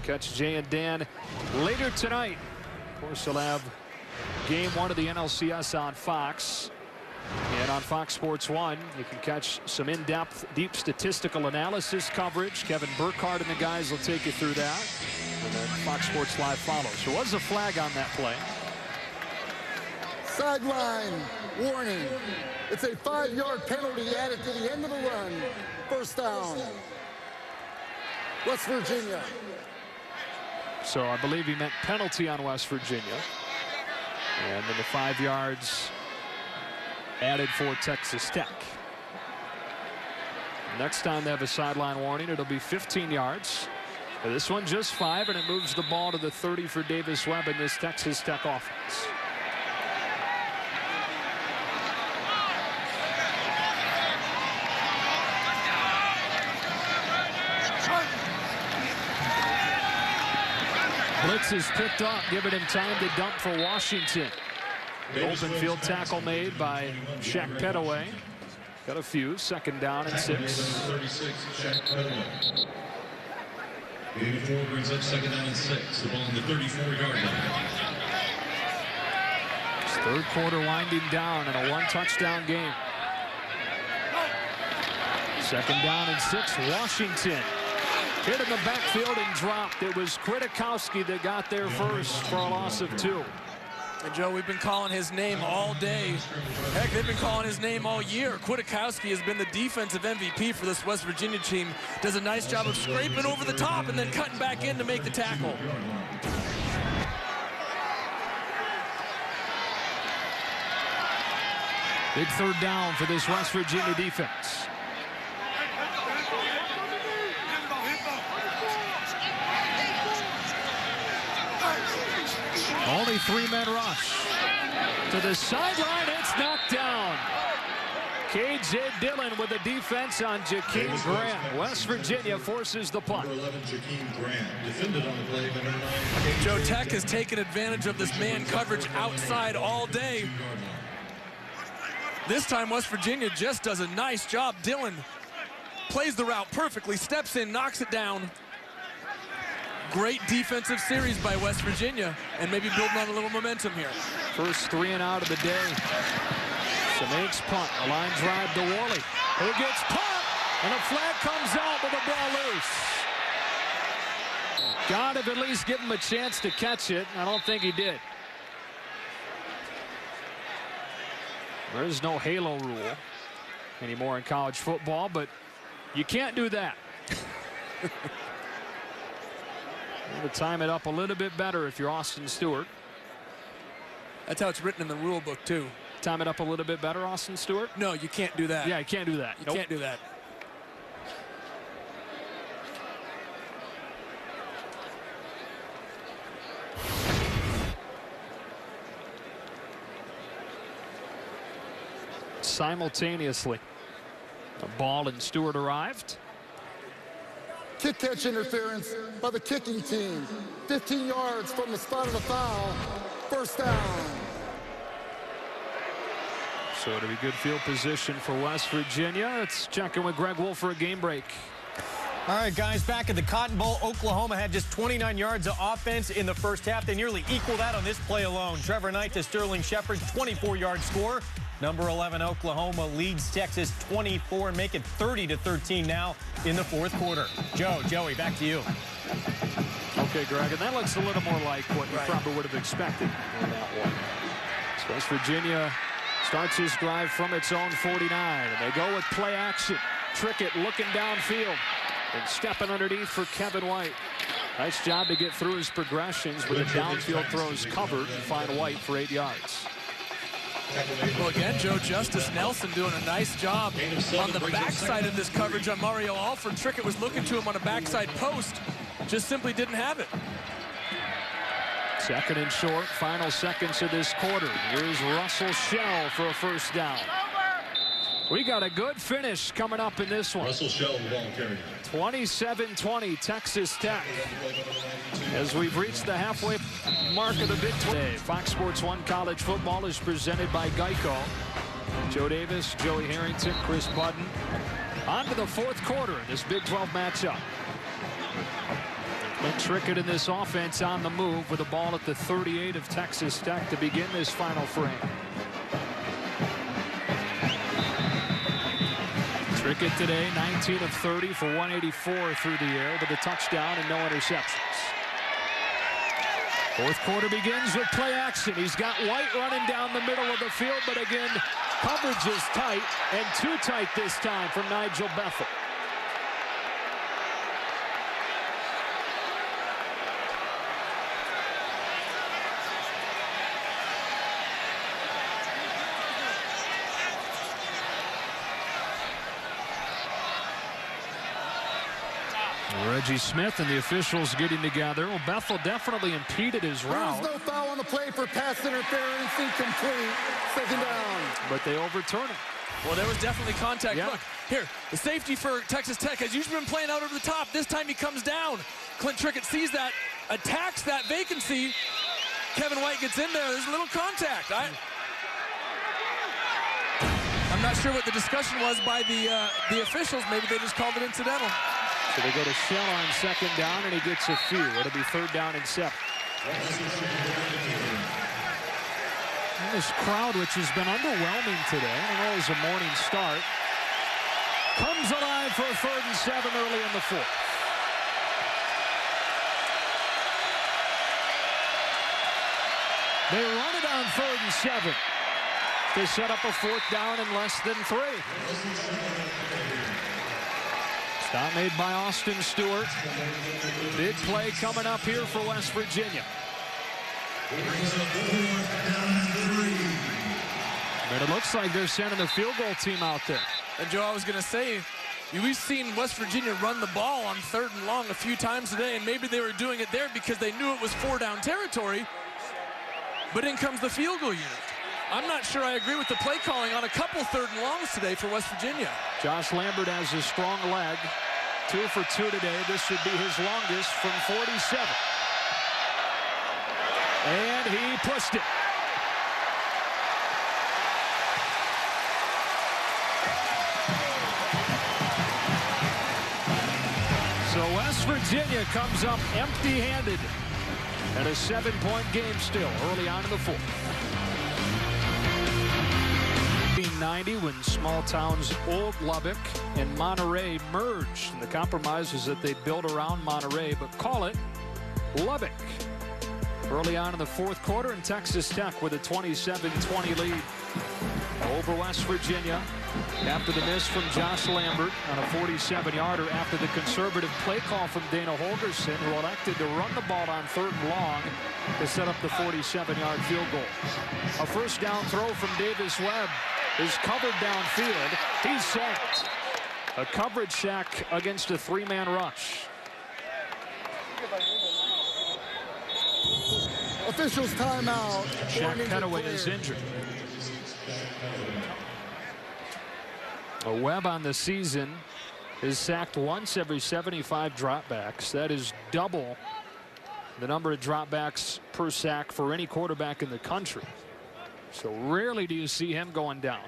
Catch Jay and Dan later tonight. Of course, they'll have game 1 of the NLCS on Fox. And on Fox Sports 1, you can catch some in-depth, deep statistical analysis coverage. Kevin Burkhardt and the guys will take you through that. And then Fox Sports Live follows. There was a flag on that play. Sideline warning. It's a 5-yard penalty added to the end of the run. First down. West Virginia. So I believe he meant penalty on West Virginia. And then the 5 yards added for Texas Tech. Next time they have a sideline warning, it'll be 15 yards. But this one just 5, and it moves the ball to the 30 for Davis Webb in this Texas Tech offense. Blitz is picked up, giving him time to dump for Washington. Open field tackle made by Shaq Petaway. Got a few. Second down and 6. 36, Shaq Petaway. 84 brings up second down and 6. The ball on the 34-yard line. It's third quarter winding down in a 1-touchdown game. Second down and 6. Washington hit in the backfield and dropped. It was Kwiatkowski that got there first for a loss of 2. And Joe, we've been calling his name all day. Heck, they've been calling his name all year. Kwiatkowski has been the defensive MVP for this West Virginia team. Does a nice job of scraping over the top and then cutting back in to make the tackle. Big third down for this West Virginia defense. Only 3-men rush. To the sideline, it's knocked down. K.J. Dillon with the defense on Jakeem Grant. West Virginia forces the punt. 11, Jakeem Grant, defended on the play by number 9. Joe, Tech has taken advantage of this man coverage outside all day. This time, West Virginia just does a nice job. Dillon plays the route perfectly, steps in, knocks it down. Great defensive series by West Virginia, and maybe building on a little momentum here. First 3 and out of the day. Samake's punt, a line drive to Worley, who gets caught, and a flag comes out with the ball loose. Got to at least give him a chance to catch it. I don't think he did. There's no halo rule anymore in college football, but you can't do that. To time it up a little bit better if you're Austin Stewart. That's how it's written in the rule book, too. Time it up a little bit better, Austin Stewart? No, you can't do that. Yeah, you can't do that. You can't do that. Simultaneously, the ball and Stewart arrived. Kick catch interference by the kicking team. 15 yards from the spot of the foul. First down. So it'll be good field position for West Virginia. Let's check in with Greg Wolf for a game break. All right, guys, back at the Cotton Bowl, Oklahoma had just 29 yards of offense in the first half. They nearly equal that on this play alone. Trevor Knight to Sterling Shepard's 24-yard score. Number 11, Oklahoma leads Texas 24 and make it 30-13 now in the fourth quarter. Joey, back to you. Okay, Greg, and that looks a little more like what you probably would have expected in that one. So West Virginia starts his drive from its own 49, and they go with play action. Trickett looking downfield and stepping underneath for Kevin White. Nice job to get through his progressions with the downfield throws covered and find White for 8 yards. Well, again, Joe, Justice Nelson doing a nice job on the backside of this coverage on Mario Alford. Trickett was looking to him on a backside post, just simply didn't have it. Second and short, final seconds of this quarter. Here's Russell Shell for a first down. We got a good finish coming up in this one. Russell Shell, the ball carrier. 27-20, Texas Tech. As we've reached the halfway mark of the Big 12. Fox Sports 1 College Football is presented by Geico. Joe Davis, Joey Harrington, Chris Budden. On to the fourth quarter in this Big 12 matchup. Clint Trickett in this offense on the move with the ball at the 38 of Texas Tech to begin this final frame. Trickett today, 19 of 30 for 184 through the air with a touchdown and no interceptions. Fourth quarter begins with play action. He's got White running down the middle of the field, but again, coverage is tight, and too tight this time from Nigel Bethel. Reggie Smith and the officials getting together. Well, Bethel definitely impeded his route. There's no foul on the play for pass interference, incomplete, second down. But they overturn it. Well, there was definitely contact. Yeah. Look, here, the safety for Texas Tech has usually been playing out over the top. This time he comes down. Clint Trickett sees that, attacks that vacancy. Kevin White gets in there. There's a little contact. I'm not sure what the discussion was by the officials. Maybe they just called it incidental. So they go to Shell on second down, and he gets a few. It'll be third down and 7. And this crowd, which has been underwhelming today, I know it was a morning start, comes alive for a third and 7 early in the fourth. They run it on third and 7 to set up a fourth down in less than 3. Stop made by Austin Stewart. Big play coming up here for West Virginia. And it looks like they're sending the field goal team out there. And Joe, I was going to say, we've seen West Virginia run the ball on third and long a few times today, and maybe they were doing it there because they knew it was 4-down territory. But in comes the field goal unit. I'm not sure I agree with the play calling on a couple third and longs today for West Virginia. Josh Lambert has a strong leg. 2 for 2 today. This should be his longest from 47. And he pushed it. So West Virginia comes up empty-handed and a 7-point game still early on in the fourth. 1990 when small towns Old Lubbock and Monterey merged. And the compromise is that they build around Monterey, but call it Lubbock. Early on in the fourth quarter, and Texas Tech with a 27-20 lead over West Virginia after the miss from Josh Lambert on a 47-yarder after the conservative play call from Dana Holgerson, who elected to run the ball on third and long to set up the 47-yard field goal. A first down throw from Davis Webb is covered downfield. He's sacked. A coverage sack against a 3-man rush. Officials timeout. Shaq Petaway is injured. Webb on the season is sacked once every 75 dropbacks. That is double the number of dropbacks per sack for any quarterback in the country. So rarely do you see him going down.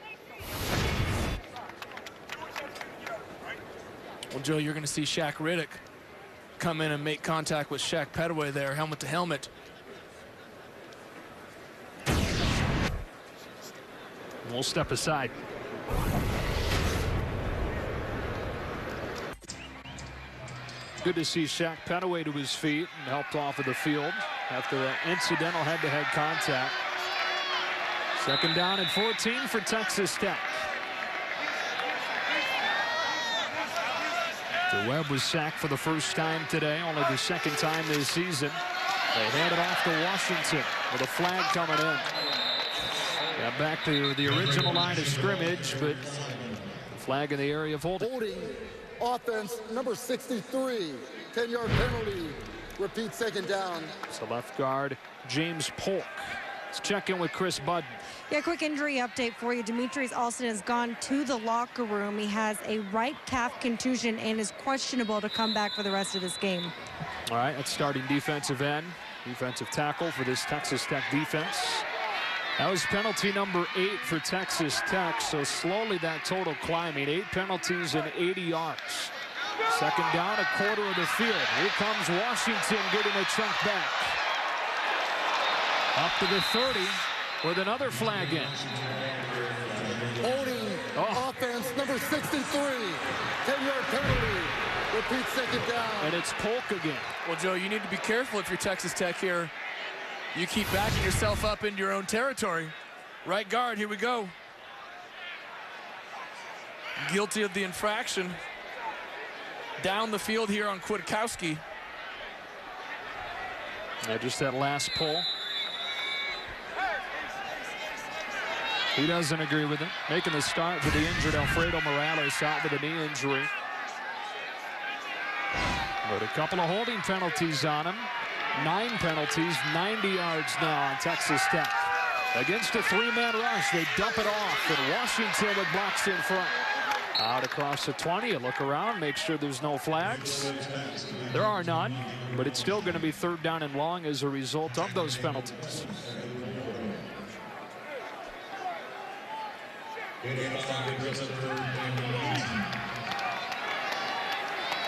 Well, Joe, you're going to see Shaq Riddick come in and make contact with Shaq Petaway there, helmet to helmet. We'll step aside. Good to see Shaq Petaway to his feet and helped off of the field after that incidental head-to-head contact. Second down and 14 for Texas Tech. The Webb was sacked for the first time today, only the second time this season. They hand it off to Washington with a flag coming in. Got back to the original line of scrimmage, but flag in the area of holding. Offense number 63, 10-yard penalty. Repeat second down. So left guard James Polk Let's check in with Chris Budd. Yeah, quick injury update for you. Demetrius Alston has gone to the locker room. He has a right calf contusion and is questionable to come back for the rest of this game. All right, that's starting defensive end, defensive tackle for this Texas Tech defense. That was penalty number 8 for Texas Tech, so slowly that total climbing. 8 penalties and 80 yards. Second down, a quarter of the field. Here comes Washington getting a chunk back. Up to the 30 with another flag in. Holding offense, number 63. 10-yard penalty. Repeat second down. And it's Polk again. Well, Joe, you need to be careful if you're Texas Tech here. You keep backing yourself up into your own territory. Right guard, here we go. Guilty of the infraction. Down the field here on Kwiatkowski. Yeah, just that last pull. He doesn't agree with it. Making the start for the injured Alfredo Morales out with a knee injury. But a couple of holding penalties on him. 9 penalties, 90 yards now on Texas Tech. Against a 3-man rush, they dump it off, and Washington with blocks in front. Out across the 20, you look around, make sure there's no flags. There are none, but it's still going to be 3rd down and long as a result of those penalties.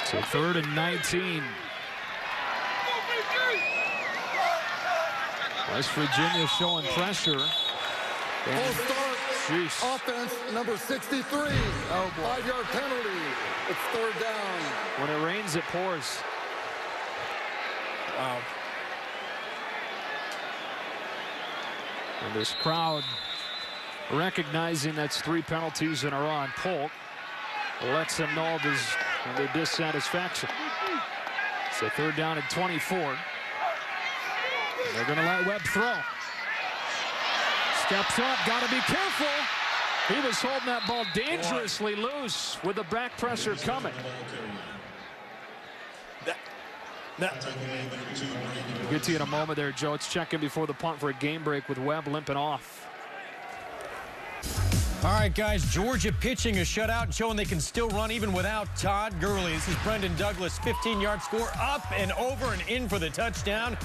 So 3rd and 19. West Virginia showing pressure. Full start. Offense, number 63. Oh, boy. 5-yard penalty. It's 3rd down. When it rains, it pours. Wow. And this crowd recognizing that's 3 penalties in a row on Polk lets them know of their dissatisfaction. It's a 3rd down and 24. And they're going to let Webb throw. Steps up, got to be careful. He was holding that ball dangerously loose with the back pressure coming. We'll get to you in a moment there, Joe. It's checking before the punt for a game break with Webb limping off. All right, guys, Georgia pitching a shutout, showing they can still run even without Todd Gurley. This is Brendan Douglas, 15-yard score, up and over and in for the touchdown.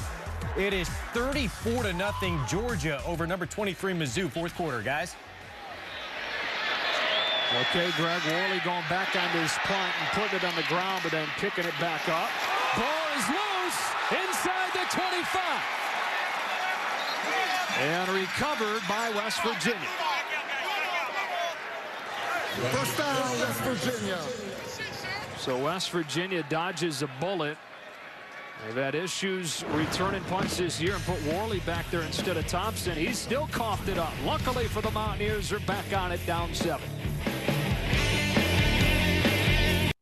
It is 34-0 Georgia over number 23 Mizzou, 4th quarter, guys. Okay, Greg Worley going back on this punt and putting it on the ground, but then picking it back up. Ball is loose inside the 25. And recovered by West Virginia. First down, West Virginia. So West Virginia dodges a bullet. They've had issues returning punts this year and put Worley back there instead of Thompson. He's still coughed it up. Luckily for the Mountaineers, they're back on it, down 7.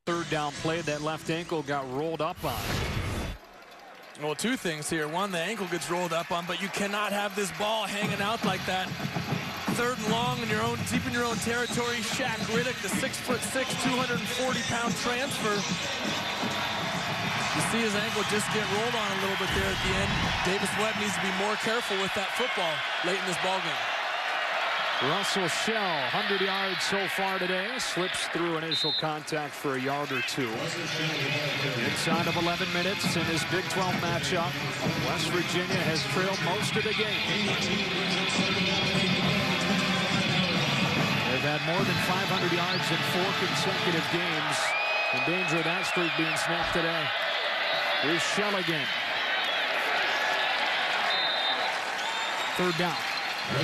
3rd down play, that left ankle got rolled up on. Well, 2 things here. 1, the ankle gets rolled up on, but you cannot have this ball hanging out like that. 3rd and long in your own, deep in your own territory. Shaq Riddick, the 6'6", 240-pound transfer. You see his ankle just get rolled on a little bit there at the end. Davis Webb needs to be more careful with that football late in this ballgame. Russell Shell, 100 yards so far today. Slips through initial contact for a yard or 2. Inside of 11 minutes in this Big 12 matchup, West Virginia has trailed most of the game. They've had more than 500 yards in 4 consecutive games. In danger of that streak being snapped today. Here's Shell again. 3rd down. Well,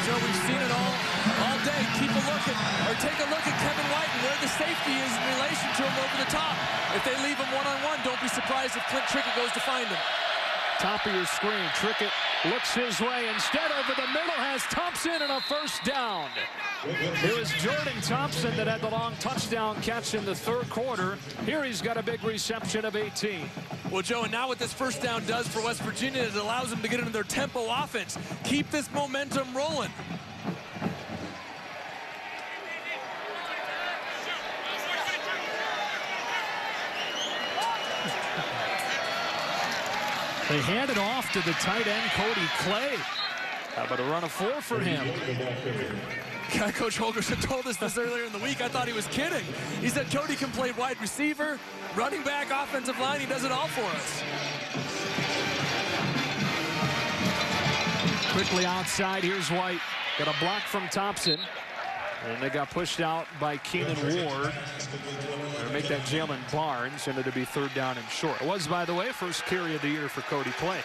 Joe, we've seen it all day. Keep a look at, or take a look at Kevin White and where the safety is in relation to him over the top. If they leave him one-on-one, don't be surprised if Clint Trickett goes to find him. Top of your screen, Trickett looks his way. Instead, over the middle has Thompson and a 1st down. It was Jordan Thompson that had the long touchdown catch in the 3rd quarter. Here he's got a big reception of 18. Well, Joe, and now what this 1st down does for West Virginia is it allows them to get into their tempo offense. Keep this momentum rolling. They hand it off to the tight end, Cody Clay. How about a run of 4 for him? Coach Holgerson told us this earlier in the week. I thought he was kidding. He said Cody can play wide receiver, running back, offensive line. He does it all for us. Quickly outside, here's White. Got a block from Thompson. And they got pushed out by Keenan Ward. They'll make that Jalen Barnes, and it'll be 3rd down and short. It was, by the way, first carry of the year for Cody Clay.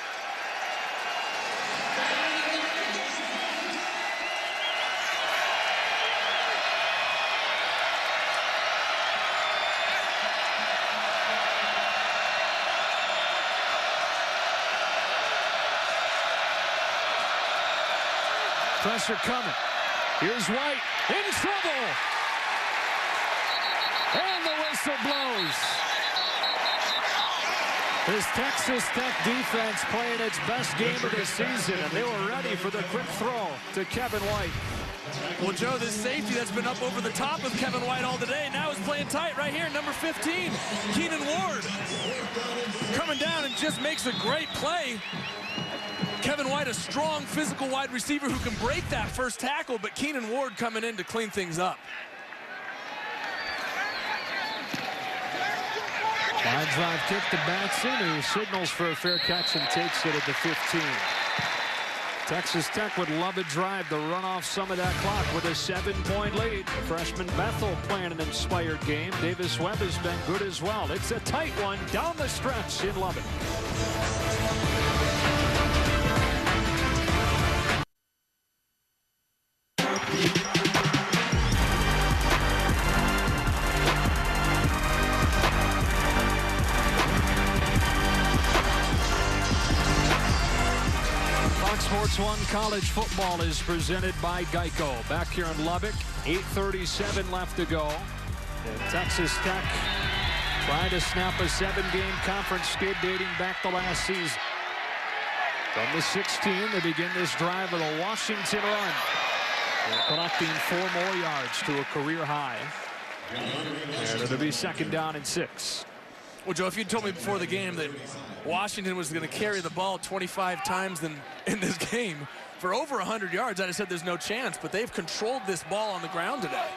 Pressure coming. Here's White in trouble. And the whistle blows. This Texas Tech defense playing its best game of the season, and they were ready for the quick throw to Kevin White. Well, Joe, this safety that's been up over the top of Kevin White all today now is playing tight right here. Number 15, Keenan Ward, coming down and just makes a great play. Kevin White, a strong physical wide receiver who can break that first tackle, but Keenan Ward coming in to clean things up. Line drive kick to Batson, who signals for a fair catch and takes it at the 15. Texas Tech would love a drive to run off some of that clock with a 7-point lead. Freshman Bethel playing an inspired game. Davis Webb has been good as well. It's a tight one down the stretch in Lubbock. Sports 1 College Football is presented by Geico. Back here in Lubbock, 8:37 left to go. And Texas Tech trying to snap a 7-game conference skid dating back to last season. From the 16, they begin this drive with a Washington run. They're collecting 4 more yards to a career high. And it'll be 2nd down and 6. Well, Joe, if you told me before the game that Washington was going to carry the ball 25 times in this game for over 100 yards, I'd have said there's no chance, but they've controlled this ball on the ground today.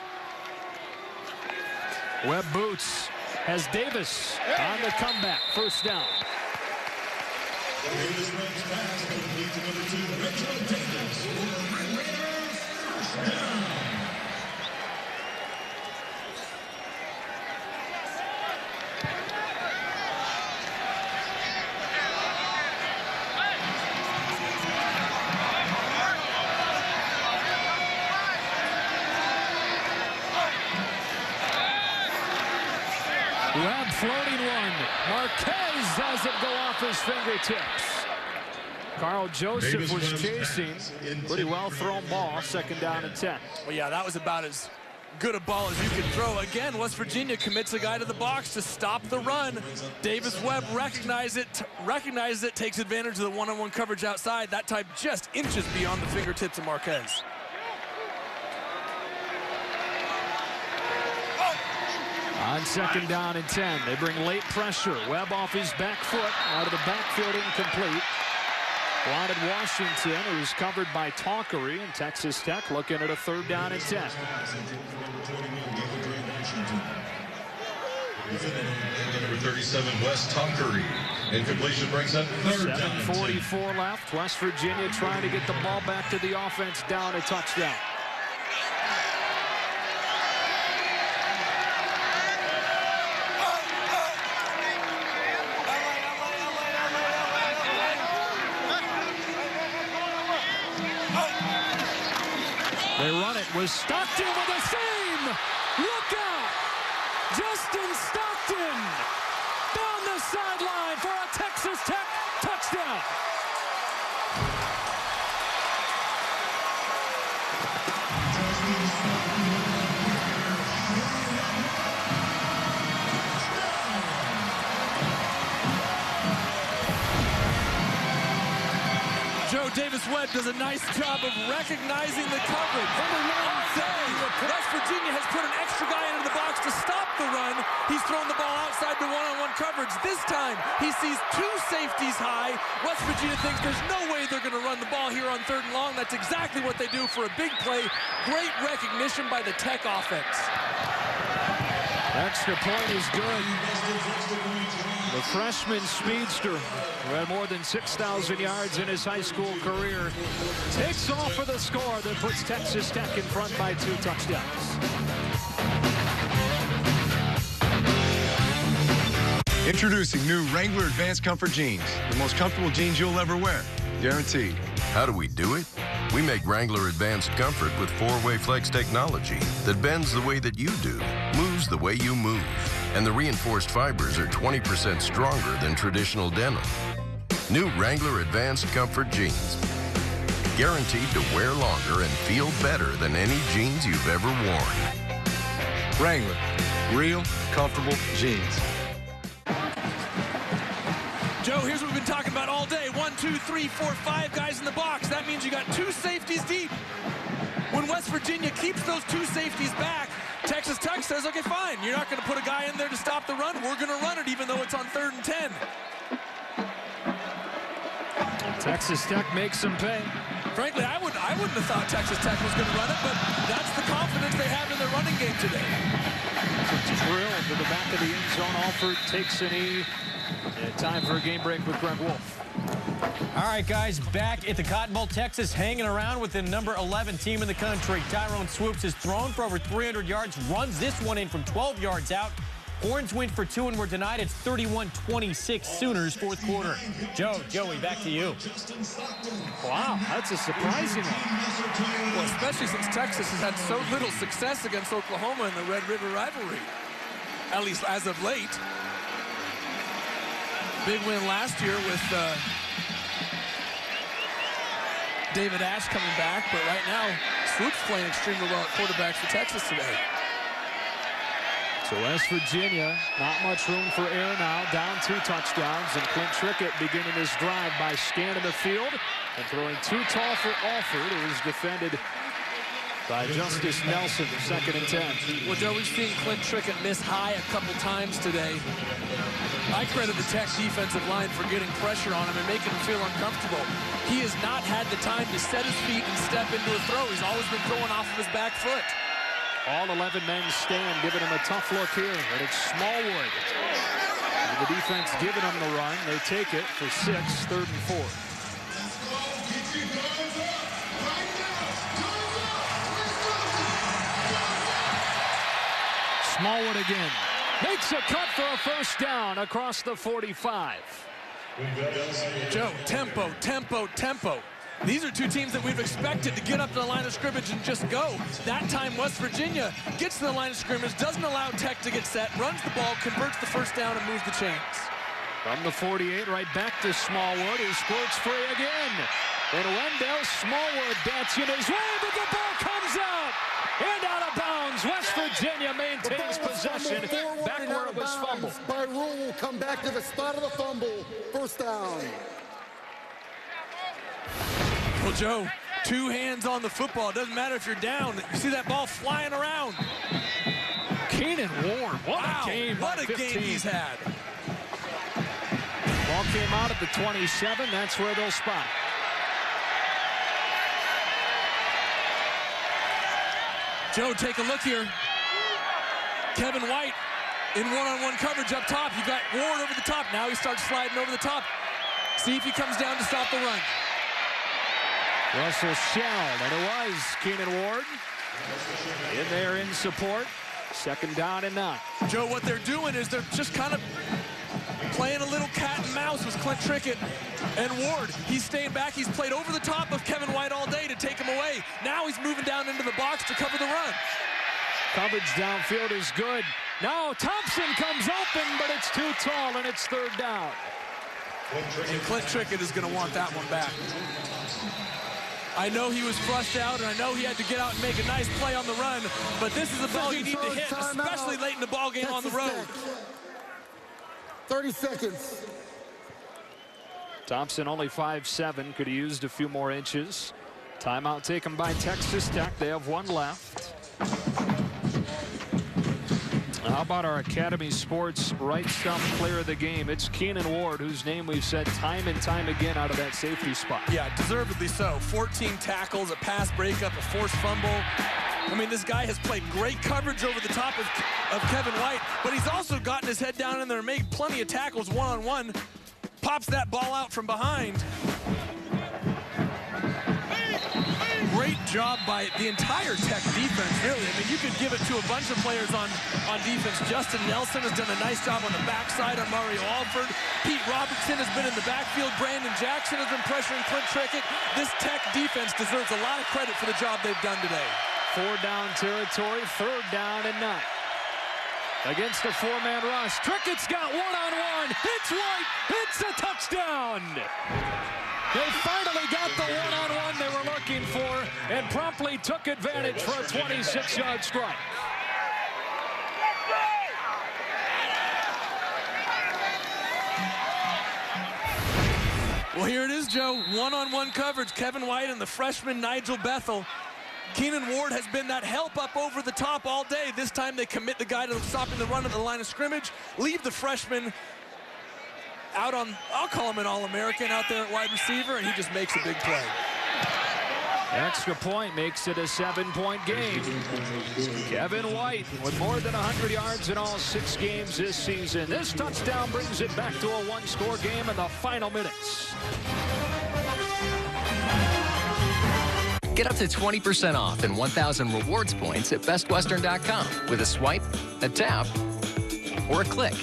Webb boots has Davis on the comeback. 1st down. Webb floating one. Marquez has it go off his fingertips. Carl Joseph was chasing. Pretty well thrown ball. 2nd down and 10. Well, yeah, that was about as good a ball as you could throw. Again, West Virginia commits a guy to the box to stop the run. Davis Webb recognizes it, takes advantage of the one-on-one coverage outside. That time just inches beyond the fingertips of Marquez. On 2nd down and 10, they bring late pressure. Webb off his back foot, out of the backfield, incomplete. Wanted Washington, who's covered by Tonkery, and Texas Tech looking at a 3rd down and 10. Number 37, West Tonkery. Incompletion brings up 3rd down. 7:44 left. West Virginia trying to get the ball back to the offense, down a touchdown. They run it with Stockton with a seam. Look out! Justin Stockton down the sideline for a Texas Tech touchdown. Joe, Davis Davis Webb does a nice job of recognizing the coverage. All day, West Virginia has put an extra guy into the box to stop the run. He's thrown the ball outside to one-on-one coverage. This time, he sees two safeties high. West Virginia thinks there's no way they're going to run the ball here on 3rd and long. That's exactly what they do for a big play. Great recognition by the Tech offense. Extra point is good. The freshman speedster, who had more than 6,000 yards in his high school career, takes off for the score that puts Texas Tech in front by 2 touchdowns. Introducing new Wrangler Advanced Comfort Jeans. The most comfortable jeans you'll ever wear. Guaranteed. How do we do it? We make Wrangler Advanced Comfort with 4-way flex technology that bends the way that you do, moves the way you move. And the reinforced fibers are 20% stronger than traditional denim. New Wrangler Advanced Comfort Jeans. Guaranteed to wear longer and feel better than any jeans you've ever worn. Wrangler. Real, comfortable jeans. Joe, here's what we've been talking about all day. 1, 2, 3, 4, 5 guys in the box. That means you got 2 safeties deep. When West Virginia keeps those 2 safeties back, Texas Tech says, okay, fine. You're not going to put a guy in there to stop the run. We're going to run it even though it's on 3rd and 10. Texas Tech makes them pay. Frankly, I wouldn't have thought Texas Tech was going to run it, but that's the confidence they have in their running game today. Drill to the back of the end zone. Alford takes a knee. And time for a game break with Greg Wolf. All right, guys, back at the Cotton Bowl, Texas hanging around with the number 11 team in the country. Tyrone Swoops has thrown for over 300 yards, runs this one in from 12 yards out. Horns went for 2 and were denied. It's 31-26 Sooners, 4th quarter. Joey, back to you. Wow, that's a surprising one. Well, especially since Texas has had so little success against Oklahoma in the Red River rivalry, at least as of late. Big win last year with David Ash coming back, but right now, Swoops playing extremely well at quarterback for Texas today. So West Virginia, not much room for error now, down 2 touchdowns, and Clint Trickett beginning his drive by scanning the field and throwing too tall for Alford, who was defended by Justice Nelson, 2nd and 10. Well, Joe, we've seen Clint Trickett miss high a couple times today. I credit the Tech defensive line for getting pressure on him and making him feel uncomfortable. He has not had the time to set his feet and step into a throw. He's always been throwing off of his back foot. All 11 men stand, giving him a tough look here, and it's Smallwood. And the defense giving him the run. They take it for 6, 3rd and 4. Smallwood again. Makes a cut for a 1st down across the 45. Joe, tempo, tempo, tempo. These are 2 teams that we've expected to get up to the line of scrimmage and just go. That time, West Virginia gets to the line of scrimmage, doesn't allow Tech to get set, runs the ball, converts the 1st down, and moves the chains. From the 48, right back to Smallwood, who squirts free again. And Wendell Smallwood dancing his way, but the ball comes out and out of bounds. West Virginia maintains possession back where it was fumbled. By rule, will come back to the spot of the fumble. 1st down. Well, Joe, 2 hands on the football. It doesn't matter if you're down. You see that ball flying around. Keenan Warren, what a game. What a game he's had. Ball came out at the 27. That's where they'll spot. Joe, take a look here. Kevin White in one-on-one coverage up top. You got Ward over the top. Now he starts sliding over the top. See if he comes down to stop the run. Russell shelled, and it was Keenan Ward in there in support. 2nd down and 9. Joe, what they're doing is they're just kind of playing a little cat and mouse with Clint Trickett and Ward. He's staying back. He's played over the top of Kevin White all day to take him away. Now he's moving down into the box to cover the run. Coverage downfield is good. Now Thompson comes open, but it's too tall, and it's 3rd down. And Clint Trickett is going to want that one back. I know he was flushed out, and I know he had to get out and make a nice play on the run, but this is a ball you need to hit, especially late in the ball game on the road. 30 seconds. Thompson only 5'7", could have used a few more inches. Timeout taken by Texas Tech. They have one left. How about our Academy Sports right stuff player of the game? It's Keenan Ward, whose name we've said time and time again out of that safety spot. Yeah, deservedly so. 14 tackles, a pass breakup, a forced fumble. I mean, this guy has played great coverage over the top of Kevin White, but he's also gotten his head down in there and made plenty of tackles one-on-one. Pops that ball out from behind. Great job by the entire Tech defense, really. I mean, you could give it to a bunch of players on defense. Justin Nelson has done a nice job on the backside on Mario Alford. Pete Robertson has been in the backfield. Brandon Jackson has been pressuring Clint Trickett. This Tech defense deserves a lot of credit for the job they've done today. 4-down territory, 3rd down and 9. Against a 4-man rush. Trickett's got one-on-one. It's White. It's a touchdown. They finally got the one-on-one they were looking for and promptly took advantage for a 26-yard strike. Well, here it is, Joe. One-on-one coverage. Kevin White and the freshman Nigel Bethel. Keenan Ward has been that help up over the top all day. This time they commit the guy to stopping the run at the line of scrimmage, leave the freshman out on, I'll call him an All-American out there at wide receiver, and he just makes a big play. Extra point makes it a 7-point game. Kevin White with more than 100 yards in all 6 games this season. This touchdown brings it back to a 1-score game in the final minutes. Get up to 20% off and 1,000 rewards points at bestwestern.com with a swipe, a tap, or a click.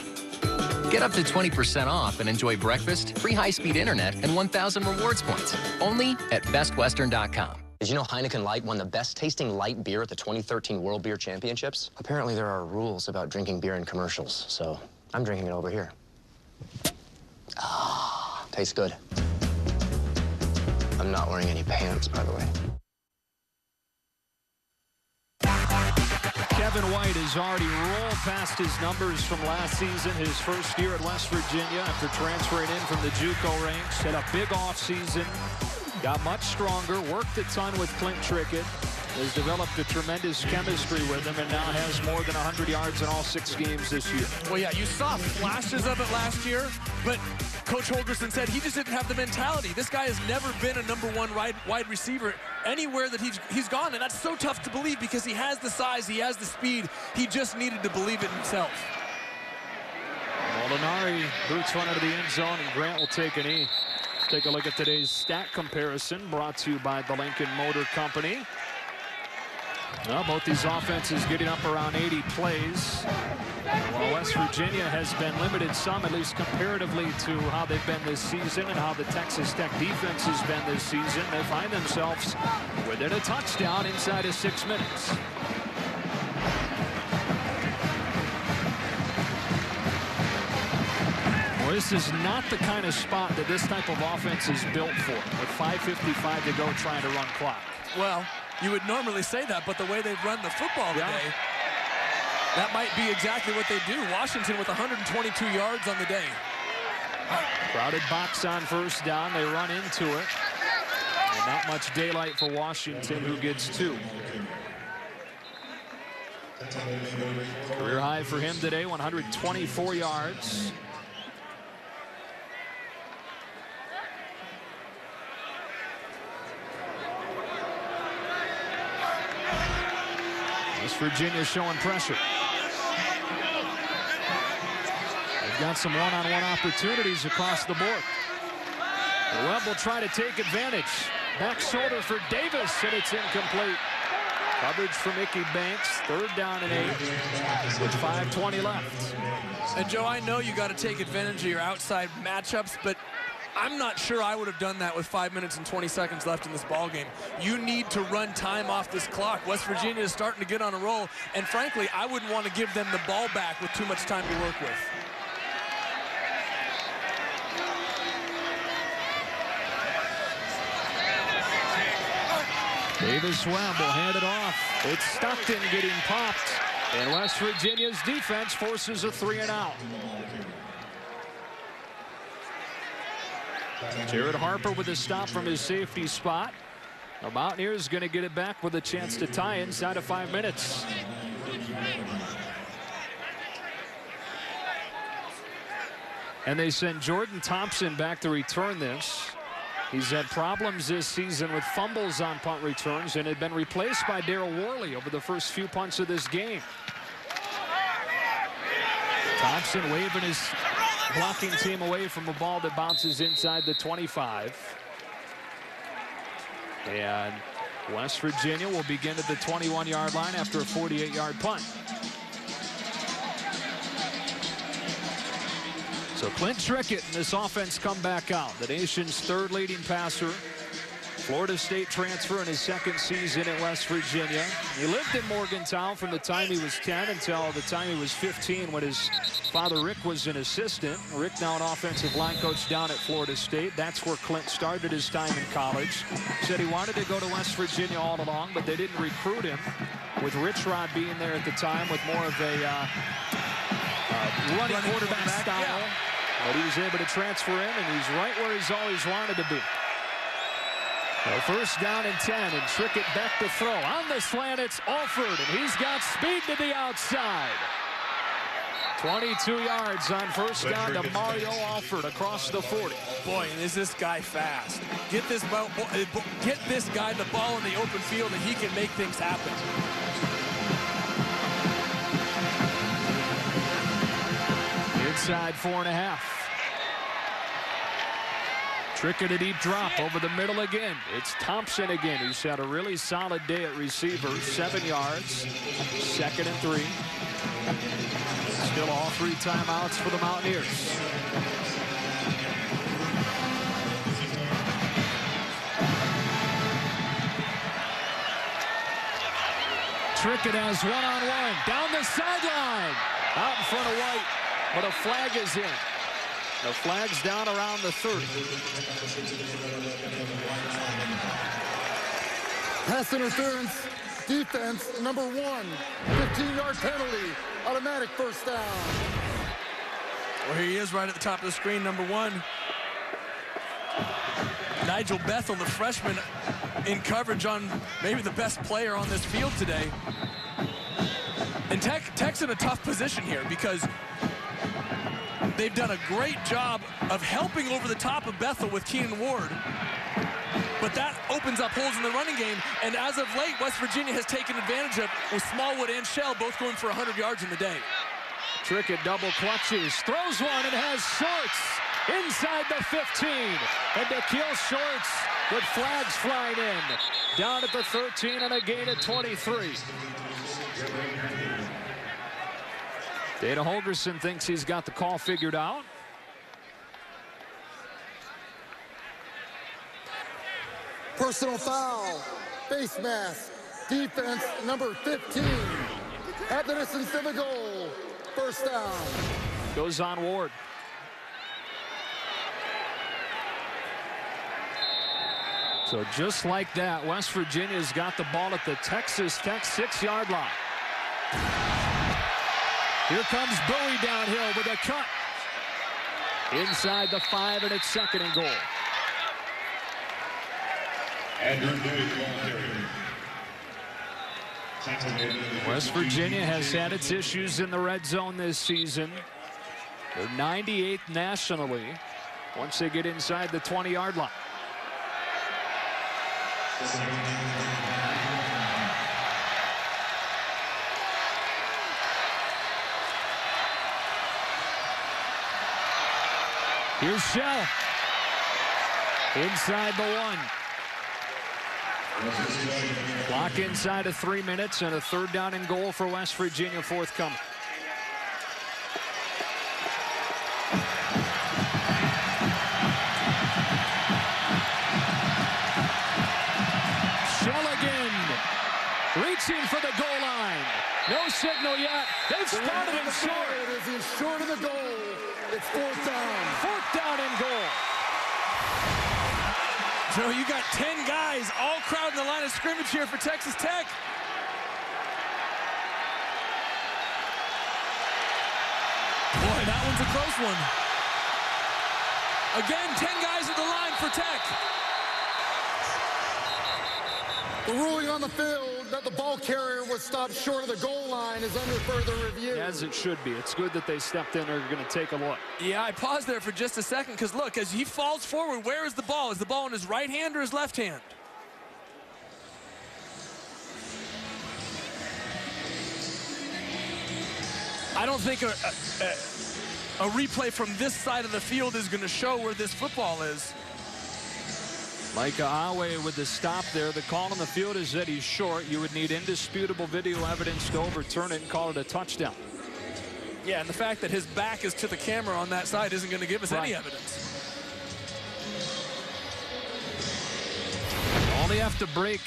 Get up to 20% off and enjoy breakfast, free high-speed internet, and 1,000 rewards points. Only at bestwestern.com. Did you know Heineken Light won the best-tasting light beer at the 2013 World Beer Championships? Apparently there are rules about drinking beer in commercials, so I'm drinking it over here. Ah, tastes good. I'm not wearing any pants, by the way. Kevin White has already rolled past his numbers from last season, his first year at West Virginia after transferring in from the JUCO ranks. Had a big offseason, got much stronger, worked a ton with Clint Trickett, has developed a tremendous chemistry with him, and now has more than 100 yards in all 6 games this year. Well, yeah, you saw flashes of it last year, but Coach Holgorsen said he just didn't have the mentality. This guy has never been a #1 wide receiver anywhere that he's gone, and that's so tough to believe because he has the size, he has the speed. He just needed to believe it himself. Molinari boots one into the end zone, and Grant will take a knee. Let's take a look at today's stat comparison brought to you by the Lincoln Motor Company. Well, both these offenses getting up around 80 plays. While West Virginia has been limited some, at least comparatively to how they've been this season and how the Texas Tech defense has been this season, they find themselves within a touchdown inside of 6 minutes. Well, this is not the kind of spot that this type of offense is built for, with 5:55 to go trying to run clock. Well, you would normally say that, but the way they've run the football today, that might be exactly what they do. Washington with 122 yards on the day. Crowded box on 1st down. They run into it. And not much daylight for Washington, who gets 2. Career high for him today, 124 yards. West Virginia showing pressure. They've got some one-on-one opportunities across the board. The Webb will try to take advantage. Back shoulder for Davis, and it's incomplete. Coverage for Mickey Banks. 3rd down and 8 with 5:20 left. And Joe, I know you got to take advantage of your outside matchups, but I'm not sure I would have done that with 5 minutes and 20 seconds left in this ball game. You need to run time off this clock. West Virginia is starting to get on a roll, and frankly, I wouldn't want to give them the ball back with too much time to work with. Davis Webb will hand it off. It's Stockton getting popped, and West Virginia's defense forces a 3-and-out. Jared Harper with a stop from his safety spot. The Mountaineers going to get it back with a chance to tie inside of 5 minutes. And they send Jordan Thompson back to return this. He's had problems this season with fumbles on punt returns and had been replaced by Daryl Worley over the first few punts of this game. Thompson waving his blocking team away from a ball that bounces inside the 25. And West Virginia will begin at the 21-yard line after a 48-yard punt. So Clint Trickett and this offense come back out. The nation's third leading passer. Florida State transfer in his second season at West Virginia. He lived in Morgantown from the time he was 10 until the time he was 15 when his father Rick was an assistant. Rick now an offensive line coach down at Florida State. That's where Clint started his time in college. Said he wanted to go to West Virginia all along, but they didn't recruit him. With Rich Rod being there at the time with more of a running quarterback style. Yeah. But he was able to transfer in, and he's right where he's always wanted to be. Well, first down and 10, and Trickett back to throw. On the slant, it's Alford, and he's got speed to the outside. 22 yards on first down to Mario Alford across the 40. Boy, and is this guy fast. Get this guy the ball in the open field, and he can make things happen. Inside 4.5. Trickett a deep drop over the middle again. It's Thompson again, who's had a really solid day at receiver. 7 yards. 2nd and 3. Still all 3 timeouts for the Mountaineers. Trickett has one-on-one. Down the sideline. Out in front of White. But a flag is in. The flag's down around the 30. Pass interference, defense, number 1. 15-yard penalty, automatic first down. Well, here he is right at the top of the screen, number 1. Nigel Bethel, the freshman, in coverage on maybe the best player on this field today. And Tech's in a tough position here because they've done a great job of helping over the top of Bethel with Keenan Ward. But that opens up holes in the running game. And as of late, West Virginia has taken advantage of with Smallwood and Shell both going for 100 yards in the day. Trickett double clutches, throws one, and has Shorts inside the 15. And Nikhil Shorts with flags flying in. Down at the 13 and a gain at 23. Dana Holgerson thinks he's got the call figured out. Personal foul, face mask, defense, number 15. At the distance to the goal, first down. Goes on Ward. So just like that, West Virginia's got the ball at the Texas Tech 6-yard line. Here comes Bowie downhill with a cut. Inside the 5, and it's 2nd and goal. West Virginia has had its issues in the red zone this season. They're 98th nationally once they get inside the 20-yard line. Here's Shell. Inside the 1. Clock inside of 3 minutes and a 3rd down and goal for West Virginia forthcoming. Shell again. Reaching for the goal line. No signal yet. They've spotted him short. He's short of the goal. It's 4th down. 4th down and goal. Joe, you got 10 guys all crowding the line of scrimmage here for Texas Tech. Boy, that one's a close one. Again, 10 guys at the line for Tech. The ruling on the field that the ball carrier was stopped short of the goal line is under further review. As it should be. It's good that they stepped in. They're going to take a look. Yeah, I paused there for just a second because, look, as he falls forward, where is the ball? Is the ball in his right hand or his left hand? I don't think a replay from this side of the field is going to show where this football is. Micah Awe with the stop there. The call on the field is that he's short. You would need indisputable video evidence to overturn it and call it a touchdown. Yeah, and the fact that his back is to the camera on that side isn't going to give us any evidence. Only have to break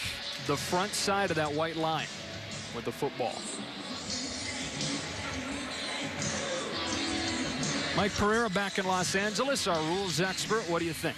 the front side of that white line with the football. Mike Pereira back in Los Angeles, our rules expert. What do you think?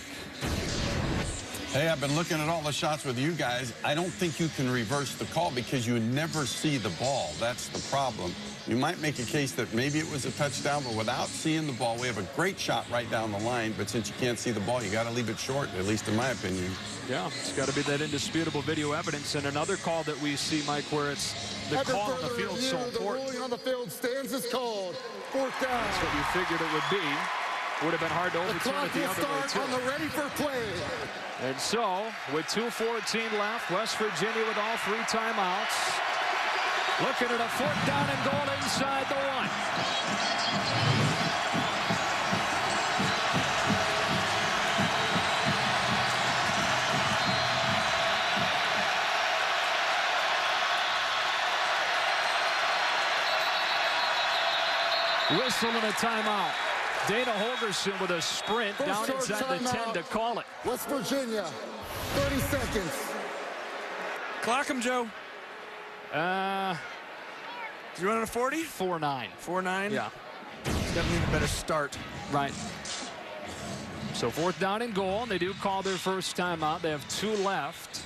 Hey, I've been looking at all the shots with you guys. I don't think you can reverse the call because you never see the ball. That's the problem. You might make a case that maybe it was a touchdown, but without seeing the ball, we have a great shot right down the line. But since you can't see the ball, you got to leave it short, at least in my opinion. Yeah, it's got to be that indisputable video evidence. And another call that we see, Mike, where it's the call on the field so important. The ruling on the field stands as called. Fourth down. That's what you figured it would be. Would have been hard to overturn it the other way, too. On the ready for play. And so, with 2:14 left, West Virginia with all 3 timeouts. Looking at a 4th down and goal inside the 1. Whistle and a timeout. Dana Holgerson with a sprint down inside the 10 to call it. West Virginia, 30 seconds. Clock him, Joe. You running a 40? 4-9. 4-9? Yeah. He's got an even better start. Right. So 4th down and goal, and they do call their first timeout. They have 2 left,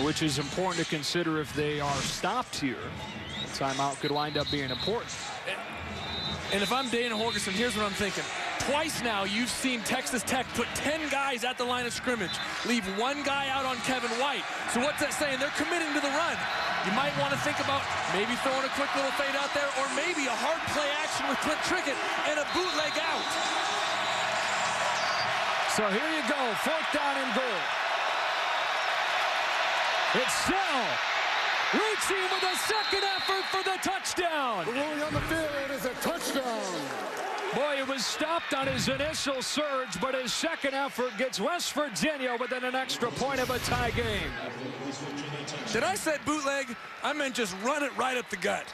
which is important to consider if they are stopped here. The timeout could wind up being important. And if I'm Dana Holgerson, here's what I'm thinking. Twice now, you've seen Texas Tech put 10 guys at the line of scrimmage, leave 1 guy out on Kevin White. So what's that saying? They're committing to the run. You might want to think about maybe throwing a quick little fade out there, or maybe a hard play action with Clint Trickett and a bootleg out. So here you go, 4th down and goal. It's Snell. Reaching with a second effort for the touchdown. The ruling on the field is a touchdown. Boy, it was stopped on his initial surge, but his second effort gets West Virginia within an extra point of a tie game. Did I say bootleg? I meant just run it right up the gut.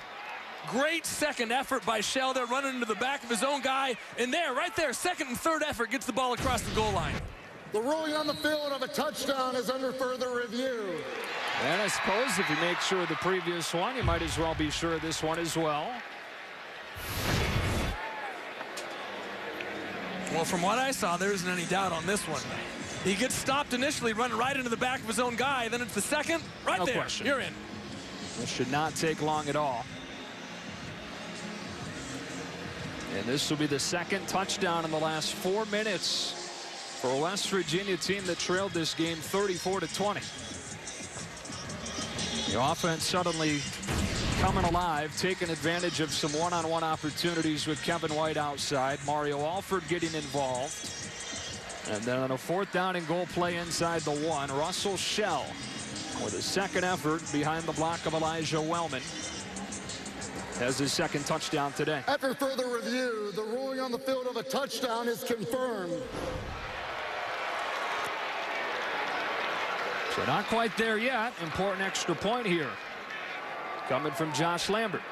Great second effort by Shell there, running into the back of his own guy. And there, right there, second and third effort gets the ball across the goal line. The ruling on the field of a touchdown is under further review. And I suppose if you make sure of the previous one, you might as well be sure of this one as well. Well, from what I saw, there isn't any doubt on this one. He gets stopped initially, running right into the back of his own guy. Then it's the second, right there. Question. You're in. This should not take long at all. And this will be the second touchdown in the last 4 minutes for a West Virginia team that trailed this game 34-20. The offense suddenly coming alive, taking advantage of some one-on-one opportunities with Kevin White outside. Mario Alford getting involved. And then on a 4th down and goal play inside the 1, Russell Shell with a second effort behind the block of Elijah Wellman. Has his second touchdown today. After further review, the ruling on the field of a touchdown is confirmed. So not quite there yet. Important extra point here. Coming from Josh Lambert.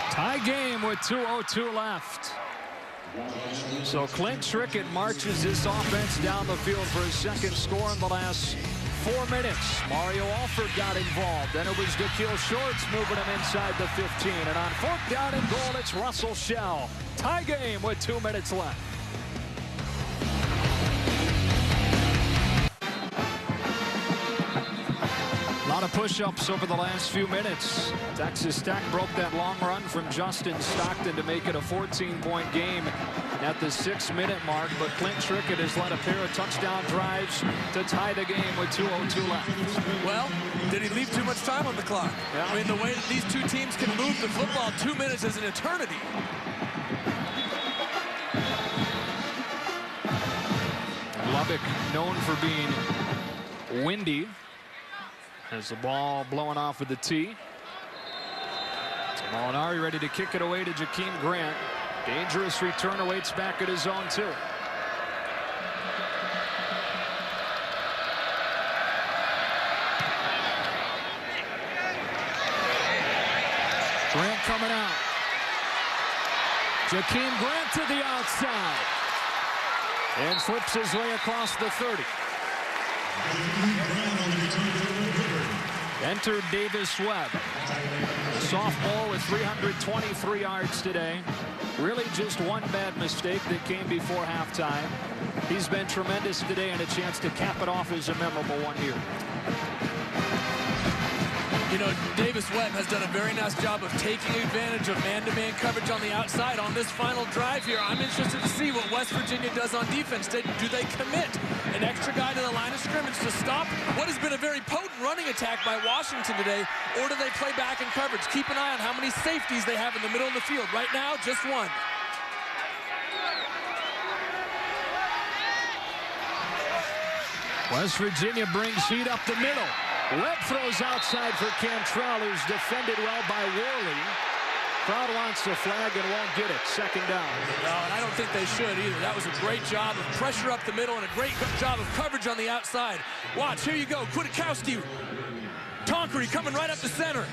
Tie game with 2:02 left. So Clint Trickett marches this offense down the field for his second score in the last 4 minutes. Mario Alford got involved. Then it was Da'Keil Shorts moving him inside the 15. And on 4th down and goal, it's Russell Shell. Tie game with 2 minutes left. A lot of push-ups over the last few minutes. Texas Tech broke that long run from Justin Stockton to make it a 14-point game at the 6-minute mark. But Clint Trickett has led a pair of touchdown drives to tie the game with 2:02 left. Well, did he leave too much time on the clock? Yeah. I mean, the way that these two teams can move the football, 2 minutes is an eternity. Lubbock known for being windy. Has the ball blowing off with the tee. Molinari ready to kick it away to Jakeem Grant. Dangerous return awaits back at his own 2. Grant coming out. Jakeem Grant to the outside. And flips his way across the 30. Enter Davis Webb. A sophomore with 323 yards today. Really just one bad mistake that came before halftime. He's been tremendous today and a chance to cap it off as a memorable one here. You know, Davis Webb has done a very nice job of taking advantage of man-to-man coverage on the outside on this final drive here. I'm interested to see what West Virginia does on defense. Do they commit an extra guy to the line of scrimmage to stop what has been a very potent running attack by Washington today, or do they play back in coverage? Keep an eye on how many safeties they have in the middle of the field. Right now, just one. West Virginia brings heat up the middle. Webb throws outside for Cantrell, who's defended well by Worley. Crowd wants the flag and won't get it. 2nd down. No, and I don't think they should either. That was a great job of pressure up the middle and a great job of coverage on the outside. Watch, here you go. Kwiatkowski. Tonkery coming right up the center.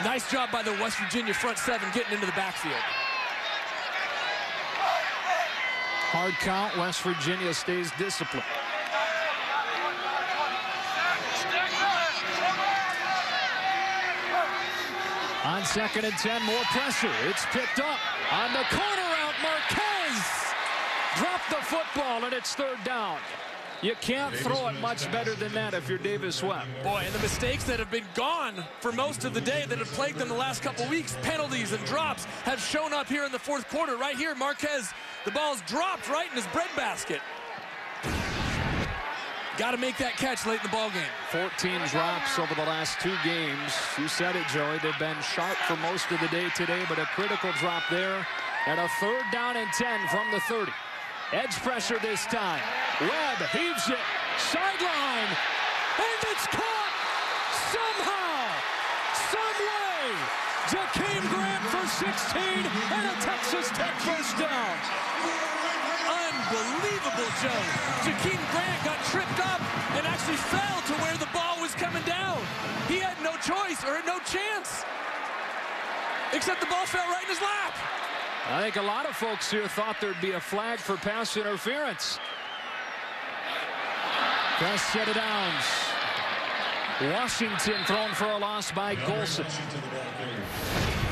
Nice job by the West Virginia front 7 getting into the backfield. Hard count. West Virginia stays disciplined. On 2nd and 10, more pressure. It's picked up on the corner route. Marquez dropped the football, and it's 3rd down. You can't throw it much better than that if you're Davis Webb. Boy, and the mistakes that have been gone for most of the day that have plagued them the last couple weeks, penalties and drops, have shown up here in the 4th quarter. Right here, Marquez, the ball's dropped right in his breadbasket. Got to make that catch late in the ballgame. 14 drops over the last 2 games. You said it, Joey. They've been sharp for most of the day today, but a critical drop there. And a 3rd down and 10 from the 30. Edge pressure this time. Webb heaves it. Sideline. And it's caught somehow, some way. Jakeem Grant for 16 and a Texas Tech 1st down. Unbelievable, Joe. Jakeem Grant got tripped up and actually fell to where the ball was coming down. He had no choice or no chance, except the ball fell right in his lap. I think a lot of folks here thought there'd be a flag for pass interference. First set of downs. Washington thrown for a loss by Golson.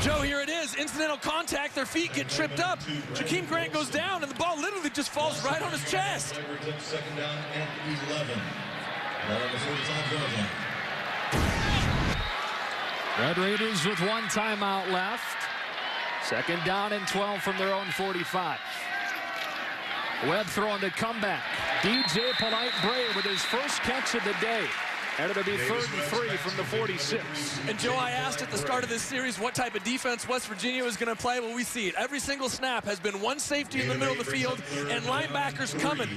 Joe, here it is. Incidental contact. Their feet get tripped up. Jakeem Grant goes down, and the ball literally just falls right on his chest. 2nd down and 11. Ball on the 45-yard line. Red Raiders with 1 timeout left. 2nd down and 12 from their own 45. Webb throwing the comeback. DJ Polite-Bray with his first catch of the day. And it'll be 3rd and 3 from the 46. And Joe, I asked at the start of this series what type of defense West Virginia was going to play. Well, we see it. Every single snap has been one safety in the middle of the field and linebackers coming.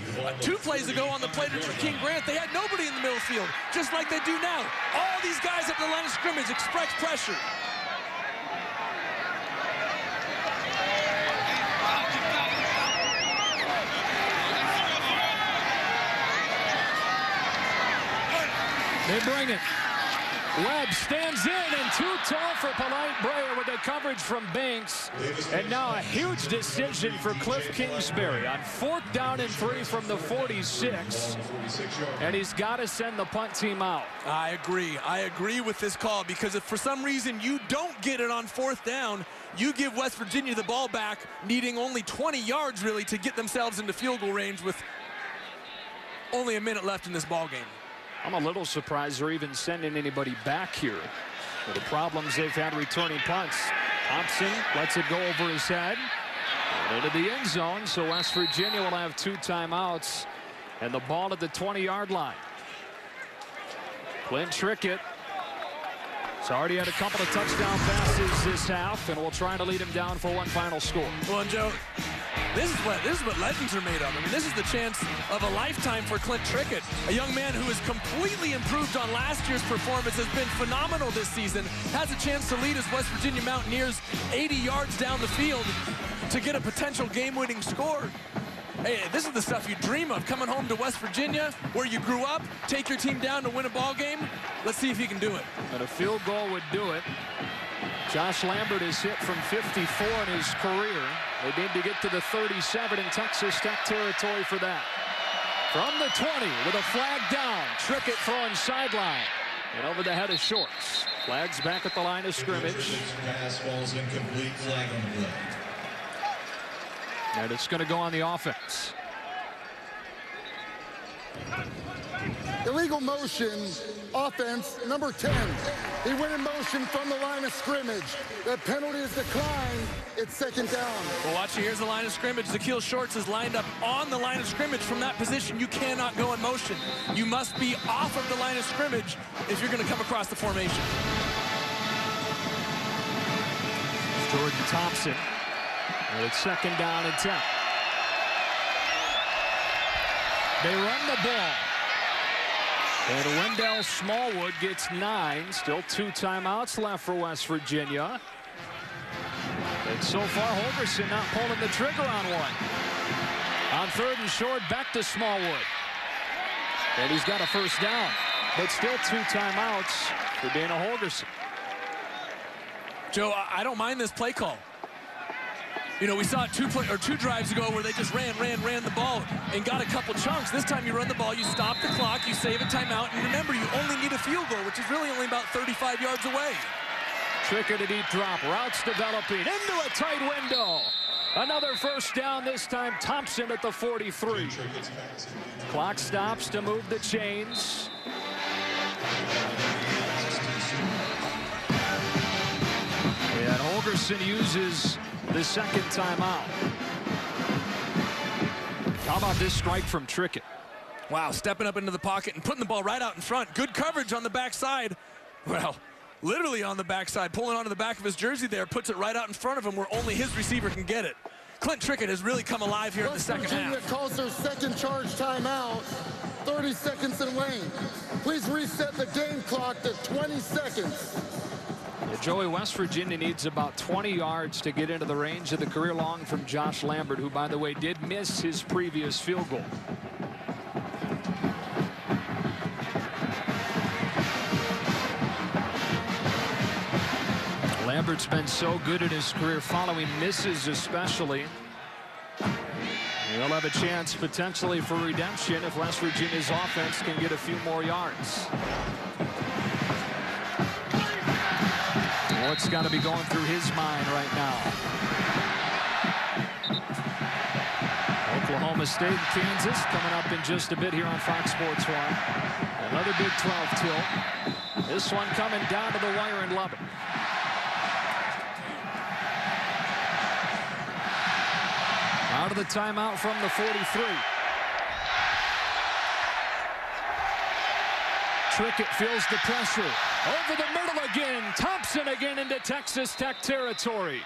2 plays ago on the play to Jakeem Grant, they had nobody in the middle of the field, just like they do now. All these guys at the line of scrimmage express pressure. They bring it. Webb stands in and too tall for Polite Brayer with the coverage from Banks. And now a huge decision for Cliff Kingsbury on 4th down and 3 from the 46. And he's got to send the punt team out. I agree. I agree with this call because if for some reason you don't get it on 4th down, you give West Virginia the ball back, needing only 20 yards really to get themselves into field goal range with only a minute left in this ball game. I'm a little surprised they're even sending anybody back here. For the problems they've had returning punts. Thompson lets it go over his head. And into the end zone, so West Virginia will have 2 timeouts. And the ball at the 20-yard line. Clint Trickett has already had a couple of touchdown passes this half, and will try to lead him down for one final score. Well, and Joe, this is what legends are made of. I mean, this is the chance of a lifetime for Clint Trickett, a young man who has completely improved on last year's performance, has been phenomenal this season, has a chance to lead his West Virginia Mountaineers 80 yards down the field to get a potential game-winning score. Hey, this is the stuff you dream of, coming home to West Virginia, where you grew up, take your team down to win a ball game. Let's see if he can do it. And a field goal would do it. Josh Lambert is hit from 54 in his career. They need to get to the 37 in Texas Tech territory for that. From the 20 with a flag down. Trickett throwing sideline. And over the head of Shorts. Flags back at the line of scrimmage. Pass falls incomplete. Flag on the play. And it's going to go on the offense. Illegal motion, offense, number 10. He went in motion from the line of scrimmage. That penalty is declined. It's 2nd down. Well, watch, here's the line of scrimmage. Zakeel Shorts is lined up on the line of scrimmage. From that position, you cannot go in motion. You must be off of the line of scrimmage if you're going to come across the formation. Jordan Thompson. And it's 2nd down and 10. They run the ball. And Wendell Smallwood gets 9. Still 2 timeouts left for West Virginia. And so far, Holgerson not pulling the trigger on one. On 3rd and short, back to Smallwood. And he's got a 1st down. But still 2 timeouts for Dana Holgerson. Joe, I don't mind this play call. You know, we saw it 2 drives ago where they just ran the ball and got a couple chunks. This time you run the ball, you stop the clock, you save a timeout, and remember, you only need a field goal, which is really only about 35 yards away. Trickett a deep drop, routes developing into a tight window. Another 1st down, this time Thompson at the 43. Clock stops to move the chains. And Holgerson uses the 2nd timeout. How about this strike from Trickett? Wow, stepping up into the pocket and putting the ball right out in front. Good coverage on the backside. Well, literally on the backside, pulling onto the back of his jersey there, puts it right out in front of him where only his receiver can get it. Clint Trickett has really come alive here in the 2nd half. Virginia calls their 2nd charge timeout. 30 seconds in lane. Please reset the game clock to 20 seconds. Joey, West Virginia needs about 20 yards to get into the range of the career long from Josh Lambert, who, by the way, did miss his previous field goal. Lambert's been so good in his career following misses especially. He'll have a chance potentially for redemption if West Virginia's offense can get a few more yards. What's got to be going through his mind right now? Oklahoma State and Kansas coming up in just a bit here on Fox Sports 1. Another Big 12 tilt. This one coming down to the wire in Lubbock. Out of the timeout from the 43. Trickett feels the pressure. Over the middle again. Thompson again into Texas Tech territory.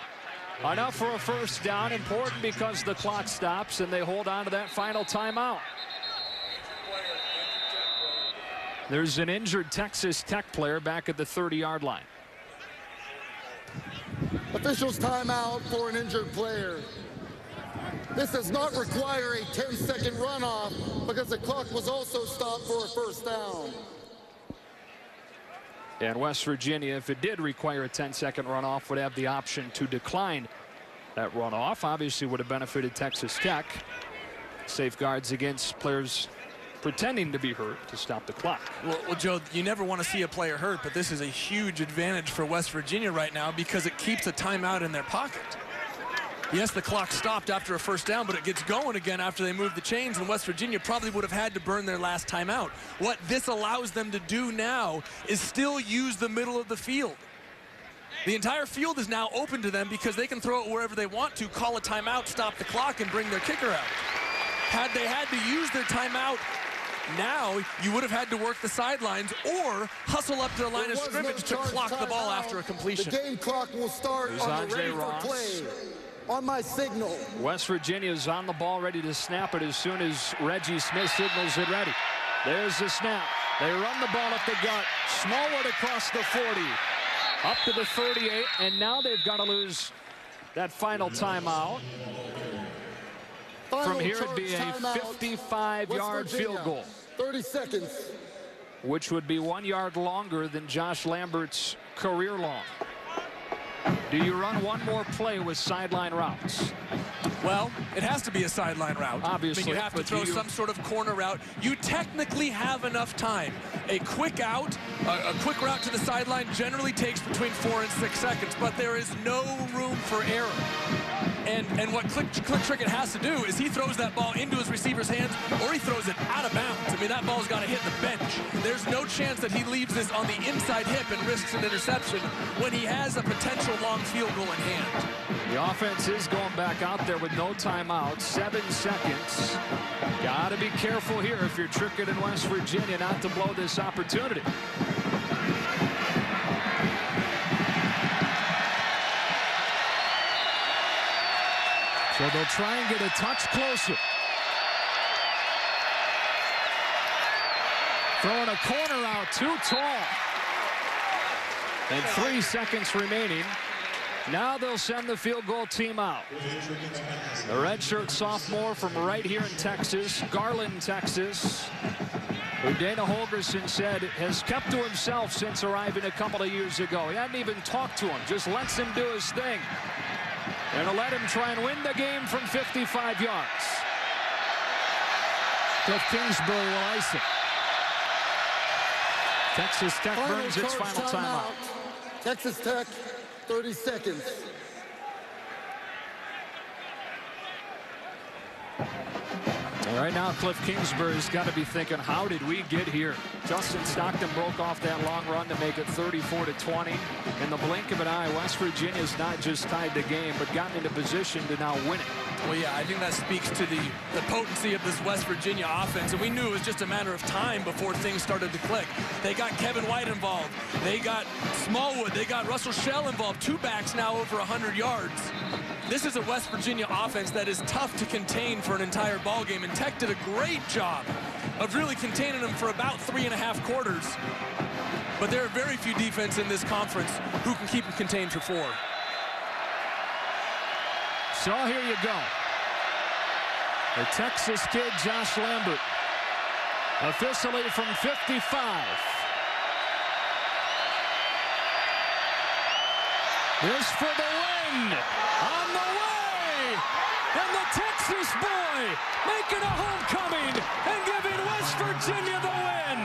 Enough for a 1st down. Important because the clock stops and they hold on to that final timeout. There's an injured Texas Tech player back at the 30-yard line. Officials timeout for an injured player. This does not require a 10-second runoff because the clock was also stopped for a 1st down. And West Virginia, if it did require a 10-second runoff, would have the option to decline that runoff. Obviously would have benefited Texas Tech. Safeguards against players pretending to be hurt to stop the clock. Well, Joe, you never want to see a player hurt, but this is a huge advantage for West Virginia right now because it keeps a timeout in their pocket. Yes, the clock stopped after a first down, but it gets going again after they move the chains, and West Virginia probably would have had to burn their last timeout. What this allows them to do now is still use the middle of the field. The entire field is now open to them because they can throw it wherever they want to, call a timeout, stop the clock, and bring their kicker out. Had they had to use their timeout now, you would have had to work the sidelines or hustle up to the line of scrimmage to clock the ball after a completion. The game clock will start on the ready for play. On my signal. West Virginia is on the ball, ready to snap it as soon as Reggie Smith signals it ready. There's the snap. They run the ball up the gut. Smallwood across the 40. Up to the 38, and now they've got to lose that final timeout. From here, it'd be a 55-yard field goal. 30 seconds. Which would be 1 yard longer than Josh Lambert's career long. Do you run one more play with sideline routes? Well, it has to be a sideline route. Obviously. I mean, you have to throw some sort of corner route. You technically have enough time. A quick out, a quick route to the sideline generally takes between 4 and 6 seconds, but there is no room for error. And what Click Trickett has to do is he throws that ball into his receiver's hands or he throws it out of bounds. I mean, that ball's got to hit the bench. There's no chance that he leaves this on the inside hip and risks an interception when he has a potential long field goal in hand. The offense is going back out there with no timeout. 7 seconds. Got to be careful here if you're Trickett in West Virginia not to blow this opportunity. So they'll try and get a touch closer. Throwing a corner out, too tall. And 3 seconds remaining. Now they'll send the field goal team out. The redshirt sophomore from right here in Texas, Garland, Texas, who Dana Holgerson said has kept to himself since arriving a couple of years ago. He hadn't even talked to him, just lets him do his thing. And to let him try and win the game from 55 yards. Cliff Kingsbury will ice it. Texas Tech burns its final timeout. Texas Tech, 30 seconds. Right now, Cliff Kingsbury's got to be thinking, how did we get here? Justin Stockton broke off that long run to make it 34-20. In the blink of an eye, West Virginia's not just tied the game, but gotten into position to now win it. Well, yeah, I think that speaks to the potency of this West Virginia offense, and we knew it was just a matter of time before things started to click. They got Kevin White involved. They got Smallwood. They got Russell Shell involved. 2 backs now over 100 yards. This is a West Virginia offense that is tough to contain for an entire ball game, and Tech did a great job of really containing them for about 3.5 quarters. But there are very few defense in this conference who can keep them contained for 4. So here you go. The Texas kid, Josh Lambert, officially from 55. This for the win. On the way. And the Texas boy making a homecoming and giving West Virginia the win.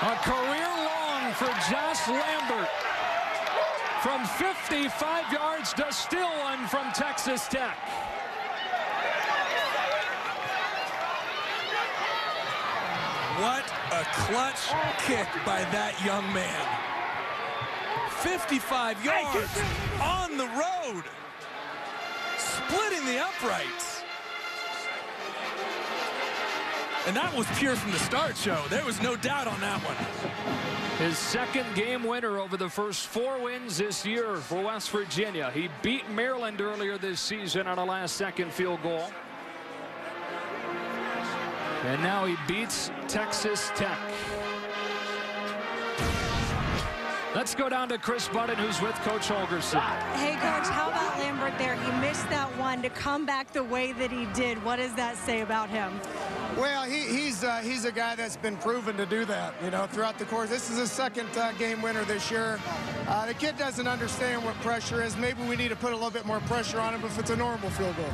A career long for Josh Lambert. From 55 yards to steal one from Texas Tech. What a clutch kick by that young man. 55 yards on the road. Splitting the uprights. And that was pure from the start, Joe. There was no doubt on that one. His second game winner over the first 4 wins this year for West Virginia. He beat Maryland earlier this season on a last-second field goal. And now he beats Texas Tech. Let's go down to Chris Budden, who's with Coach Holgerson. Hey, Coach, how about Lambert there? He missed that one to come back the way that he did. What does that say about him? Well, he's a guy that's been proven to do that, you know, throughout the course. This is his second game winner this year. The kid doesn't understand what pressure is. Maybe we need to put a little bit more pressure on him if it's a normal field goal.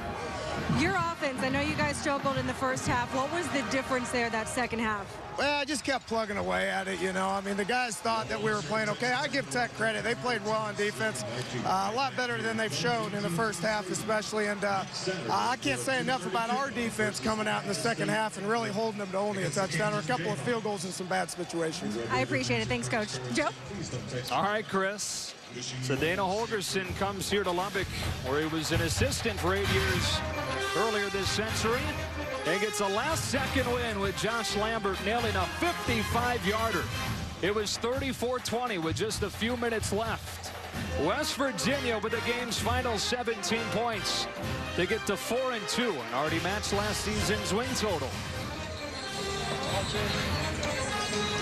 Your offense, I know you guys struggled in the first half. What was the difference there that second half? Well, I just kept plugging away at it, you know. I mean, the guys thought that we were playing okay. I give Tech credit. They played well on defense, a lot better than they've shown in the first half especially. And I can't say enough about our defense coming out in the second half and really holding them to only a touchdown or a couple of field goals in some bad situations. I appreciate it. Thanks, Coach. Joe? All right, Chris. So Dana Holgerson comes here to Lubbock, where he was an assistant for 8 years earlier this century, and gets a last-second win with Josh Lambert nailing a 55-yarder. It was 34-20 with just a few minutes left. West Virginia with the game's final 17 points. They get to 4-2 and already matched last season's win total.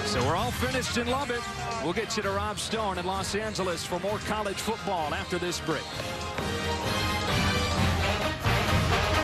So we're all finished in Lubbock. We'll get you to Rob Stone in Los Angeles for more college football after this break.